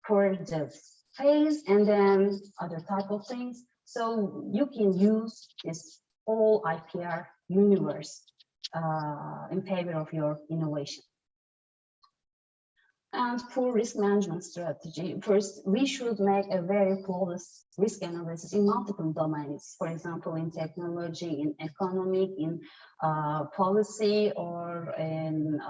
for the phase and then other type of things. So you can use this whole IPR universe in favor of your innovation. And for risk management strategy, first, we should make a very flawless risk analysis in multiple domains. For example, in technology, in economic, in policy, or in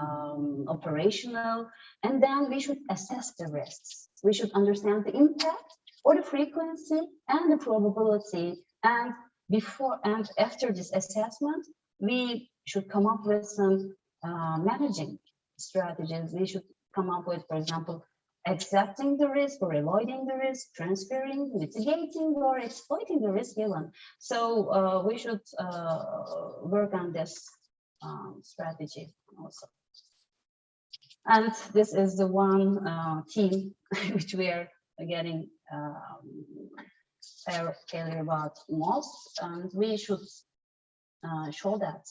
operational. And then we should assess the risks. We should understand the impact or the frequency and the probability. And before and after this assessment, we should come up with some managing strategies. We should come up with, for example, accepting the risk or avoiding the risk, transferring, mitigating, or exploiting the risk given. So we should work on this strategy also. And this is the one theme which we are getting failure about most, and we should show that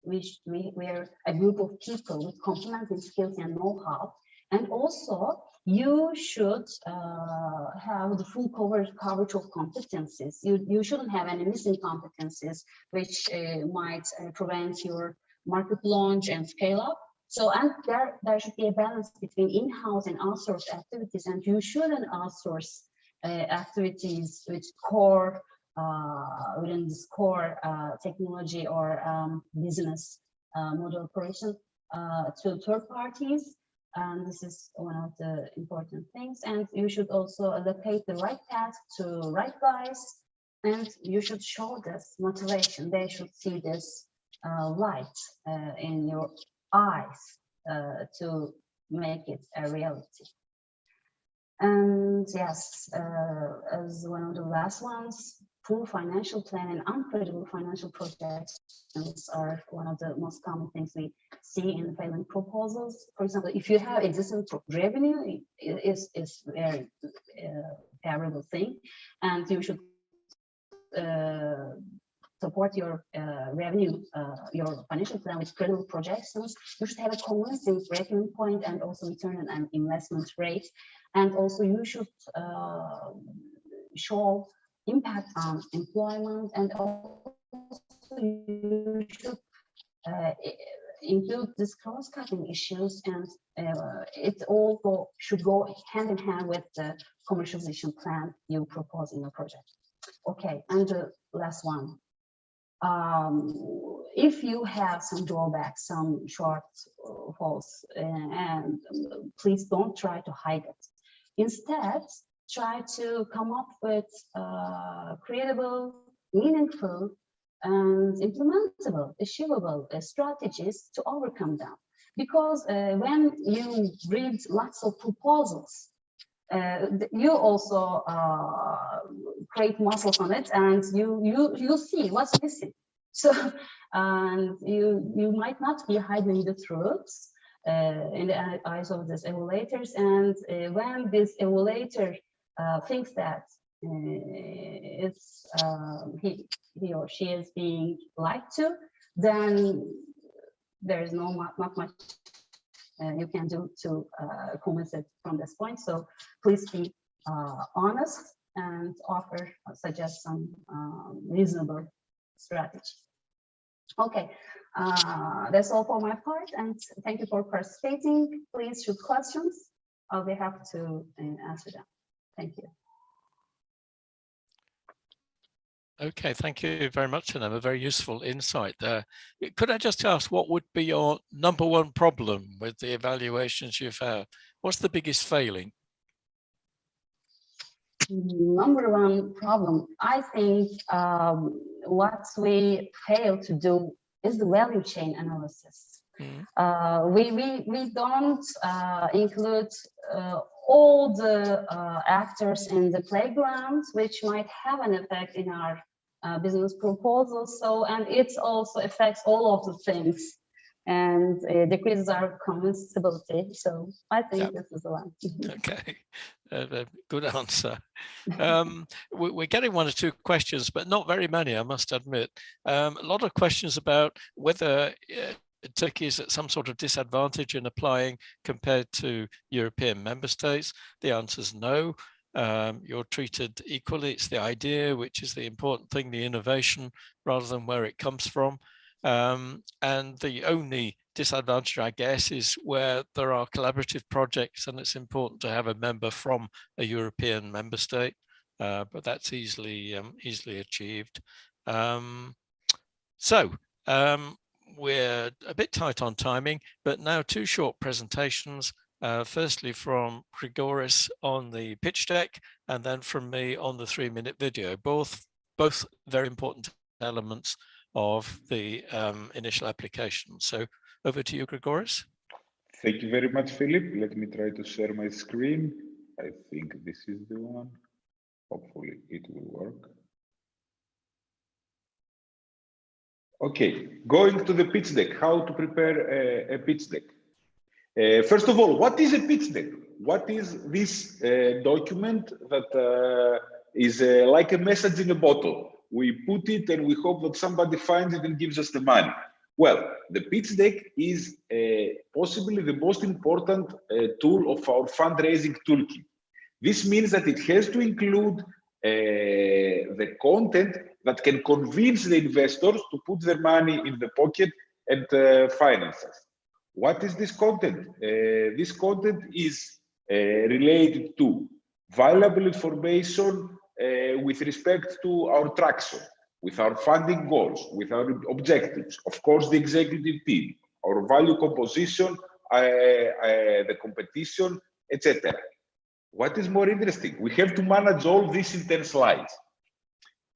we are a group of people with complementing skills and know-how. And also, you should have the full coverage of competencies. You shouldn't have any missing competencies, which might prevent your market launch and scale up. So, and there should be a balance between in-house and outsourced activities, and you shouldn't outsource activities with core within this core technology or business model operation to third parties. And this is one of the important things. And you should also allocate the right path to right guys, and you should show this motivation. They should see this light in your eyes to make it a reality. And yes, as one of the last ones, poor financial plan and unpredictable financial projections are one of the most common things we see in failing proposals. For example, if you have existing revenue, it is a very favorable thing, and you should support your revenue, your financial plan with credible projections. You should have a convincing breaking point and also return on investment rate, and also you should show impact on employment, and also you should include these cross-cutting issues, and it all should go hand in hand with the commercialization plan you propose in your project. Okay, and the last one. If you have some drawbacks, some shortfalls, and please don't try to hide it. Instead, try to come up with creatable, meaningful, and implementable, achievable strategies to overcome them. Because when you read lots of proposals, you also create muscles on it, and you see what's missing. So, and you might not be hiding the truths in the eyes of these evaluators. And when this evaluator thinks that it's he or she is being lied to, then there is not much you can do to convince it from this point. So please be honest and suggest some reasonable strategy. Okay, that's all for my part, and thank you for participating. Please shoot questions. I'll be happy to answer them. Thank you. Okay, thank you very much, Sinem. A very useful insight there. Could I just ask, what would be your number one problem with the evaluations you've had? What's the biggest failing? Number one problem, I think what we fail to do is the value chain analysis. We don't include all the actors in the playground, which might have an effect in our business proposals. So, and it also affects all of the things and decreases our convincibility. So I think this is the one. Okay, good answer. We're getting one or two questions, but not very many, I must admit. A lot of questions about whether Turkey is at some sort of disadvantage in applying compared to European member states. The answer is no. You're treated equally. It's the idea which is the important thing, the innovation, rather than where it comes from. And the only disadvantage, I guess, is where there are collaborative projects and it's important to have a member from a European member state, but that's easily achieved. We're a bit tight on timing, but now two short presentations. Firstly from Grigoris on the pitch deck, and then from me on the 3-minute video, both very important elements of the initial application. So over to you, Grigoris. Thank you very much, Philip. Let me try to share my screen. I think this is the one. Hopefully it will work. Okay, going to the pitch deck, how to prepare a pitch deck. First of all, what is a pitch deck? What is this document that is like a message in a bottle? We put it and we hope that somebody finds it and gives us the money. Well, the pitch deck is possibly the most important tool of our fundraising toolkit. This means that it has to include the content that can convince the investors to put their money in the pocket and finance us. What is this content? This content is related to valuable information with respect to our traction, with our funding goals, with our objectives, of course, the executive team, our value composition, the competition, etc. What is more interesting? We have to manage all this in 10 slides.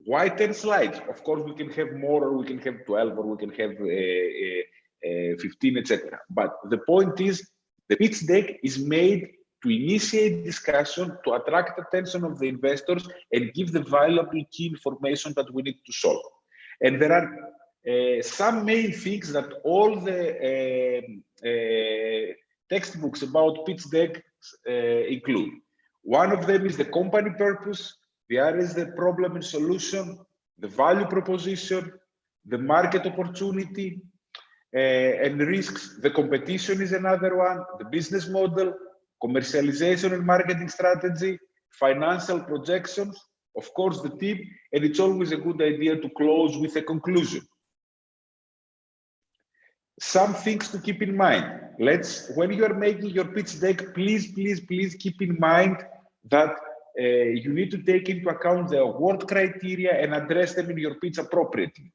Why 10 slides? Of course, we can have more, or we can have 12, or we can have 15, etc. But the point is, the pitch deck is made to initiate discussion, to attract attention of the investors, and give the valuable key information that we need to solve. And there are some main things that all the textbooks about pitch decks include. One of them is the company purpose, the other is the problem and solution, the value proposition, the market opportunity, and risks. The competition is another one, the business model, commercialization and marketing strategy, financial projections, of course, the team, and it's always a good idea to close with a conclusion. Some things to keep in mind. When you are making your pitch deck, please keep in mind that you need to take into account the award criteria and address them in your pitch appropriately.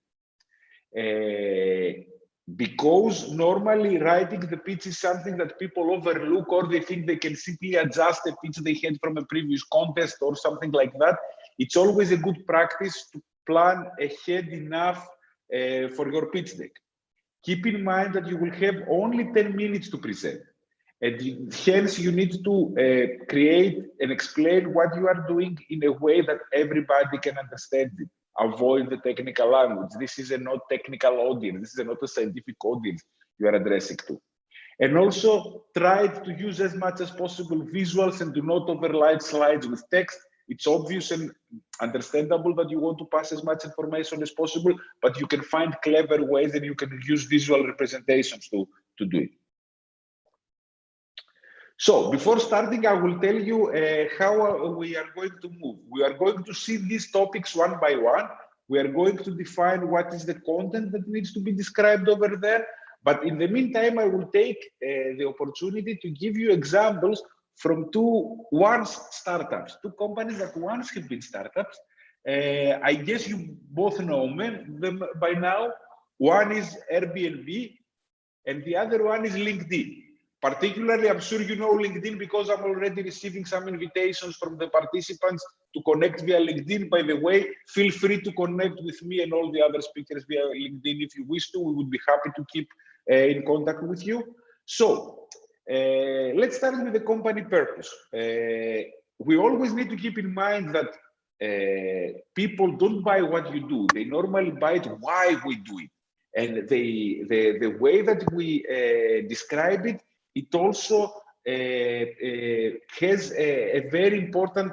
Because normally writing the pitch is something that people overlook, or they think they can simply adjust the pitch they had from a previous contest or something like that. It's always a good practice to plan ahead enough for your pitch deck. Keep in mind that you will have only 10 minutes to present, and hence you need to create and explain what you are doing in a way that everybody can understand it. Avoid the technical language. This is a not technical audience. This is not a scientific audience you are addressing to. And also try to use as much as possible visuals and do not overlay slides with text. It's obvious and understandable that you want to pass as much information as possible, but you can find clever ways and you can use visual representations to do it. So before starting, I will tell you how we are going to move. We are going to see these topics one by one. We are going to define what is the content that needs to be described over there. But in the meantime, I will take the opportunity to give you examples from two startups, two companies that once have been startups. I guess you both know them by now. One is Airbnb and the other one is LinkedIn. Particularly, I'm sure you know LinkedIn because I'm already receiving some invitations from the participants to connect via LinkedIn. By the way, feel free to connect with me and all the other speakers via LinkedIn if you wish to. We would be happy to keep in contact with you. So let's start with the company purpose. We always need to keep in mind that people don't buy what you do. They normally buy it why we do it. And the way that we describe it, it also has a very important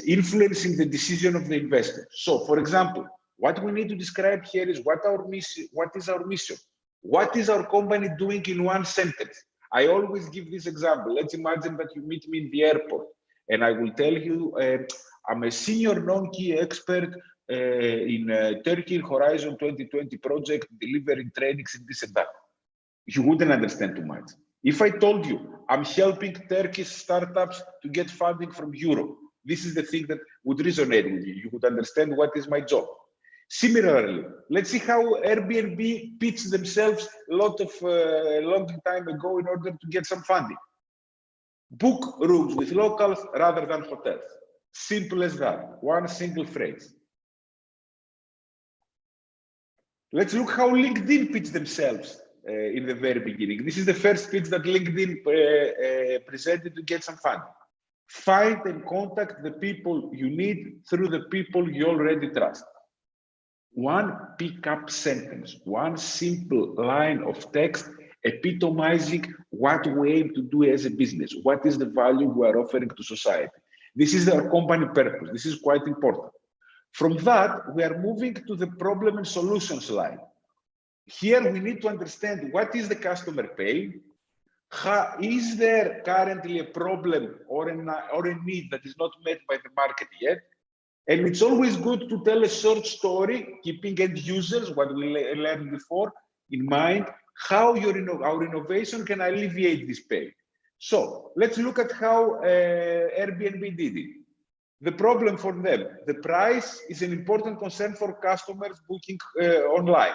influence in the decision of the investor. So, for example, what we need to describe here is what is our mission? What is our company doing in one sentence? I always give this example. Let's imagine that you meet me in the airport and I will tell you, I'm a senior non-key expert in Turkey Horizon 2020 project, delivering trainings in this and that. You wouldn't understand too much. If I told you I'm helping Turkish startups to get funding from Europe, this is the thing that would resonate with you. You would understand what is my job. Similarly, let's see how Airbnb pitched themselves a long time ago in order to get some funding. Book rooms with locals rather than hotels. Simple as that. One single phrase. Let's look how LinkedIn pitched themselves in the very beginning. This is the first pitch that LinkedIn presented to get some funding. Find and contact the people you need through the people you already trust. One pick-up sentence, one simple line of text epitomizing what we aim to do as a business. What is the value we are offering to society? This is our company purpose. This is quite important. From that, we are moving to the problem and solution slide. Here, we need to understand what is the customer pain. Is there currently a problem or a need that is not met by the market yet? And it's always good to tell a short story, keeping end users, what we learned before, in mind, how our innovation can alleviate this pain. So let's look at how Airbnb did it. The problem for them, the price is an important concern for customers booking online.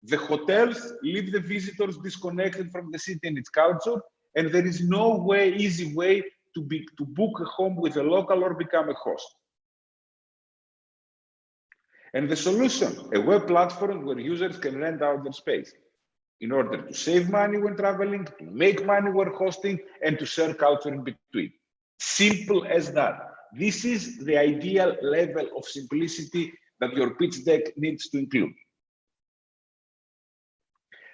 The hotels leave the visitors disconnected from the city and its culture, and there is no easy way to book a home with a local or become a host. And the solution, a web platform where users can rent out their space. in order to save money when traveling, to make money when hosting, and to share culture in between. Simple as that. This is the ideal level of simplicity that your pitch deck needs to include.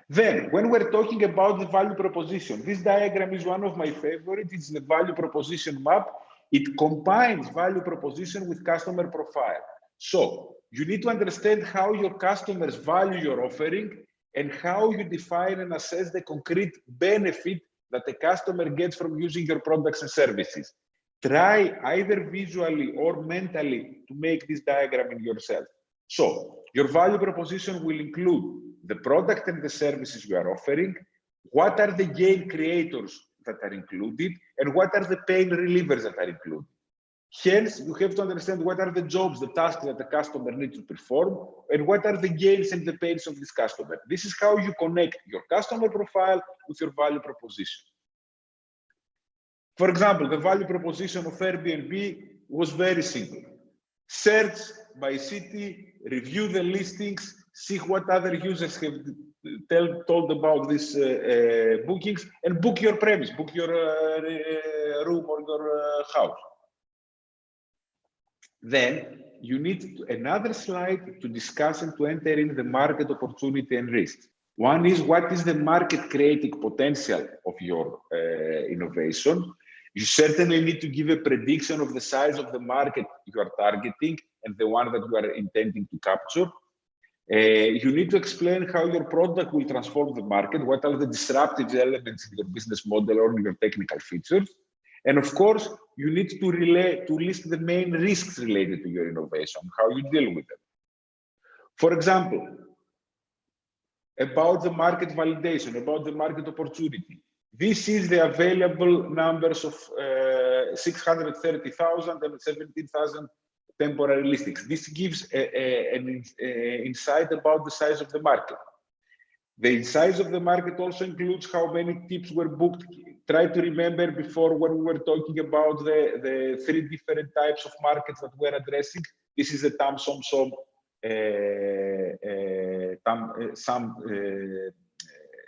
Then, when we're talking about the value proposition, this diagram is one of my favorites. It's the value proposition map. It combines value proposition with customer profile. So you need to understand how your customers value your offering and how you define and assess the concrete benefit that the customer gets from using your products and services. Try either visually or mentally to make this diagram in yourself. So your value proposition will include the product and the services you are offering, what are the gain creators that are included, and what are the pain relievers that are included. Hence, you have to understand what are the jobs, the tasks that the customer needs to perform, and what are the gains and the pains of this customer. This is how you connect your customer profile with your value proposition. For example, the value proposition of Airbnb was very simple. Search by city, review the listings, see what other users have told about these bookings, and book your premise, book your room or your house. Then you need another slide to discuss and to enter in the market opportunity and risks. One is what is the market creating potential of your innovation. You certainly need to give a prediction of the size of the market you are targeting and the one that you are intending to capture. You need to explain how your product will transform the market, what are the disruptive elements in your business model or in your technical features. And of course, you need to list the main risks related to your innovation, how you deal with them. For example, about the market validation, about the market opportunity. This is the available numbers of 630,000 and 17,000 temporary listings. This gives an insight about the size of the market. The size of the market also includes how many tips were booked. Try to remember before when we were talking about the three different types of markets that we're addressing. This is a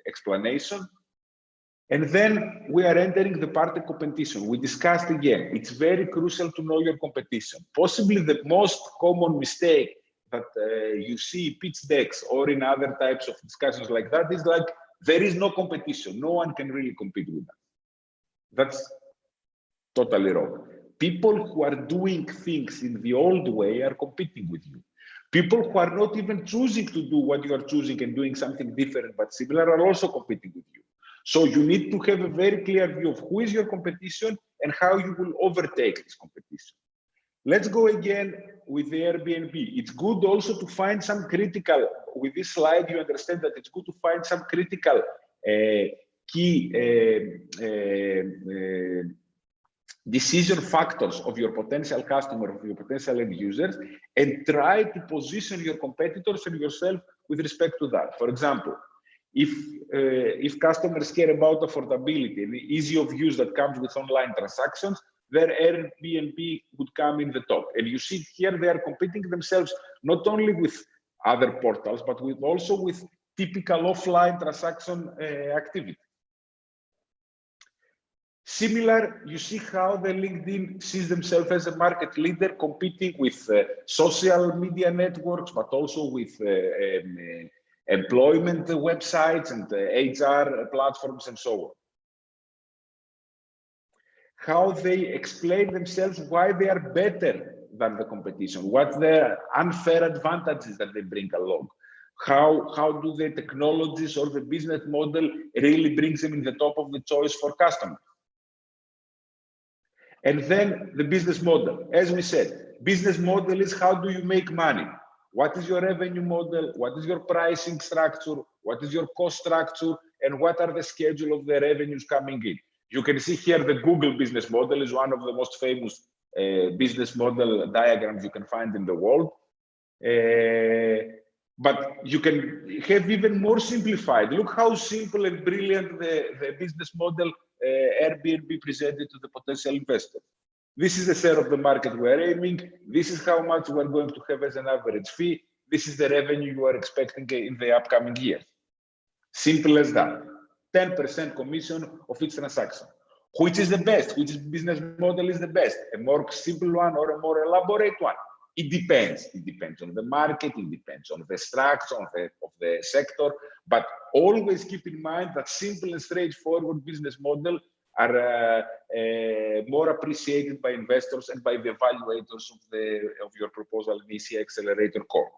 explanation. And then we are entering the part of competition. We discussed again, it's very crucial to know your competition. Possibly the most common mistake that you see pitch decks or in other types of discussions like that is like, there is no competition. No one can really compete with that. That's totally wrong. People who are doing things in the old way are competing with you. People who are not even choosing to do what you are choosing and doing something different but similar are also competing with you. So you need to have a very clear view of who is your competition and how you will overtake this competition. Let's go again with the Airbnb. It's good also to find some critical, with this slide, you understand that it's good to find some critical key decision factors of your potential customer, of your potential end users, and try to position your competitors and yourself with respect to that. For example, if customers care about affordability and the ease of use that comes with online transactions, their Airbnb would come in the top. And you see here, they are competing themselves not only with other portals, but also with typical offline transaction activity. Similar, you see how the LinkedIn sees themselves as a market leader competing with social media networks, but also with employment websites and HR platforms and so on. How they explain themselves, why they are better than the competition, what the unfair advantages that they bring along, how do the technologies or the business model really brings them in the top of the choice for customers. And then the business model. As we said, business model is how do you make money? What is your revenue model? What is your pricing structure? What is your cost structure? And what are the schedule of the revenues coming in? You can see here the Google business model is one of the most famous business model diagrams you can find in the world. But you can have even more simplified. Look how simple and brilliant the business model Airbnb presented to the potential investor. This is the share of the market we're aiming. This is how much we're going to have as an average fee. This is the revenue you are expecting in the upcoming years. Simple as that. 10% commission of each transaction. Which is the best? Which business model is the best? A more simple one or a more elaborate one? It depends. It depends on the market. It depends on the structure of the sector. But always keep in mind that simple and straightforward business model are more appreciated by investors and by the evaluators of your proposal in Eic Accelerator core.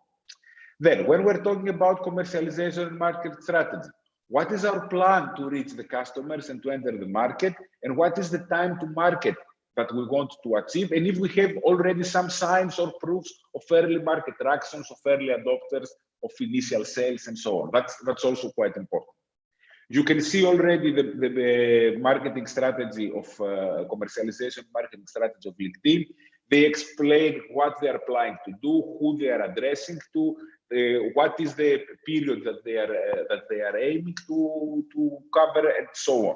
Then, when we're talking about commercialization and market strategy, what is our plan to reach the customers and to enter the market? And what is the time to market that we want to achieve? And if we have already some signs or proofs of early market tractions, of early adopters, of initial sales, and so on. That's also quite important. You can see already the marketing strategy of commercialization, marketing strategy of LinkedIn. They explain what they are planning to do, who they are addressing to, what is the period that they are aiming to cover, and so on.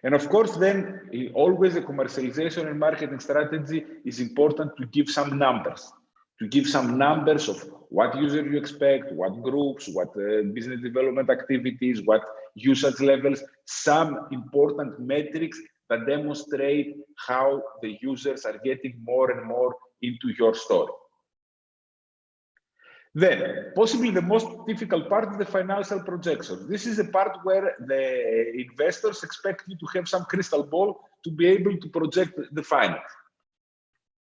And of course, then always the commercialization and marketing strategy is important to give some numbers. To give some numbers of what user you expect, what groups, what business development activities, what usage levels, some important metrics that demonstrate how the users are getting more and more into your story. Then, possibly the most difficult part is the financial projections. This is the part where the investors expect you to have some crystal ball to be able to project the finance.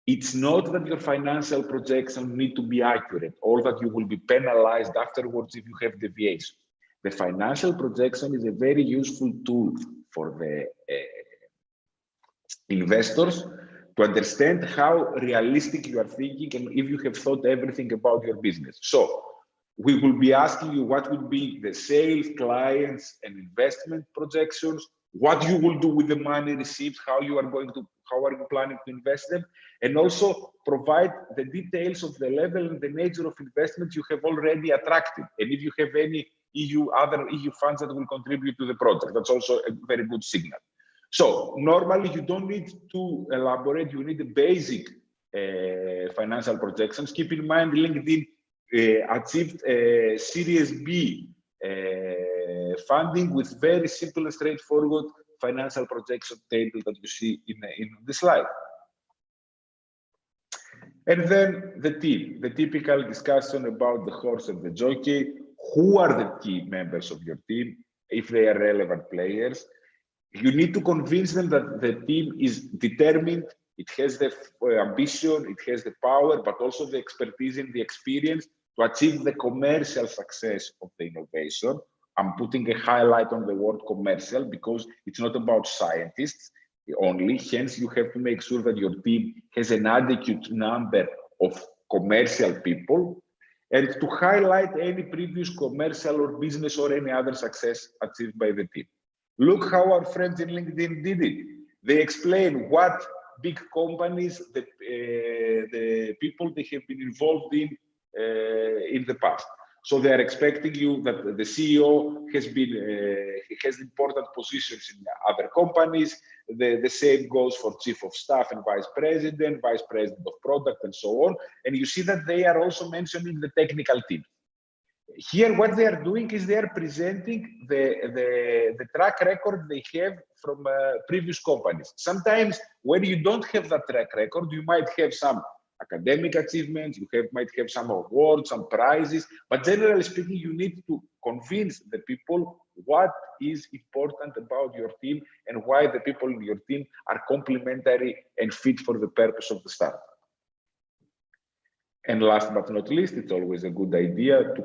It's not that your financial projections need to be accurate or that you will be penalized afterwards if you have deviation. The financial projection is a very useful tool for the investors to understand how realistic you are thinking and if you have thought everything about your business. So we will be asking you what would be the sales, clients, and investment projections, what you will do with the money received, how are you planning to invest them, and also provide the details of the level and the nature of investment you have already attracted, and if you have any other EU funds that will contribute to the project. That's also a very good signal. So normally you don't need to elaborate, you need the basic financial projections. Keep in mind LinkedIn achieved Series B funding with very simple and straightforward financial projection table that you see in the slide. And then the team, the typical discussion about the horse and the jockey. Who are the key members of your team, if they are relevant players? You need to convince them that the team is determined, it has the ambition, it has the power, but also the expertise and the experience to achieve the commercial success of the innovation. I'm putting a highlight on the word commercial because it's not about scientists only. Hence, you have to make sure that your team has an adequate number of commercial people and to highlight any previous commercial or business or any other success achieved by the team. Look how our friends in LinkedIn did it. They explain what big companies, the people they have been involved in the past. So they are expecting you that the CEO has important positions in other companies. The same goes for chief of staff and vice president of product, and so on. And you see that they are also mentioning the technical team. Here, what they are doing is they are presenting the track record they have from previous companies. Sometimes when you don't have that track record, you might have some academic achievements, might have some awards, some prizes, but generally speaking, you need to convince the people what is important about your team and why the people in your team are complementary and fit for the purpose of the startup. And last but not least, it's always a good idea to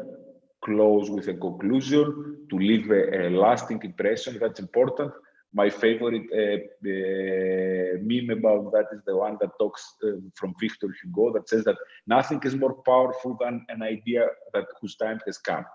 close with a conclusion, to leave a lasting impression. That's important. My favorite meme about that is the one that talks from Victor Hugo that says that nothing is more powerful than an idea whose time has come.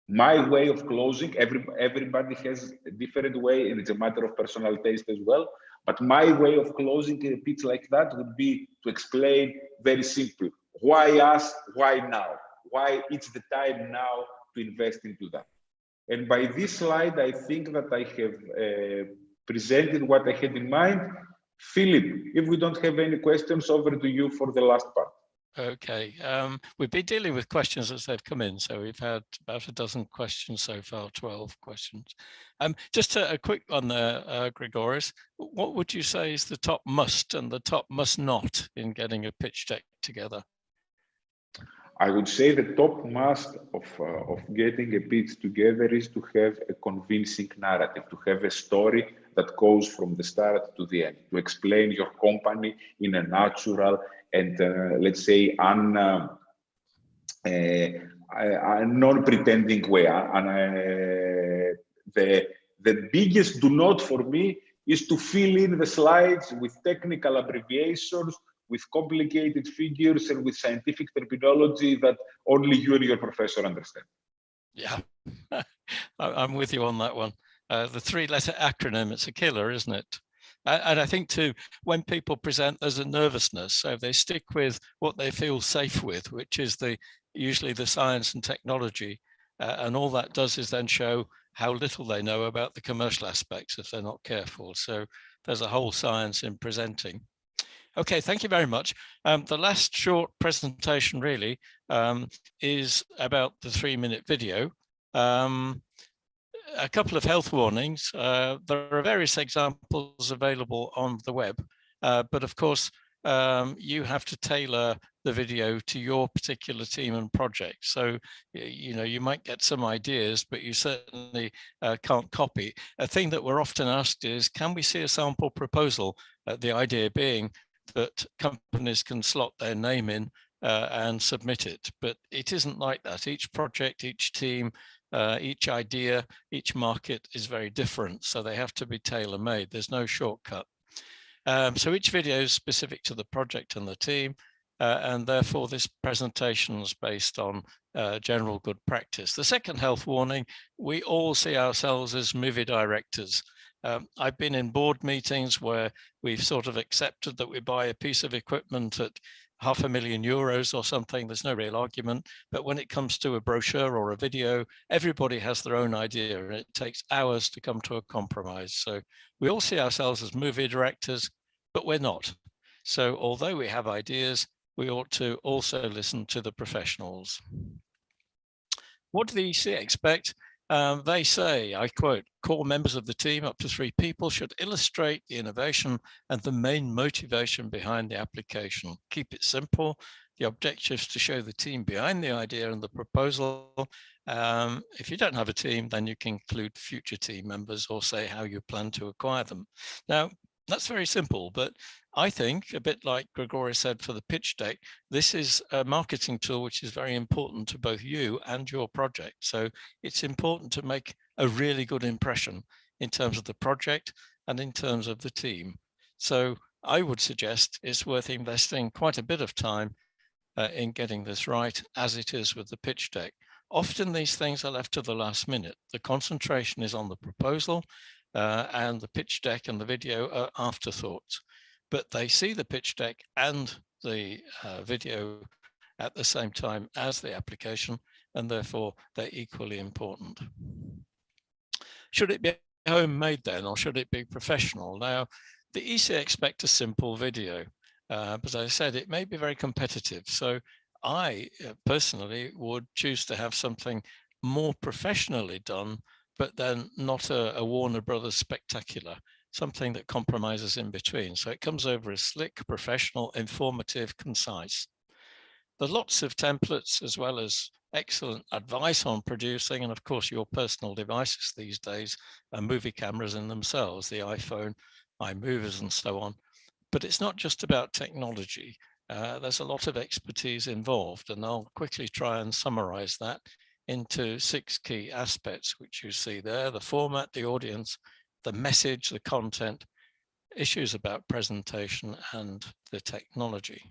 My way of closing, everybody has a different way, and it's a matter of personal taste as well. But my way of closing a pitch like that would be to explain very simple: why us? Why now? Why it's the time now to invest into that? And by this slide, I think that I have presented what I had in mind. Philip, if we don't have any questions, over to you for the last part. Okay, we've been dealing with questions as they've come in, so we've had about a dozen questions so far, 12 questions. Just a quick one there, Grigoris. What would you say is the top must and the top must not in getting a pitch deck together? I would say the top must of getting a pitch together is to have a convincing narrative, to have a story that goes from the start to the end, to explain your company in a natural and let's say non-pretending way. The biggest do not for me is to fill in the slides with technical abbreviations, with complicated figures and with scientific terminology that only you and your professor understand. Yeah, I'm with you on that one. The three-letter acronym, it's a killer, isn't it? And I think too, when people present, there's a nervousness. So if they stick with what they feel safe with, which is usually the science and technology, and all that does is then show how little they know about the commercial aspects if they're not careful. So there's a whole science in presenting. Okay, thank you very much. The last short presentation really is about the 3-minute video. A couple of health warnings. There are various examples available on the web, but of course, you have to tailor the video to your particular team and project. So, you know, you might get some ideas, but you certainly can't copy. A thing that we're often asked is, can we see a sample proposal? The idea being that companies can slot their name in and submit it, but it isn't like that. Each project, each team, each idea, each market is very different, so they have to be tailor-made. There's no shortcut. So each video is specific to the project and the team, and therefore this presentation is based on general good practice. The second health warning, we all see ourselves as movie directors. I've been in board meetings where we've sort of accepted that we buy a piece of equipment at €500,000 or something. There's no real argument, but when it comes to a brochure or a video, everybody has their own idea and it takes hours to come to a compromise. So we all see ourselves as movie directors, but we're not. So although we have ideas, we ought to also listen to the professionals. What do the EC expect? They say, I quote, core members of the team, up to 3 people, should illustrate the innovation and the main motivation behind the application. Keep it simple. The objective is to show the team behind the idea and the proposal. If you don't have a team, then you can include future team members or say how you plan to acquire them. Now, that's very simple, but I think, a bit like Grigoris said for the pitch deck, this is a marketing tool which is very important to both you and your project. So it's important to make a really good impression in terms of the project and in terms of the team. So I would suggest it's worth investing quite a bit of time in getting this right, as it is with the pitch deck. Often these things are left to the last minute. The concentration is on the proposal, and the pitch deck and the video are afterthoughts, but they see the pitch deck and the video at the same time as the application, and therefore they're equally important. Should it be homemade then, or should it be professional? Now, the EC expect a simple video, but as I said, it may be very competitive. So I personally would choose to have something more professionally done, but then not a Warner Brothers spectacular, something that compromises in between. So it comes over as slick, professional, informative, concise. There are lots of templates as well as excellent advice on producing, and of course your personal devices these days are movie cameras in themselves, the iPhone, iMovers and so on. But it's not just about technology. There's a lot of expertise involved, and I'll quickly try and summarize that into 6 key aspects, which you see there: the format, the audience, the message, the content, issues about presentation, and the technology.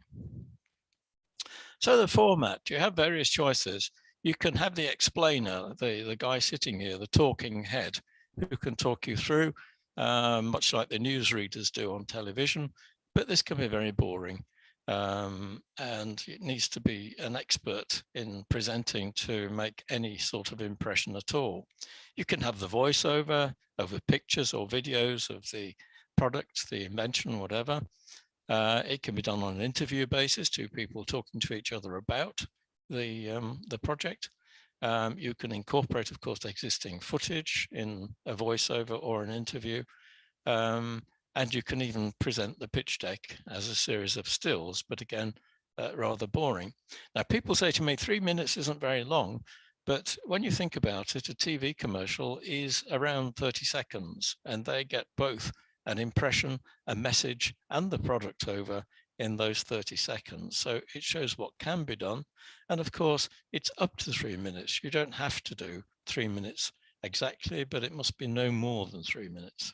So the format, you have various choices. You can have the explainer, the guy sitting here, the talking head, who can talk you through, much like the newsreaders do on television, but this can be very boring. And it needs to be an expert in presenting to make any sort of impression at all. You can have the voiceover over pictures or videos of the product, the invention, whatever. It can be done on an interview basis, two people talking to each other about the project. You can incorporate, of course, existing footage in a voiceover or an interview. And you can even present the pitch deck as a series of stills, but again, rather boring. Now, people say to me, 3 minutes isn't very long, but when you think about it, a TV commercial is around 30 seconds, and they get both an impression, a message, and the product over in those 30 seconds. So it shows what can be done. And of course, it's up to 3 minutes. You don't have to do 3 minutes exactly, but it must be no more than 3 minutes.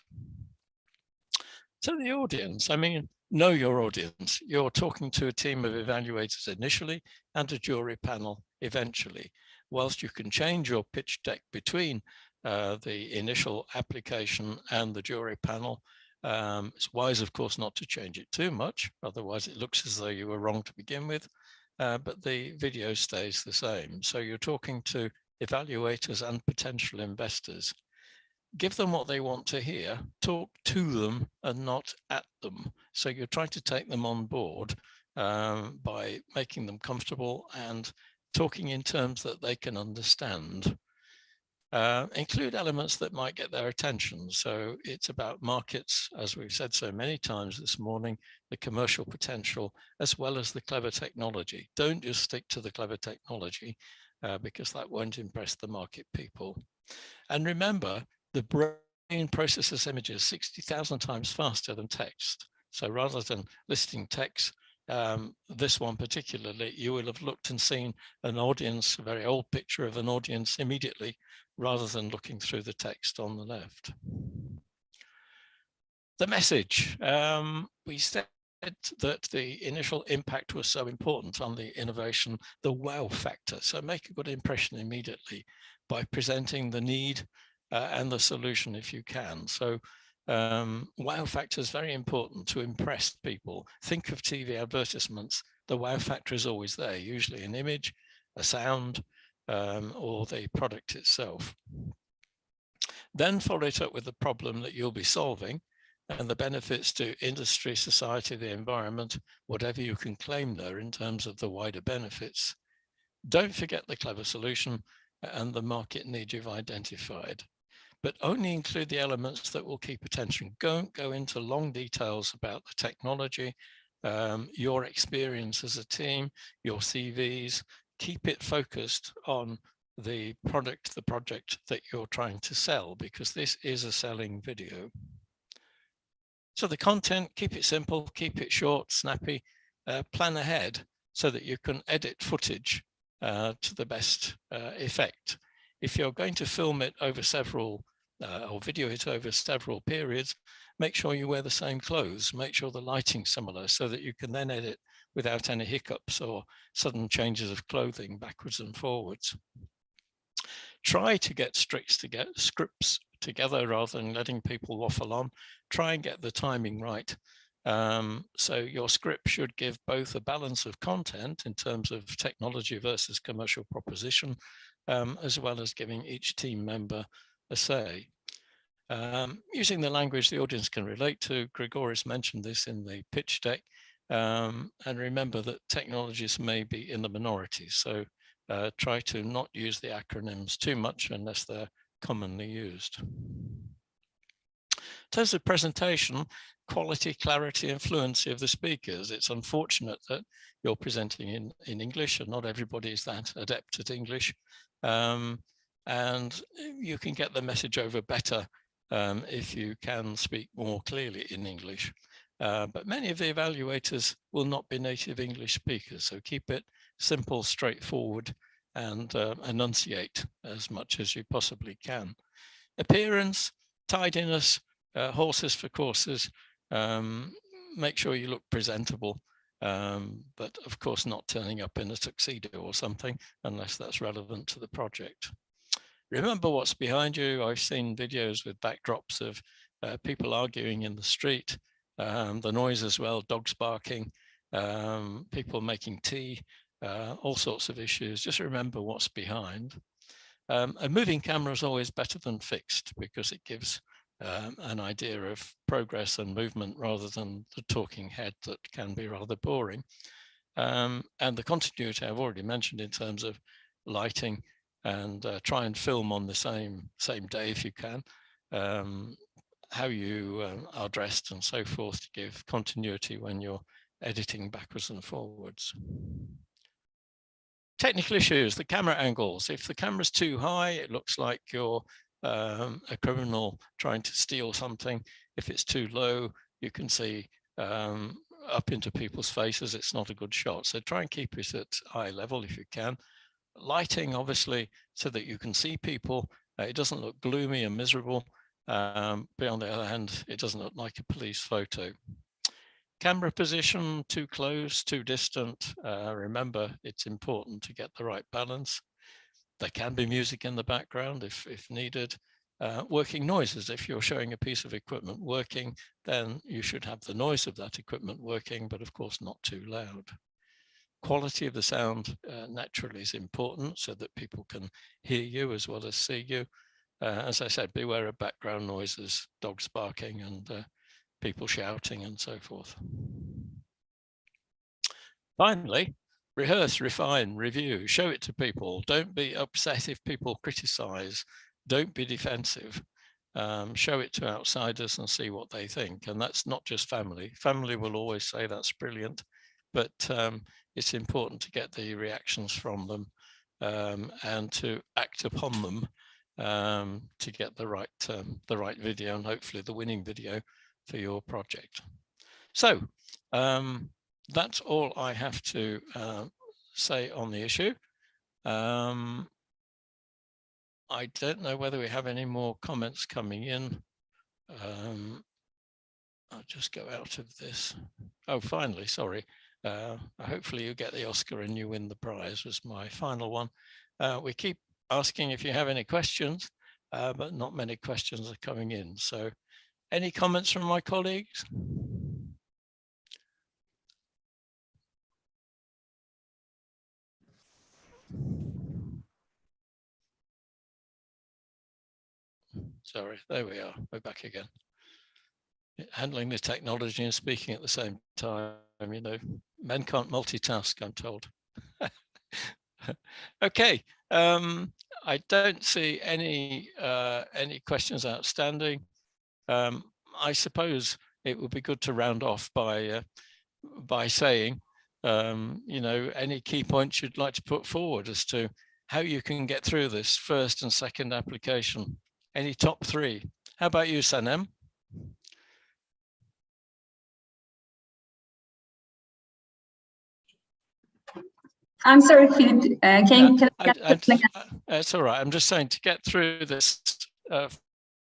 So the audience, I mean, know your audience. You're talking to a team of evaluators initially and a jury panel eventually. Whilst you can change your pitch deck between the initial application and the jury panel, it's wise, of course, not to change it too much. Otherwise, it looks as though you were wrong to begin with, but the video stays the same. So you're talking to evaluators and potential investors. Give them what they want to hear, talk to them and not at them. So you're trying to take them on board by making them comfortable and talking in terms that they can understand. Include elements that might get their attention. So it's about markets, as we've said so many times this morning, the commercial potential, as well as the clever technology. Don't just stick to the clever technology because that won't impress the market people. And remember, the brain processes images 60,000 times faster than text. So rather than listing text, this one particularly, you will have looked and seen an audience, a very old picture of an audience immediately, rather than looking through the text on the left. The message, we said that the initial impact was so important on the innovation, the wow factor. So make a good impression immediately by presenting the need and the solution if you can. So wow factor is very important to impress people. Think of TV advertisements. The wow factor is always there, usually an image, a sound, or the product itself. Then follow it up with the problem that you'll be solving and the benefits to industry, society, the environment, whatever you can claim there in terms of the wider benefits. Don't forget the clever solution and the market need you've identified, but only include the elements that will keep attention. Don't go into long details about the technology, your experience as a team, your CVs. Keep it focused on the product, the project that you're trying to sell, because this is a selling video. So the content, keep it simple, keep it short, snappy, plan ahead so that you can edit footage to the best effect. If you're going to film it over several or video it over several periods, make sure you wear the same clothes, make sure the lighting's similar so that you can then edit without any hiccups or sudden changes of clothing backwards and forwards. Try to get scripts together rather than letting people waffle on. Try and get the timing right. So your script should give both a balance of content in terms of technology versus commercial proposition, as well as giving each team member a say. Using the language the audience can relate to. Grigoris mentioned this in the pitch deck. And remember that technologists may be in the minority. So try to not use the acronyms too much unless they're commonly used. In terms of presentation, quality, clarity, and fluency of the speakers. It's unfortunate that you're presenting in English and not everybody is that adept at English. And you can get the message over better if you can speak more clearly in English. But many of the evaluators will not be native English speakers, so keep it simple, straightforward, and enunciate as much as you possibly can. Appearance, tidiness, horses for courses, make sure you look presentable, but of course not turning up in a tuxedo or something unless that's relevant to the project. Remember what's behind you. I've seen videos with backdrops of people arguing in the street, the noise as well, dogs barking, people making tea, all sorts of issues. Just remember what's behind. A moving camera is always better than fixed because it gives an idea of progress and movement rather than the talking head that can be rather boring. And the continuity I've already mentioned in terms of lighting, and try and film on the same day if you can, how you are dressed and so forth to give continuity when you're editing backwards and forwards. Technical issues, the camera angles. If the camera's too high, it looks like you're a criminal trying to steal something. If it's too low, you can see up into people's faces. It's not a good shot. So try and keep it at eye level if you can. Lighting, obviously, so that you can see people. It doesn't look gloomy and miserable. But on the other hand, it doesn't look like a police photo. Camera position, too close, too distant. Remember, it's important to get the right balance. There can be music in the background if needed. Working noises, if you're showing a piece of equipment working, then you should have the noise of that equipment working, but of course not too loud. Quality of the sound naturally is important so that people can hear you as well as see you. As I said, beware of background noises, dogs barking and people shouting and so forth. Finally, rehearse, refine, review, show it to people. Don't be upset if people criticize. Don't be defensive. Show it to outsiders and see what they think. And that's not just family. Family will always say that's brilliant, but it's important to get the reactions from them and to act upon them to get the right video and hopefully the winning video for your project. So that's all I have to say on the issue. I don't know whether we have any more comments coming in. I'll just go out of this. Oh, finally, sorry. Hopefully you get the Oscar and you win the prize was my final one. We keep asking if you have any questions, but not many questions are coming in. So any comments from my colleagues? Sorry, there we are. We're back again. Handling the technology and speaking at the same time, you know, men can't multitask, I'm told. Okay, I don't see any questions outstanding. I suppose it would be good to round off by saying, you know, any key points you'd like to put forward as to how you can get through this first and second application. Any top three? How about you, Sanem? I'm sorry, Philip. It's all right. I'm just saying to get through this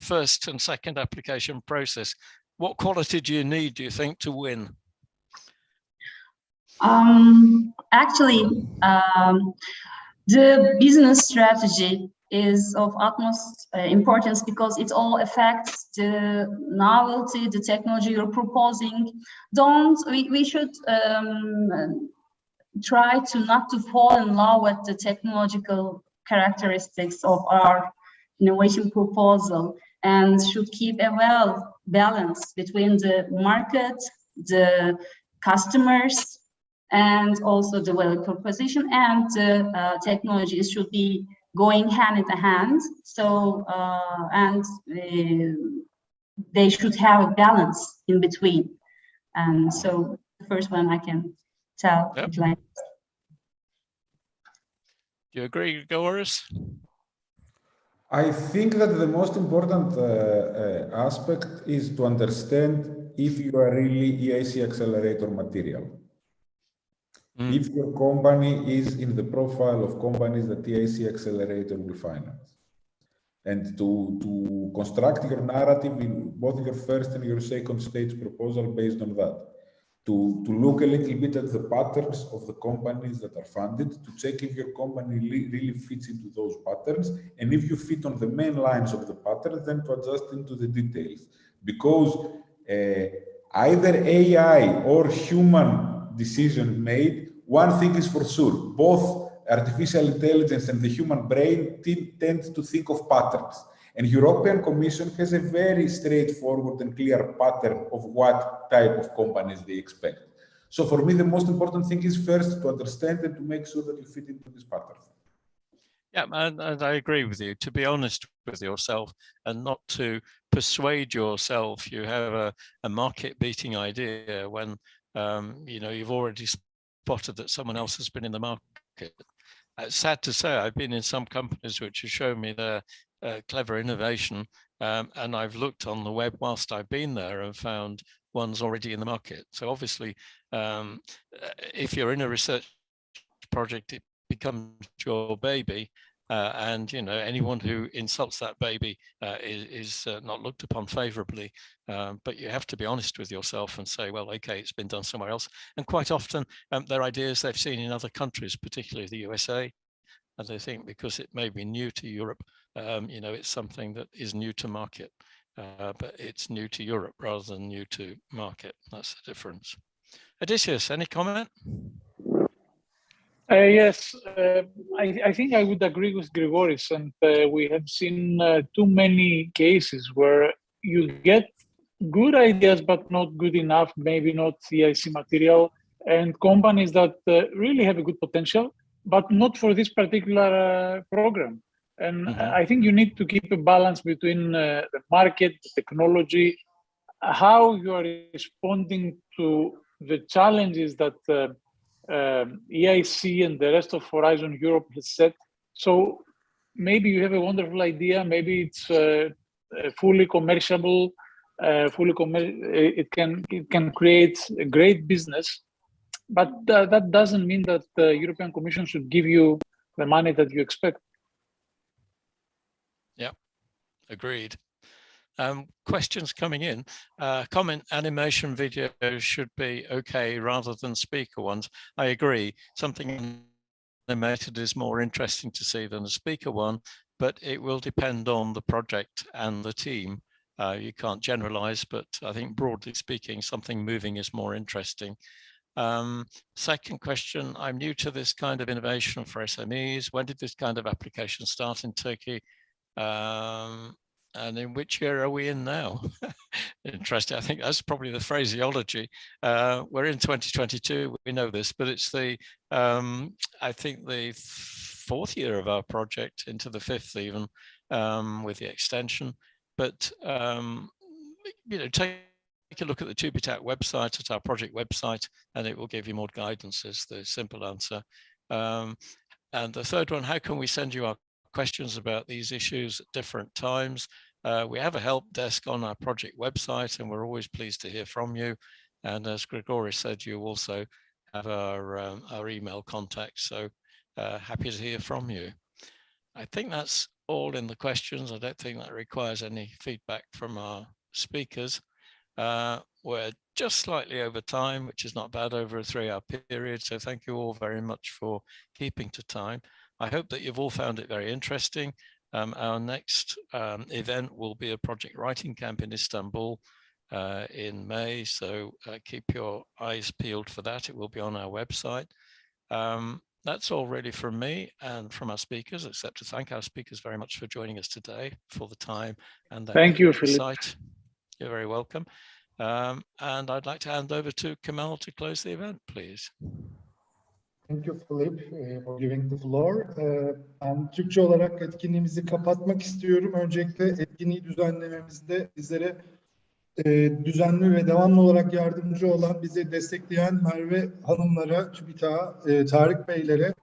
first and second application process, what quality do you need, do you think, to win? Actually, the business strategy is of utmost importance because it all affects the novelty, the technology you're proposing. We should try to not to fall in love with the technological characteristics of our innovation proposal and should keep a well balance between the market, the customers, and also the value proposition and the technology should be going hand in hand. So, they should have a balance in between. And so the first one I can tell. Yep. Do you agree, Goris? I think that the most important aspect is to understand if you are really Eic Accelerator material. If your company is in the profile of companies that the Eic Accelerator will finance. And to construct your narrative in both your first and your second stage proposal based on that. To look a little bit at the patterns of the companies that are funded, to check if your company really fits into those patterns, and if you fit on the main lines of the pattern, then to adjust into the details. Because either AI or human decision made, one thing is for sure, both artificial intelligence and the human brain tend to think of patterns. And European Commission has a very straightforward and clear pattern of what type of companies they expect. So for me, the most important thing is first to understand and to make sure that you fit into this pattern. Yeah, and I agree with you. To be honest with yourself and not to persuade yourself you have a market-beating idea when you've already spotted that someone else has been in the market. It's sad to say I've been in some companies which have shown me their clever innovation, and I've looked on the web whilst I've been there and found one's already in the market. So obviously, if you're in a research project, it becomes your baby, and anyone who insults that baby is not looked upon favorably. But you have to be honest with yourself and say, well, okay, it's been done somewhere else. And quite often, they're ideas they've seen in other countries, particularly the USA. And they think because it may be new to Europe, it's something that is new to market, but it's new to Europe rather than new to market. That's the difference. Odysseus, any comment? Yes, I think I would agree with Grigoris, and we have seen too many cases where you get good ideas but not good enough, maybe not EIC material, and companies that really have a good potential, but not for this particular program. And I think you need to keep a balance between the market, the technology, how you are responding to the challenges that EIC and the rest of Horizon Europe has set. So maybe you have a wonderful idea, maybe it's fully commerciable, it can create a great business, but that doesn't mean that the European Commission should give you the money that you expect. Yeah, agreed. Questions coming in. Comment, animation videos should be okay rather than speaker ones. I agree. Something animated is more interesting to see than a speaker one, but it will depend on the project and the team. You can't generalize, but I think broadly speaking, something moving is more interesting. Second question, I'm new to this kind of innovation for SMEs. When did this kind of application start in Turkey? And in which year are we in now? Interesting. I think that's probably the phraseology. We're in 2022. We know this, but it's the I think the 4th year of our project, into the 5th even, with the extension. But take a look at the TÜBİTAK website, at our project website, and it will give you more guidance. Is the simple answer. And the third one: how can we send you our questions about these issues at different times? We have a help desk on our project website, and we're always pleased to hear from you. And as Grigoris said, you also have our email contacts, so happy to hear from you. I think that's all in the questions. I don't think that requires any feedback from our speakers. We're just slightly over time, which is not bad over a 3-hour period, so thank you all very much for keeping to time. I hope that you've all found it very interesting. Our next event will be a project writing camp in Istanbul in May, so keep your eyes peeled for that. It will be on our website. That's all really from me and from our speakers, except to thank our speakers very much for joining us today, for the time and the Thank you, Philip. insight. You're very welcome. And I'd like to hand over to Kemal to close the event, please. Thank you, Philip, for giving the floor. Ben Türkçe olarak etkinliğimizi kapatmak istiyorum. Öncelikle etkinliği düzenlememizde bizlere düzenli ve devamlı olarak yardımcı olan, bizi destekleyen Merve Hanımlara, TÜBİTAK'a, Tarık Beylere,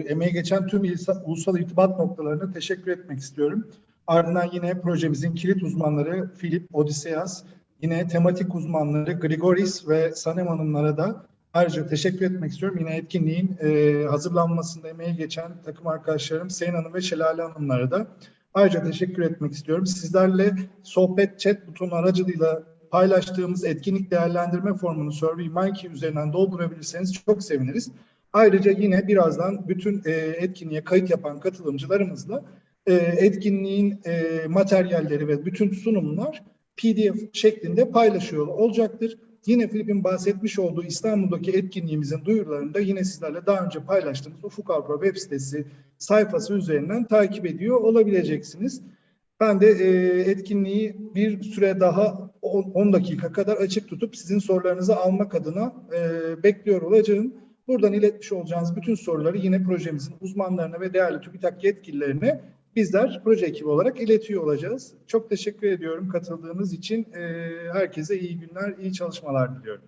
emeği geçen tüm ulusal irtibat noktalarına teşekkür etmek istiyorum. Ardından yine projemizin kilit uzmanları Philip, Odysseus, yine tematik uzmanları Grigoris ve Sanem Hanımlara da ayrıca teşekkür etmek istiyorum. Yine etkinliğin hazırlanmasında emeği geçen takım arkadaşlarım Sayın Hanım ve Şelale Hanımlara da ayrıca teşekkür etmek istiyorum. Sizlerle sohbet chat butonu aracılığıyla paylaştığımız etkinlik değerlendirme formunu SurveyMonkey üzerinden doldurabilirseniz çok seviniriz. Ayrıca yine birazdan bütün etkinliğe kayıt yapan katılımcılarımızla etkinliğin materyalleri ve bütün sunumlar PDF şeklinde paylaşıyor olacaktır. Yine Filip'in bahsetmiş olduğu İstanbul'daki etkinliğimizin duyurularını da yine sizlerle daha önce paylaştığımız Ufuk Avrupa web sitesi sayfası üzerinden takip ediyor olabileceksiniz. Ben de etkinliği bir süre daha 10 dakika kadar açık tutup sizin sorularınızı almak adına bekliyor olacağım. Buradan iletmiş olacağınız bütün soruları yine projemizin uzmanlarına ve değerli TÜBİTAK yetkililerine bizler proje ekibi olarak iletiyor olacağız. Çok teşekkür ediyorum katıldığınız için. Herkese iyi günler, iyi çalışmalar diliyorum.